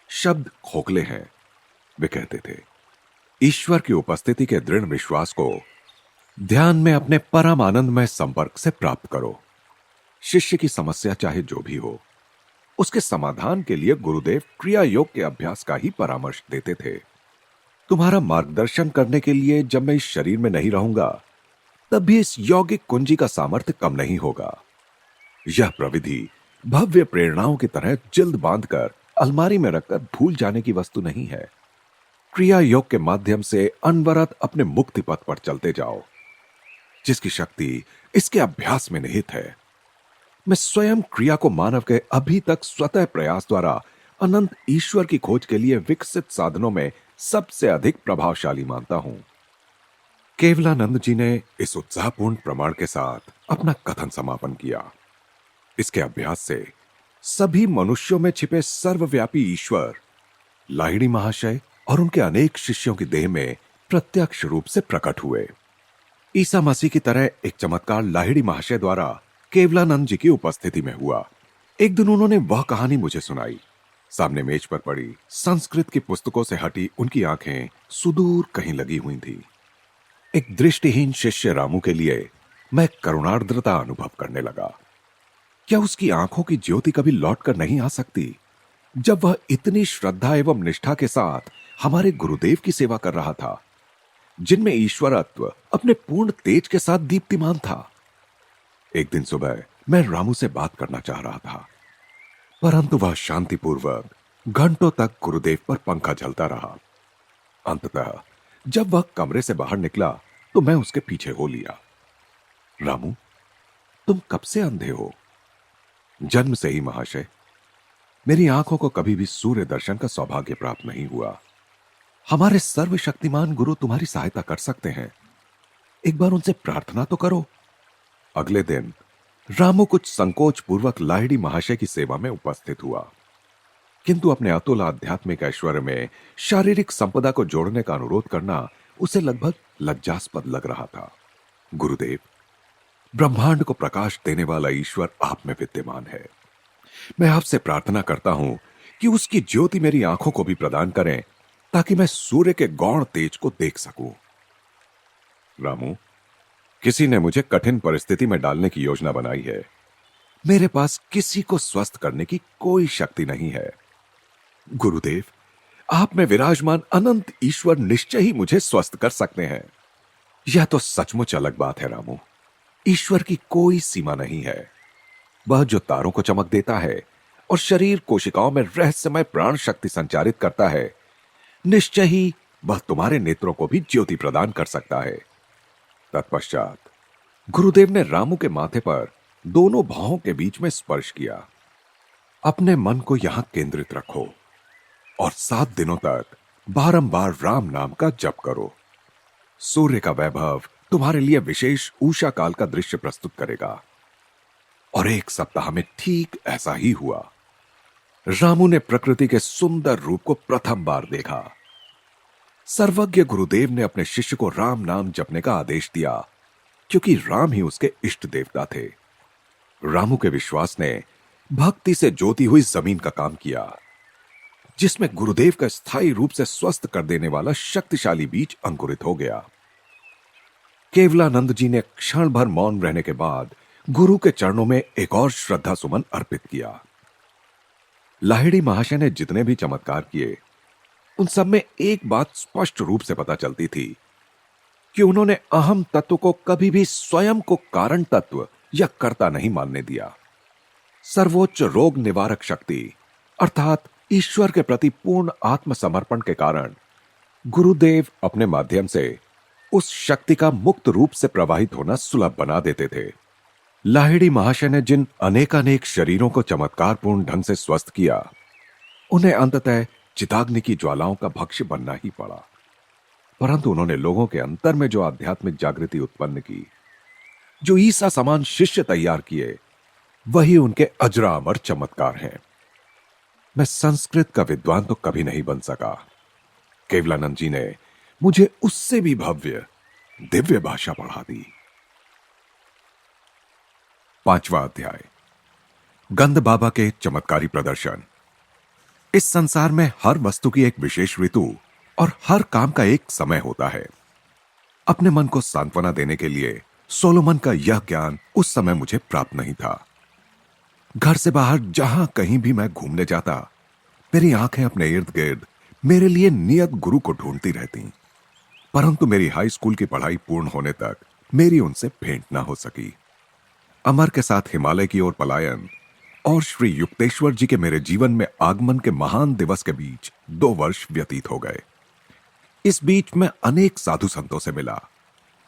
शब्द खोखले हैं, वे कहते थे। ईश्वर की उपस्थिति के दृढ़ विश्वास को ध्यान में अपने परम आनंदमय संपर्क से प्राप्त करो। शिष्य की समस्या चाहे जो भी हो, उसके समाधान के लिए गुरुदेव क्रिया योग के अभ्यास का ही परामर्श देते थे। तुम्हारा मार्गदर्शन करने के लिए जब मैं इस शरीर में नहीं रहूंगा, तब भी इस यौगिक कुंजी का सामर्थ्य कम नहीं होगा। यह प्रविधि भव्य प्रेरणाओं की तरह जिल्द बांधकर अलमारी में रखकर भूल जाने की वस्तु नहीं है। क्रिया योग के माध्यम से अनवरत अपने मुक्ति पथ पर चलते जाओ, जिसकी शक्ति इसके अभ्यास में निहित है। मैं स्वयं क्रिया को मानव के अभी तक स्वतः प्रयास द्वारा अनंत ईश्वर की खोज के लिए विकसित साधनों में सबसे अधिक प्रभावशाली मानता हूं। केवलानंद जी ने इस उत्साहपूर्ण प्रमाण के साथ अपना कथन समापन किया। इसके अभ्यास से सभी मनुष्यों में छिपे सर्वव्यापी ईश्वर लाहिड़ी महाशय और उनके अनेक शिष्यों की देह में प्रत्यक्ष रूप से प्रकट हुए। ईसा मसीह की तरह एक चमत्कार लाहिड़ी महाशय द्वारा केवलानंद जी की उपस्थिति में हुआ। एक दिन उन्होंने वह कहानी मुझे सुनाई। सामने मेज पर पड़ी संस्कृत की पुस्तकों से हटी उनकी आंखें सुदूर कहीं लगी हुई थी। एक दृष्टिहीन शिष्य रामू के लिए मैं करुणार्द्रता अनुभव करने लगा। क्या उसकी आंखों की ज्योति कभी लौट कर नहीं आ सकती, जब वह इतनी श्रद्धा एवं निष्ठा के साथ हमारे गुरुदेव की सेवा कर रहा था, जिनमें ईश्वरत्व अपने पूर्ण तेज के साथ दीप्तिमान था। एक दिन सुबह मैं रामू से बात करना चाह रहा था, परंतु वह शांतिपूर्वक घंटों तक गुरुदेव पर पंखा झलता रहा। अंततः जब वह कमरे से बाहर निकला तो मैं उसके पीछे हो लिया। रामू, तुम कब से अंधे हो? जन्म से ही महाशय। मेरी आंखों को कभी भी सूर्य दर्शन का सौभाग्य प्राप्त नहीं हुआ। हमारे सर्वशक्तिमान गुरु तुम्हारी सहायता कर सकते हैं, एक बार उनसे प्रार्थना तो करो। अगले दिन रामू कुछ संकोच पूर्वक लाहिड़ी महाशय की सेवा में उपस्थित हुआ, किंतु अपने अतुल आध्यात्मिक ऐश्वर्य में शारीरिक संपदा को जोड़ने का अनुरोध करना उसे लगभग लज्जास्पद लग रहा था। गुरुदेव, ब्रह्मांड को प्रकाश देने वाला ईश्वर आप में विद्यमान है। मैं आपसे प्रार्थना करता हूं कि उसकी ज्योति मेरी आंखों को भी प्रदान करें, ताकि मैं सूर्य के गौण तेज को देख सकूं। रामू, किसी ने मुझे कठिन परिस्थिति में डालने की योजना बनाई है। मेरे पास किसी को स्वस्थ करने की कोई शक्ति नहीं है। गुरुदेव, आप में विराजमान अनंत ईश्वर निश्चय ही मुझे स्वस्थ कर सकते हैं। यह तो सचमुच अलग बात है रामू। ईश्वर की कोई सीमा नहीं है। वह जो तारों को चमक देता है और शरीर कोशिकाओं में रहस्यमय प्राण शक्ति संचारित करता है, निश्चय ही वह तुम्हारे नेत्रों को भी ज्योति प्रदान कर सकता है। तत्पश्चात गुरुदेव ने रामू के माथे पर दोनों भौहों के बीच में स्पर्श किया। अपने मन को यहां केंद्रित रखो और 7 दिनों तक बारंबार राम नाम का जप करो। सूर्य का वैभव तुम्हारे लिए विशेष उषा काल का दृश्य प्रस्तुत करेगा। और 1 सप्ताह में ठीक ऐसा ही हुआ। रामू ने प्रकृति के सुंदर रूप को प्रथम बार देखा। सर्वज्ञ गुरुदेव ने अपने शिष्य को राम नाम जपने का आदेश दिया, क्योंकि राम ही उसके इष्ट देवता थे। रामू के विश्वास ने भक्ति से जोती हुई जमीन का काम किया, जिसमें गुरुदेव का स्थायी रूप से स्वस्थ कर देने वाला शक्तिशाली बीज अंकुरित हो गया। केवलानंद जी ने क्षण भर मौन रहने के बाद गुरु के चरणों में एक और श्रद्धा सुमन अर्पित किया। लाहिड़ी महाशय ने जितने भी चमत्कार किए, उन सब में एक बात स्पष्ट रूप से पता चलती थी कि उन्होंने अहम तत्व को कभी भी स्वयं को कारण तत्व या कर्ता नहीं मानने दिया। सर्वोच्च रोग निवारक शक्ति अर्थात ईश्वर के प्रति पूर्ण आत्मसमर्पण के कारण गुरुदेव अपने माध्यम से उस शक्ति का मुक्त रूप से प्रवाहित होना सुलभ बना देते थे। लाहिड़ी महाशय ने जिन अनेकानेक शरीरों को चमत्कारपूर्ण ढंग से स्वस्थ किया, उन्हें अंततः चिताग्नि की ज्वालाओं का भक्ष्य बनना ही पड़ा। परंतु उन्होंने लोगों के अंतर में जो आध्यात्मिक जागृति उत्पन्न की, जो ईसा समान शिष्य तैयार किए, वही उनके अजरा अमर चमत्कार हैं। मैं संस्कृत का विद्वान तो कभी नहीं बन सका। केवलानंद जी ने मुझे उससे भी भव्य दिव्य भाषा पढ़ा दी। 5वां अध्याय, गंध बाबा के चमत्कारी प्रदर्शन। इस संसार में हर वस्तु की एक विशेष ऋतु और हर काम का एक समय होता है। अपने मन को सांत्वना देने के लिए सोलोमन का यह ज्ञान उस समय मुझे प्राप्त नहीं था। घर से बाहर जहां कहीं भी मैं घूमने जाता, मेरी आंखें अपने इर्द गिर्द मेरे लिए नियत गुरु को ढूंढती रहती, परंतु मेरी हाई स्कूल की पढ़ाई पूर्ण होने तक मेरी उनसे भेंट ना हो सकी। अमर के साथ हिमालय की ओर पलायन और श्री युक्तेश्वर जी के मेरे जीवन में आगमन के महान दिवस के बीच 2 वर्ष व्यतीत हो गए। इस बीच मैं अनेक साधु संतों से मिला।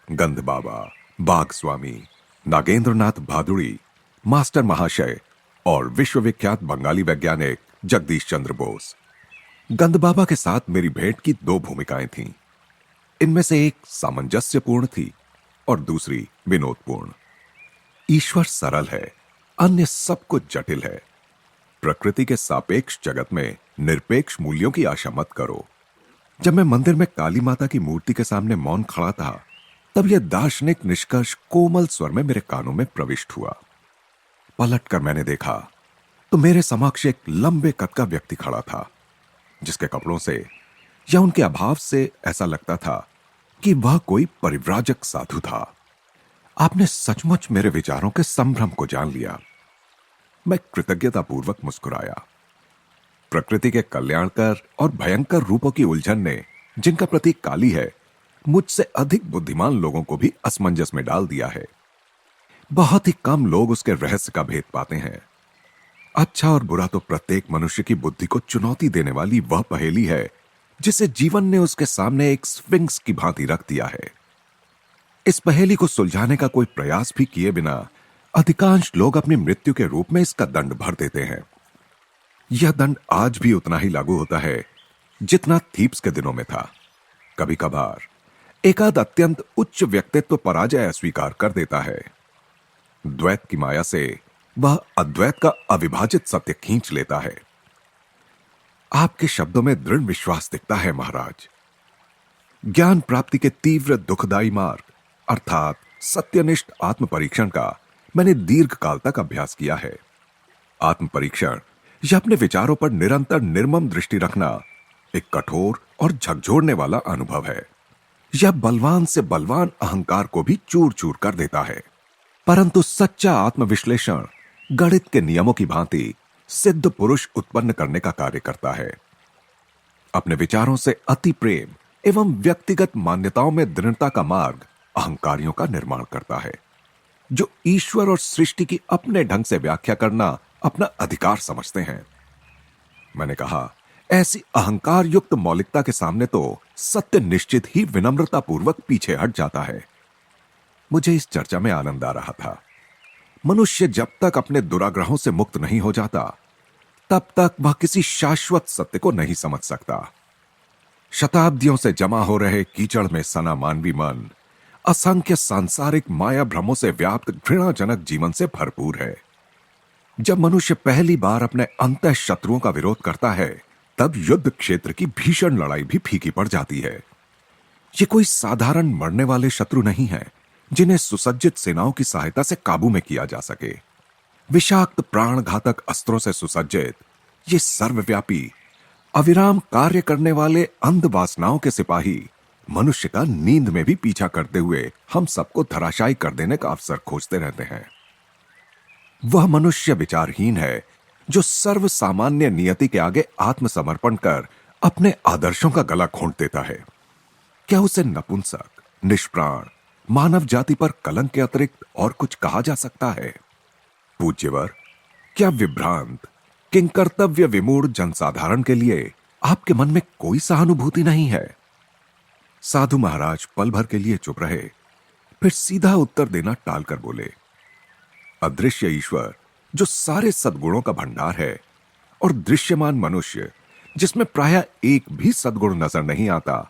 गंध बाबा, बाघ स्वामी, नागेंद्रनाथ भादुड़ी, मास्टर महाशय और विश्वविख्यात बंगाली वैज्ञानिक जगदीश चंद्र बोस। गंध बाबा के साथ मेरी भेंट की 2 भूमिकाएं थीं। इनमें से एक सामंजस्यपूर्ण थी और दूसरी विनोदपूर्ण। ईश्वर सरल है, अन्य सब कुछ जटिल है। प्रकृति के सापेक्ष जगत में निरपेक्ष मूल्यों की आशा मत करो। जब मैं मंदिर में काली माता की मूर्ति के सामने मौन खड़ा था, तब यह दार्शनिक निष्कर्ष कोमल स्वर में मेरे कानों में प्रविष्ट हुआ। पलटकर मैंने देखा तो मेरे समक्ष एक लंबे कद का व्यक्ति खड़ा था, जिसके कपड़ों से या उनके अभाव से ऐसा लगता था कि वह कोई परिव्राजक साधु था। आपने सचमुच मेरे विचारों के संभ्रम को जान लिया। मैं कृतज्ञतापूर्वक मुस्कुराया। प्रकृति के कल्याणकर और भयंकर रूपों की उलझन ने, जिनका प्रतीक काली है, मुझसे अधिक बुद्धिमान लोगों को भी असमंजस में डाल दिया है। बहुत ही कम लोग उसके रहस्य का भेद पाते हैं। अच्छा और बुरा तो प्रत्येक मनुष्य की बुद्धि को चुनौती देने वाली वह पहेली है, जिसे जीवन ने उसके सामने एक स्फिंक्स की भांति रख दिया है। इस पहेली को सुलझाने का कोई प्रयास भी किए बिना अधिकांश लोग अपनी मृत्यु के रूप में इसका दंड भर देते हैं। यह दंड आज भी उतना ही लागू होता है जितना थीप्स के दिनों में था। कभी कभार एकाध अत्यंत उच्च व्यक्तित्व पराजय अस्वीकार कर देता है। द्वैत की माया से वह अद्वैत का अविभाजित सत्य खींच लेता है। आपके शब्दों में दृढ़ विश्वास दिखता है महाराज। ज्ञान प्राप्ति के तीव्र दुखदायी मार्ग अर्थात सत्यनिष्ठ आत्म परीक्षण का मैंने दीर्घ काल तक अभ्यास किया है। आत्म परीक्षण या अपने विचारों पर निरंतर निर्मम दृष्टि रखना एक कठोर और झकझोरने वाला अनुभव है। यह बलवान से बलवान अहंकार को भी चूर चूर कर देता है। परंतु सच्चा आत्मविश्लेषण गणित के नियमों की भांति सिद्ध पुरुष उत्पन्न करने का कार्य करता है। अपने विचारों से अति प्रेम एवं व्यक्तिगत मान्यताओं में दृढ़ता का मार्ग अहंकारियों का निर्माण करता है, जो ईश्वर और सृष्टि की अपने ढंग से व्याख्या करना अपना अधिकार समझते हैं। मैंने कहा, ऐसी अहंकार युक्त मौलिकता के सामने तो सत्य निश्चित ही विनम्रता पूर्वक पीछे हट जाता है। मुझे इस चर्चा में आनंद आ रहा था। मनुष्य जब तक अपने दुराग्रहों से मुक्त नहीं हो जाता, तब तक वह किसी शाश्वत सत्य को नहीं समझ सकता। शताब्दियों से जमा हो रहे कीचड़ में सना मानवी मन असंख्य सांसारिक माया भ्रमों से व्याप्त घृणाजनक जीवन से भरपूर है। जब मनुष्य पहली बार अपने अंतः शत्रुओं का विरोध करता है, तब युद्ध क्षेत्र की भीषण लड़ाई भी फीकी पड़ जाती है। ये कोई साधारण मरने वाले शत्रु नहीं है जिन्हें सुसज्जित सेनाओं की सहायता से काबू में किया जा सके। विषाक्त प्राणघातक अस्त्रों से सुसज्जित ये सर्वव्यापी अविराम कार्य करने वाले अंध वासनाओं के सिपाही मनुष्य का नींद में भी पीछा करते हुए हम सबको धराशायी कर देने का अवसर खोजते रहते हैं। वह मनुष्य विचारहीन है जो सर्व सामान्य नियति के आगे आत्मसमर्पण कर अपने आदर्शों का गला घोंट देता है। क्या उसे नपुंसक, निष्प्राण, मानव जाति पर कलंक के अतिरिक्त और कुछ कहा जा सकता है? पूज्यवर, क्या विभ्रांत, किंकर्तव्य विमूढ़ जनसाधारण के लिए आपके मन में कोई सहानुभूति नहीं है? साधु महाराज पल भर के लिए चुप रहे, फिर सीधा उत्तर देना टालकर बोले, अदृश्य ईश्वर जो सारे सद्गुणों का भंडार है और दृश्यमान मनुष्य जिसमें प्रायः एक भी सद्गुण नजर नहीं आता,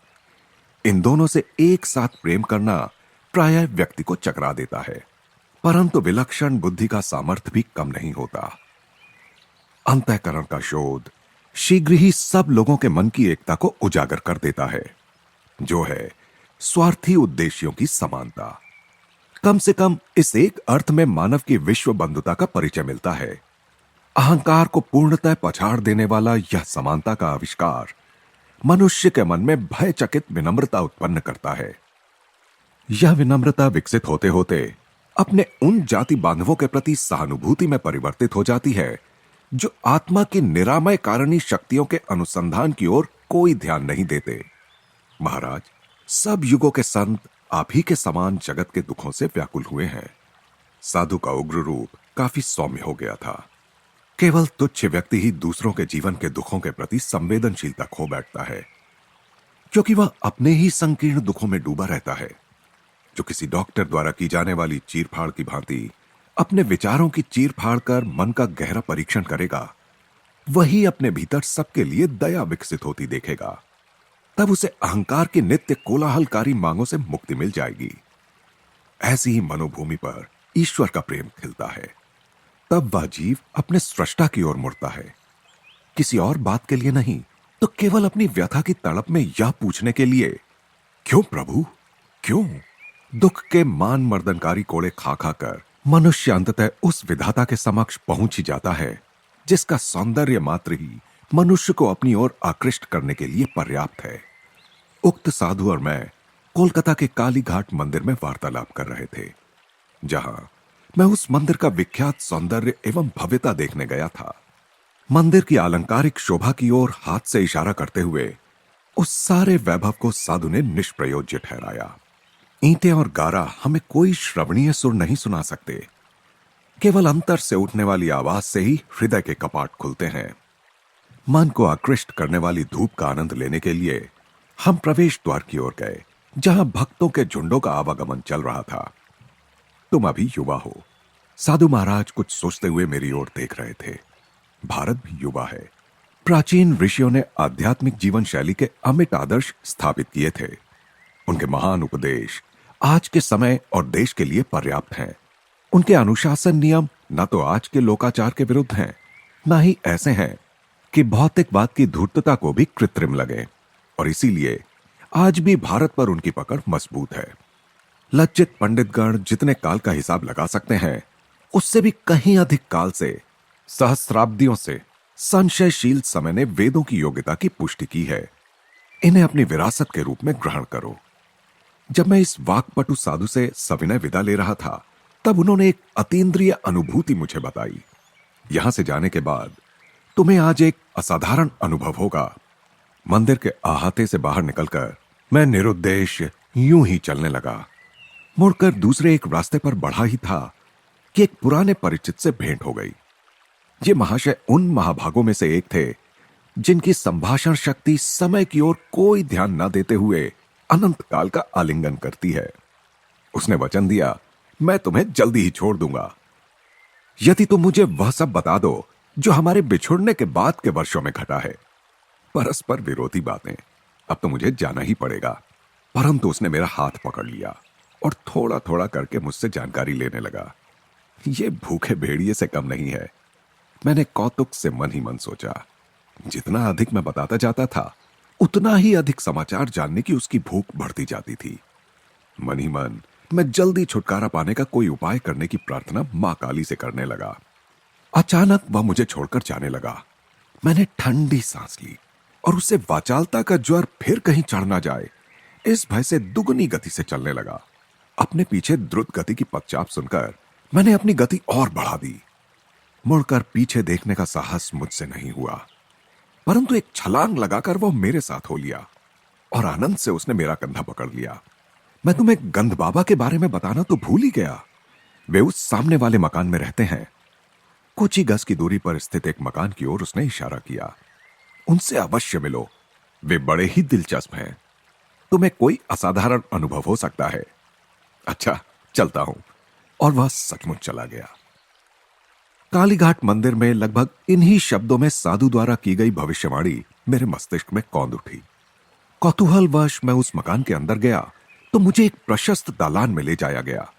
इन दोनों से एक साथ प्रेम करना प्रायः व्यक्ति को चकरा देता है, परंतु विलक्षण बुद्धि का सामर्थ्य भी कम नहीं होता। अंतःकरण का शोध शीघ्र ही सब लोगों के मन की एकता को उजागर कर देता है, जो है स्वार्थी उद्देश्यों की समानता। कम से कम इस एक अर्थ में मानव की विश्व बंधुता का परिचय मिलता है। अहंकार को पूर्णतः पछाड़ देने वाला यह समानता का आविष्कार मनुष्य के मन में भयचकित विनम्रता उत्पन्न करता है। यह विनम्रता विकसित होते होते अपने उन जाति बांधवों के प्रति सहानुभूति में परिवर्तित हो जाती है जो आत्मा की निरामय कारणीय शक्तियों के अनुसंधान की ओर कोई ध्यान नहीं देते। महाराज, सब युगों के संत आप ही के समान जगत के दुखों से व्याकुल हुए हैं। साधु का उग्र रूप काफी सौम्य हो गया था। केवल तुच्छ व्यक्ति ही दूसरों के जीवन के दुखों के प्रति संवेदनशीलता खो बैठता है, क्योंकि वह अपने ही संकीर्ण दुखों में डूबा रहता है। जो किसी डॉक्टर द्वारा की जाने वाली चीरफाड़ की भांति अपने विचारों की चीरफाड़ कर मन का गहरा परीक्षण करेगा, वही अपने भीतर सबके लिए दया विकसित होती देखेगा। तब उसे अहंकार की नित्य कोलाहलकारी मांगों से मुक्ति मिल जाएगी। ऐसी ही मनोभूमि पर ईश्वर का प्रेम खिलता है। तब वह जीव अपने सृष्टा की ओर मुड़ता है, किसी और बात के लिए नहीं, तो केवल अपनी व्यथा की तड़प में यह पूछने के लिए, क्यों प्रभु, क्यों? दुख के मान मर्दनकारी कोड़े खा खा कर मनुष्य अंततः उस विधाता के समक्ष पहुंच ही जाता है जिसका सौंदर्य मात्र ही मनुष्य को अपनी ओर आकृष्ट करने के लिए पर्याप्त है। उक्त साधु और मैं कोलकाता के काली घाट मंदिर में वार्तालाप कर रहे थे, जहां मैं उस मंदिर का विख्यात सौंदर्य एवं भव्यता देखने गया था। मंदिर की अलंकारिक शोभा की ओर हाथ से इशारा करते हुए उस सारे वैभव को साधु ने निष्प्रयोज्य ठहराया। ईंटें और गारा हमें कोई श्रवणीय सुर नहीं सुना सकते, केवल अंतर से उठने वाली आवाज से ही हृदय के कपाट खुलते हैं। मन को आकृष्ट करने वाली धूप का आनंद लेने के लिए हम प्रवेश द्वार की ओर गए, जहां भक्तों के झुंडों का आवागमन चल रहा था। तुम अभी युवा हो। साधु महाराज कुछ सोचते हुए मेरी ओर देख रहे थे। भारत भी युवा है, प्राचीन ऋषियों ने आध्यात्मिक जीवन शैली के अमिट आदर्श स्थापित किए थे। उनके महान उपदेश आज के समय और देश के लिए पर्याप्त हैं। उनके अनुशासन नियम न तो आज के लोकाचार के विरुद्ध हैं, न ही ऐसे हैं कि भौतिकवाद की धूर्तता को भी कृत्रिम लगे, और इसीलिए आज भी भारत पर उनकी पकड़ मजबूत है। लज्जित पंडितगण जितने काल का हिसाब लगा सकते हैं, उससे भी कहीं अधिक काल से, सहस्राब्दियों से संशयशील समय ने वेदों की योग्यता की पुष्टि की है। इन्हें अपनी विरासत के रूप में ग्रहण करो। जब मैं इस वाक्पटु साधु से सविनय विदा ले रहा था, तब उन्होंने एक अतीन्द्रिय अनुभूति मुझे बताई। यहां से जाने के बाद तुम्हें आज एक असाधारण अनुभव होगा। मंदिर के अहाते से बाहर निकलकर मैं निरुद्देश्य यूं ही चलने लगा। मुड़कर दूसरे एक रास्ते पर बढ़ा ही था कि एक पुराने परिचित से भेंट हो गई। ये महाशय उन महाभागों में से एक थे जिनकी संभाषण शक्ति समय की ओर कोई ध्यान न देते हुए अनंत काल का आलिंगन करती है। उसने वचन दिया, मैं तुम्हें जल्दी ही छोड़ दूंगा यदि तुम मुझे वह सब बता दो जो हमारे बिछुड़ने के बाद के वर्षों में घटा है। परस्पर विरोधी बातें, अब तो मुझे जाना ही पड़ेगा। परंतु उसने मेरा हाथ पकड़ लिया और थोड़ा थोड़ा करके मुझसे जानकारी लेने लगा। ये भूखे भेड़िए से कम नहीं है। मैंने कौतुक से मन ही मन सोचा, जितना अधिक मैं बताता जाता था, उतना ही अधिक समाचार जानने की उसकी भूख बढ़ती जाती थी। मन ही मन मैं जल्दी छुटकारा पाने का कोई उपाय करने की प्रार्थना मां काली से करने लगा। अचानक वह मुझे छोड़कर जाने लगा। मैंने ठंडी सांस ली और उससे वाचालता का ज्वर फिर कहीं चढ़ ना जाए, इस भय से दुगनी गति से चलने लगा। अपने पीछे द्रुत गति की पदचाप सुनकर मैंने अपनी गति और बढ़ा दी। मुड़कर पीछे देखने का साहस मुझसे नहीं हुआ, परंतु एक छलांग लगाकर वो मेरे साथ हो लिया और आनंद से उसने मेरा कंधा पकड़ लिया। मैं तुम्हें गंध बाबा के बारे में बताना तो भूल ही गया। वे उस सामने वाले मकान में रहते हैं। कुछ ही गज की दूरी पर स्थित एक मकान की ओर उसने इशारा किया। उनसे अवश्य मिलो, वे बड़े ही दिलचस्प हैं। तुम्हें कोई असाधारण अनुभव हो सकता है। अच्छा, चलता हूं। और वह सचमुच चला गया। कालीघाट मंदिर में लगभग इन्हीं शब्दों में साधु द्वारा की गई भविष्यवाणी मेरे मस्तिष्क में कौंध उठी। कौतूहलवश मैं उस मकान के अंदर गया तो मुझे एक प्रशस्त दालान में ले जाया गया।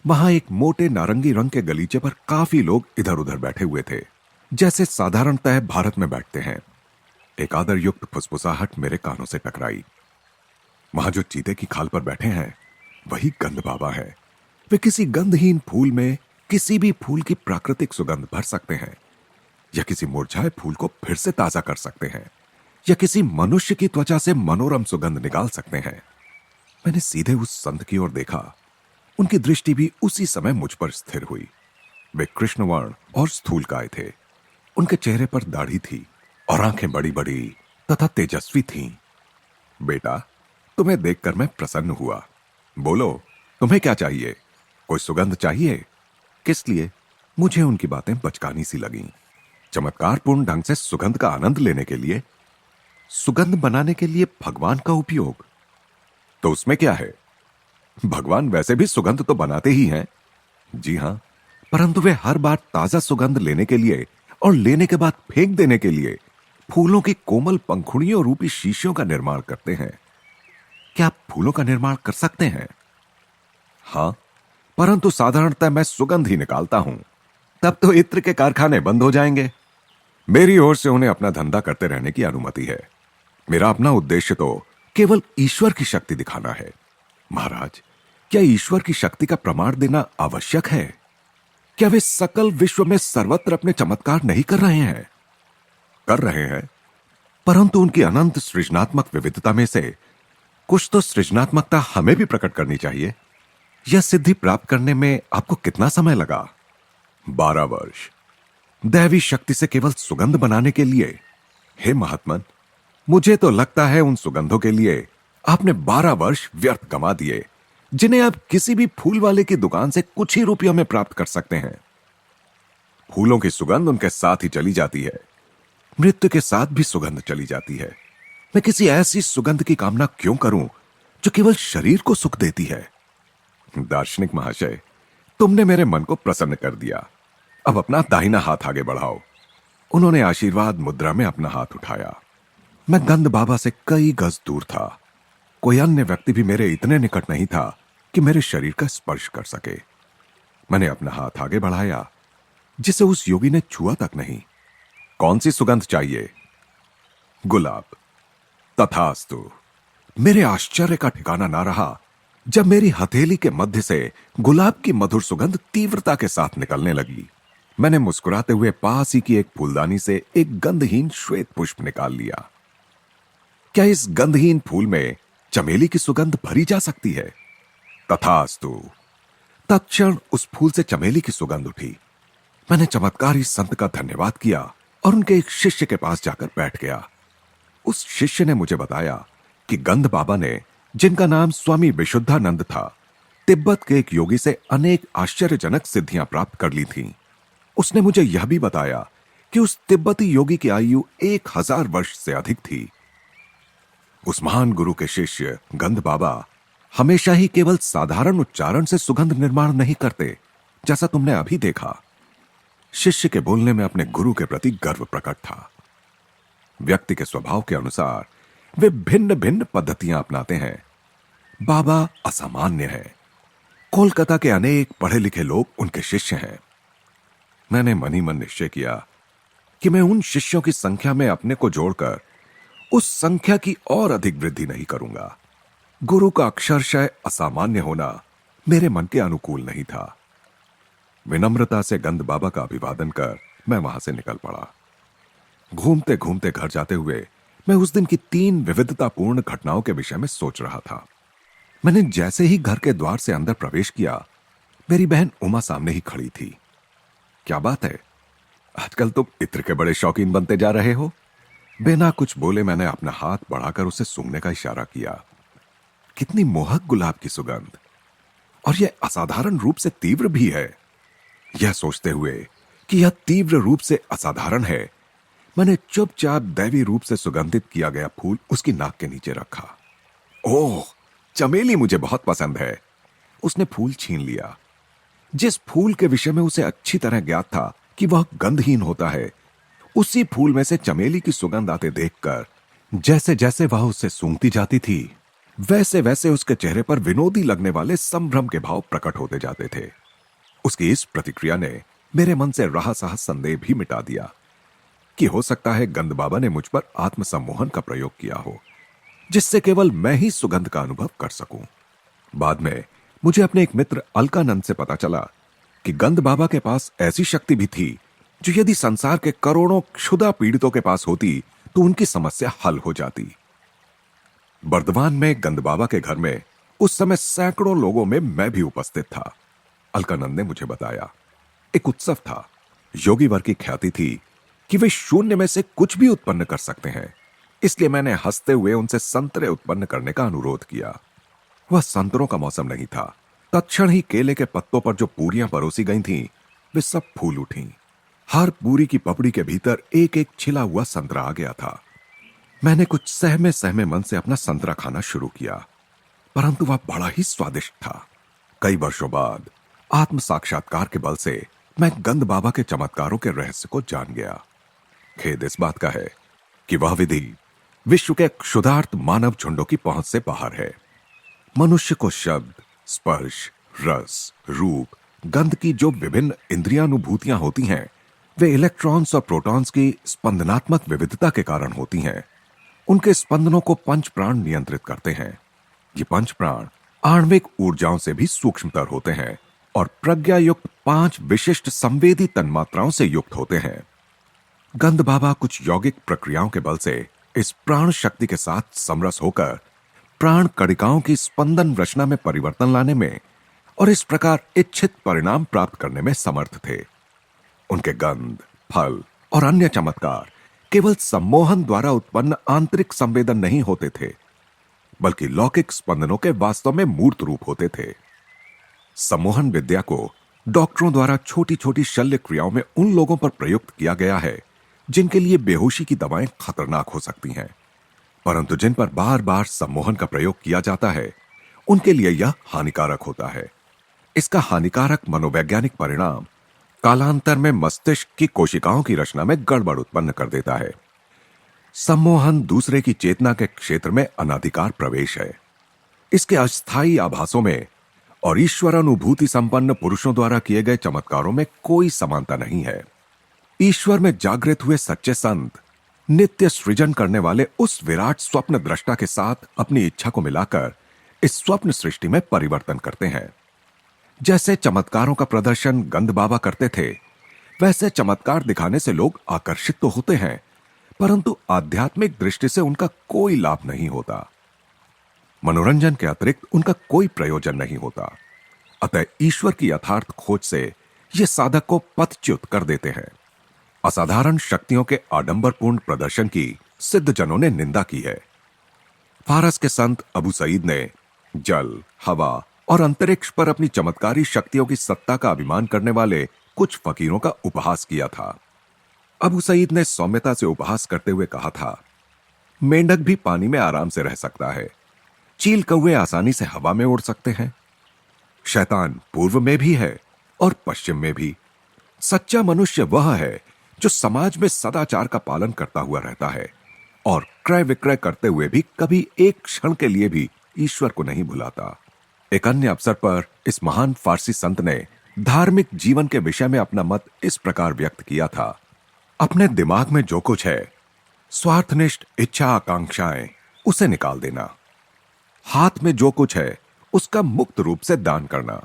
वहां एक मोटे नारंगी रंग के गलीचे पर काफी लोग इधर उधर बैठे हुए थे, जैसे साधारणतः भारत में बैठते हैं। एक आदर युक्त फुसफुसाहट मेरे कानों से टकराई। वहां जो चीते की खाल पर बैठे हैं, वही गंध बाबा है। वे किसी गंधहीन फूल में किसी भी फूल की प्राकृतिक सुगंध भर सकते हैं, या किसी मुरझाए फूल को फिर से ताजा कर सकते हैं, या किसी मनुष्य की त्वचा से मनोरम सुगंध निकाल सकते हैं। मैंने सीधे उस संत की ओर देखा। उनकी दृष्टि भी उसी समय मुझ पर स्थिर हुई। वे कृष्णवर्ण और स्थूलकाय थे। उनके चेहरे पर दाढ़ी थी और आंखें बड़ी बड़ी तथा तेजस्वी थीं। बेटा, तुम्हें देखकर मैं प्रसन्न हुआ। बोलो, तुम्हें क्या चाहिए? कोई सुगंध चाहिए? किस लिए? मुझे उनकी बातें बचकानी सी लगीं। चमत्कारपूर्ण ढंग से सुगंध का आनंद लेने के लिए, सुगंध बनाने के लिए भगवान का उपयोग, तो उसमें क्या है? भगवान वैसे भी सुगंध तो बनाते ही हैं। जी हां, परंतु वे हर बार ताजा सुगंध लेने के लिए और लेने के बाद फेंक देने के लिए फूलों की कोमल पंखुड़ियों रूपी शीशियों का निर्माण करते हैं। क्या आप फूलों का निर्माण कर सकते हैं? हां, परंतु साधारणतः मैं सुगंध ही निकालता हूं। तब तो इत्र के कारखाने बंद हो जाएंगे। मेरी ओर से उन्हें अपना धंधा करते रहने की अनुमति है। मेरा अपना उद्देश्य तो केवल ईश्वर की शक्ति दिखाना है। महाराज, क्या ईश्वर की शक्ति का प्रमाण देना आवश्यक है? क्या वे सकल विश्व में सर्वत्र अपने चमत्कार नहीं कर रहे हैं? कर रहे हैं, परंतु उनकी अनंत सृजनात्मक विविधता में से कुछ तो सृजनात्मकता हमें भी प्रकट करनी चाहिए। यह सिद्धि प्राप्त करने में आपको कितना समय लगा? 12 वर्ष। दैवी शक्ति से केवल सुगंध बनाने के लिए? हे महात्मन, मुझे तो लगता है उन सुगंधों के लिए आपने 12 वर्ष व्यर्थ गंवा दिए, जिन्हें आप किसी भी फूल वाले की दुकान से कुछ ही रुपयों में प्राप्त कर सकते हैं। फूलों की सुगंध उनके साथ ही चली जाती है। मृत्यु के साथ भी सुगंध चली जाती है। मैं किसी ऐसी सुगंध की कामना क्यों करूं जो केवल शरीर को सुख देती है? दार्शनिक महाशय, तुमने मेरे मन को प्रसन्न कर दिया। अब अपना दाहिना हाथ आगे बढ़ाओ। उन्होंने आशीर्वाद मुद्रा में अपना हाथ उठाया। मैं गंध बाबा से कई गज दूर था। कोई अन्य व्यक्ति भी मेरे इतने निकट नहीं था कि मेरे शरीर का स्पर्श कर सके। मैंने अपना हाथ आगे बढ़ाया, जिसे उस योगी ने छुआ तक नहीं। कौन सी सुगंध चाहिए? गुलाब। तथास्तु। मेरे आश्चर्य का ठिकाना ना रहा जब मेरी हथेली के मध्य से गुलाब की मधुर सुगंध तीव्रता के साथ निकलने लगी। मैंने मुस्कुराते हुए पास ही की एक फूलदानी से एक गंधहीन श्वेत पुष्प निकाल लिया। क्या इस गंधहीन फूल में चमेली की सुगंध भरी जा सकती है? तथास्तु। तत्क्षण उस फूल से चमेली की सुगंध उठी। मैंने चमत्कारी संत का धन्यवाद किया और उनके एक शिष्य के पास जाकर बैठ गया। उस शिष्य ने मुझे बताया कि गंध बाबा ने, जिनका नाम स्वामी विशुद्धानंद था, तिब्बत के एक योगी से अनेक आश्चर्यजनक सिद्धियां प्राप्त कर ली थीं। उसने मुझे यह भी बताया कि उस तिब्बती योगी की आयु 1000 वर्ष से अधिक थी। उस महान गुरु के शिष्य गंध बाबा हमेशा ही केवल साधारण उच्चारण से सुगंध निर्माण नहीं करते, जैसा तुमने अभी देखा। शिष्य के बोलने में अपने गुरु के प्रति गर्व प्रकट था। व्यक्ति के स्वभाव के अनुसार वे भिन्न भिन्न पद्धतियां अपनाते हैं। बाबा असामान्य है। कोलकाता के अनेक पढ़े लिखे लोग उनके शिष्य हैं। मैंने मन ही मन निश्चय किया कि मैं उन शिष्यों की संख्या में अपने को जोड़कर उस संख्या की और अधिक वृद्धि नहीं करूंगा। गुरु का अक्षरशः असामान्य होना मेरे मन के अनुकूल नहीं था। विनम्रता से गंध बाबा का अभिवादन कर मैं वहां से निकल पड़ा। घूमते घूमते घर जाते हुए मैं उस दिन की 3 विविधतापूर्ण घटनाओं के विषय में सोच रहा था। मैंने जैसे ही घर के द्वार से अंदर प्रवेश किया, मेरी बहन उमा सामने ही खड़ी थी। क्या बात है, आजकल तुम इत्र के बड़े शौकीन बनते जा रहे हो? बिना कुछ बोले मैंने अपना हाथ बढ़ाकर उसे सूंघने का इशारा किया। कितनी मोहक गुलाब की सुगंध, और यह असाधारण रूप से तीव्र भी है। यह सोचते हुए कि यह तीव्र रूप से असाधारण है, मैंने चुपचाप दैवी रूप से सुगंधित किया गया फूल उसकी नाक के नीचे रखा। ओह, चमेली मुझे बहुत पसंद है। उसने फूल छीन लिया। जिस फूल के विषय में उसे अच्छी तरह ज्ञात था कि वह गंधहीन होता है, उसी फूल में से चमेली की सुगंध आते देखकर जैसे जैसे वह उसे सूंघती जाती थी, वैसे वैसे उसके चेहरे पर विनोदी लगने वाले संभ्रम के भाव प्रकट होते जाते थे। उसकी इस प्रतिक्रिया ने मेरे मन से रहा सहा संदेह भी मिटा दिया कि हो सकता है गंध बाबा ने मुझ पर आत्मसम्मोहन का प्रयोग किया हो, जिससे केवल मैं ही सुगंध का अनुभव कर सकूं। बाद में मुझे अपने एक मित्र अलकानंद से पता चला कि गंध बाबा के पास ऐसी शक्ति भी थी जो यदि संसार के करोड़ों क्षुधा पीड़ितों के पास होती तो उनकी समस्या हल हो जाती। बर्दवान में गंध बाबा के घर में उस समय सैकड़ों लोगों में मैं भी उपस्थित था। अलकानंद ने मुझे बताया, एक उत्सव था। योगी वर की ख्याति थी कि वे शून्य में से कुछ भी उत्पन्न कर सकते हैं, इसलिए मैंने हंसते हुए उनसे संतरे उत्पन्न करने का अनुरोध किया। वह संतरों का मौसम नहीं था। तत्क्षण ही केले के पत्तों पर जो पूरियां परोसी गई थीं, वे सब फूल उठीं। हर पूरी की पपड़ी के भीतर एक एक छिला हुआ संतरा आ गया था। मैंने कुछ सहमे सहमे मन से अपना संतरा खाना शुरू किया, परंतु वह बड़ा ही स्वादिष्ट था। कई वर्षों बाद आत्म साक्षात्कार के बल से मैं गंध बाबा के चमत्कारों के रहस्य को जान गया। खेद इस बात का है कि वह विधि विश्व के क्षुधार्त मानव झुंडों की पहुंच से बाहर है। मनुष्य को शब्द, स्पर्श, रस, रूप, गंध की जो विभिन्न इंद्रियानुभूतियां होती हैं, वे इलेक्ट्रॉन्स और प्रोटॉन्स की स्पंदनात्मक विविधता के कारण होती हैं। उनके स्पंदनों को पंच प्राण नियंत्रित करते हैं। ये पंच प्राण आणविक ऊर्जाओं से भी सूक्ष्मतर होते हैं और प्रज्ञा युक्त 5 विशिष्ट संवेदी तन्मात्राओं से युक्त होते हैं। गंध बाबा कुछ यौगिक प्रक्रियाओं के बल से इस प्राण शक्ति के साथ समरस होकर प्राण कणिकाओं की स्पंदन रचना में परिवर्तन लाने में और इस प्रकार इच्छित परिणाम प्राप्त करने में समर्थ थे। उनके गंध, फल और अन्य चमत्कार केवल सम्मोहन द्वारा उत्पन्न आंतरिक संवेदन नहीं होते थे, बल्कि लौकिक स्पंदनों के वास्तव में मूर्त रूप होते थे। सम्मोहन विद्या को डॉक्टरों द्वारा छोटी छोटी शल्य क्रियाओं में उन लोगों पर प्रयुक्त किया गया है जिनके लिए बेहोशी की दवाएं खतरनाक हो सकती हैं, परंतु जिन पर बार बार सम्मोहन का प्रयोग किया जाता है उनके लिए यह हानिकारक होता है। इसका हानिकारक मनोवैज्ञानिक परिणाम कालांतर में मस्तिष्क की कोशिकाओं की रचना में गड़बड़ उत्पन्न कर देता है। सम्मोहन दूसरे की चेतना के क्षेत्र में अनाधिकार प्रवेश है। इसके अस्थायी आभासों में और ईश्वरानुभूति संपन्न पुरुषों द्वारा किए गए चमत्कारों में कोई समानता नहीं है। ईश्वर में जागृत हुए सच्चे संत नित्य सृजन करने वाले उस विराट स्वप्न दृष्टा के साथ अपनी इच्छा को मिलाकर इस स्वप्न सृष्टि में परिवर्तन करते हैं। जैसे चमत्कारों का प्रदर्शन गंध बाबा करते थे, वैसे चमत्कार दिखाने से लोग आकर्षित तो होते हैं, परंतु आध्यात्मिक दृष्टि से उनका कोई लाभ नहीं होता। मनोरंजन के अतिरिक्त उनका कोई प्रयोजन नहीं होता। अतः ईश्वर की यथार्थ खोज से ये साधक को पथच्युत कर देते हैं। असाधारण शक्तियों के आडंबरपूर्ण प्रदर्शन की सिद्धजनों ने निंदा की है। फारस के संत अबू सईद ने जल, हवा और अंतरिक्ष पर अपनी चमत्कारी शक्तियों की सत्ता का अभिमान करने वाले कुछ फकीरों का उपहास किया था। अबू सईद ने सौम्यता से उपहास करते हुए कहा था, मेंढक भी पानी में आराम से रह सकता है, चील कौवे आसानी से हवा में उड़ सकते हैं। शैतान पूर्व में भी है और पश्चिम में भी। सच्चा मनुष्य वह है जो समाज में सदाचार का पालन करता हुआ रहता है और क्रय विक्रय करते हुए भी कभी एक क्षण के लिए भी ईश्वर को नहीं भुलाता। एक अन्य अवसर पर इस महान फारसी संत ने धार्मिक जीवन के विषय में अपना मत इस प्रकार व्यक्त किया था, अपने दिमाग में जो कुछ है, स्वार्थनिष्ठ इच्छा आकांक्षाएं, उसे निकाल देना। हाथ में जो कुछ है उसका मुक्त रूप से दान करना।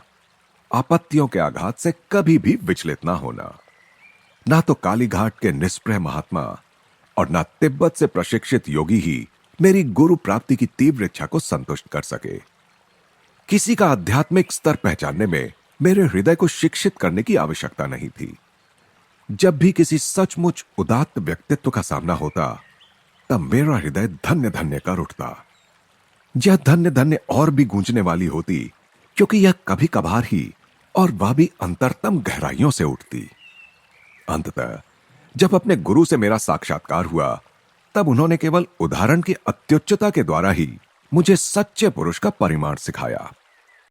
आपत्तियों के आघात से कभी भी विचलित ना होना। ना तो कालीघाट के निष्प्रह महात्मा और ना तिब्बत से प्रशिक्षित योगी ही मेरी गुरु प्राप्ति की तीव्र इच्छा को संतुष्ट कर सके। किसी का आध्यात्मिक स्तर पहचानने में मेरे हृदय को शिक्षित करने की आवश्यकता नहीं थी। जब भी किसी सचमुच उदात्त व्यक्तित्व का सामना होता, तब मेरा हृदय धन्य धन्य कर उठता। यह धन्य धन्य और भी गूंजने वाली होती, क्योंकि यह कभी कभार ही और वह भी अंतरतम गहराइयों से उठती। अंततः जब अपने गुरु से मेरा साक्षात्कार हुआ, तब उन्होंने केवल उदाहरण की अत्युच्चता के द्वारा ही मुझे सच्चे पुरुष का परिमाण सिखाया।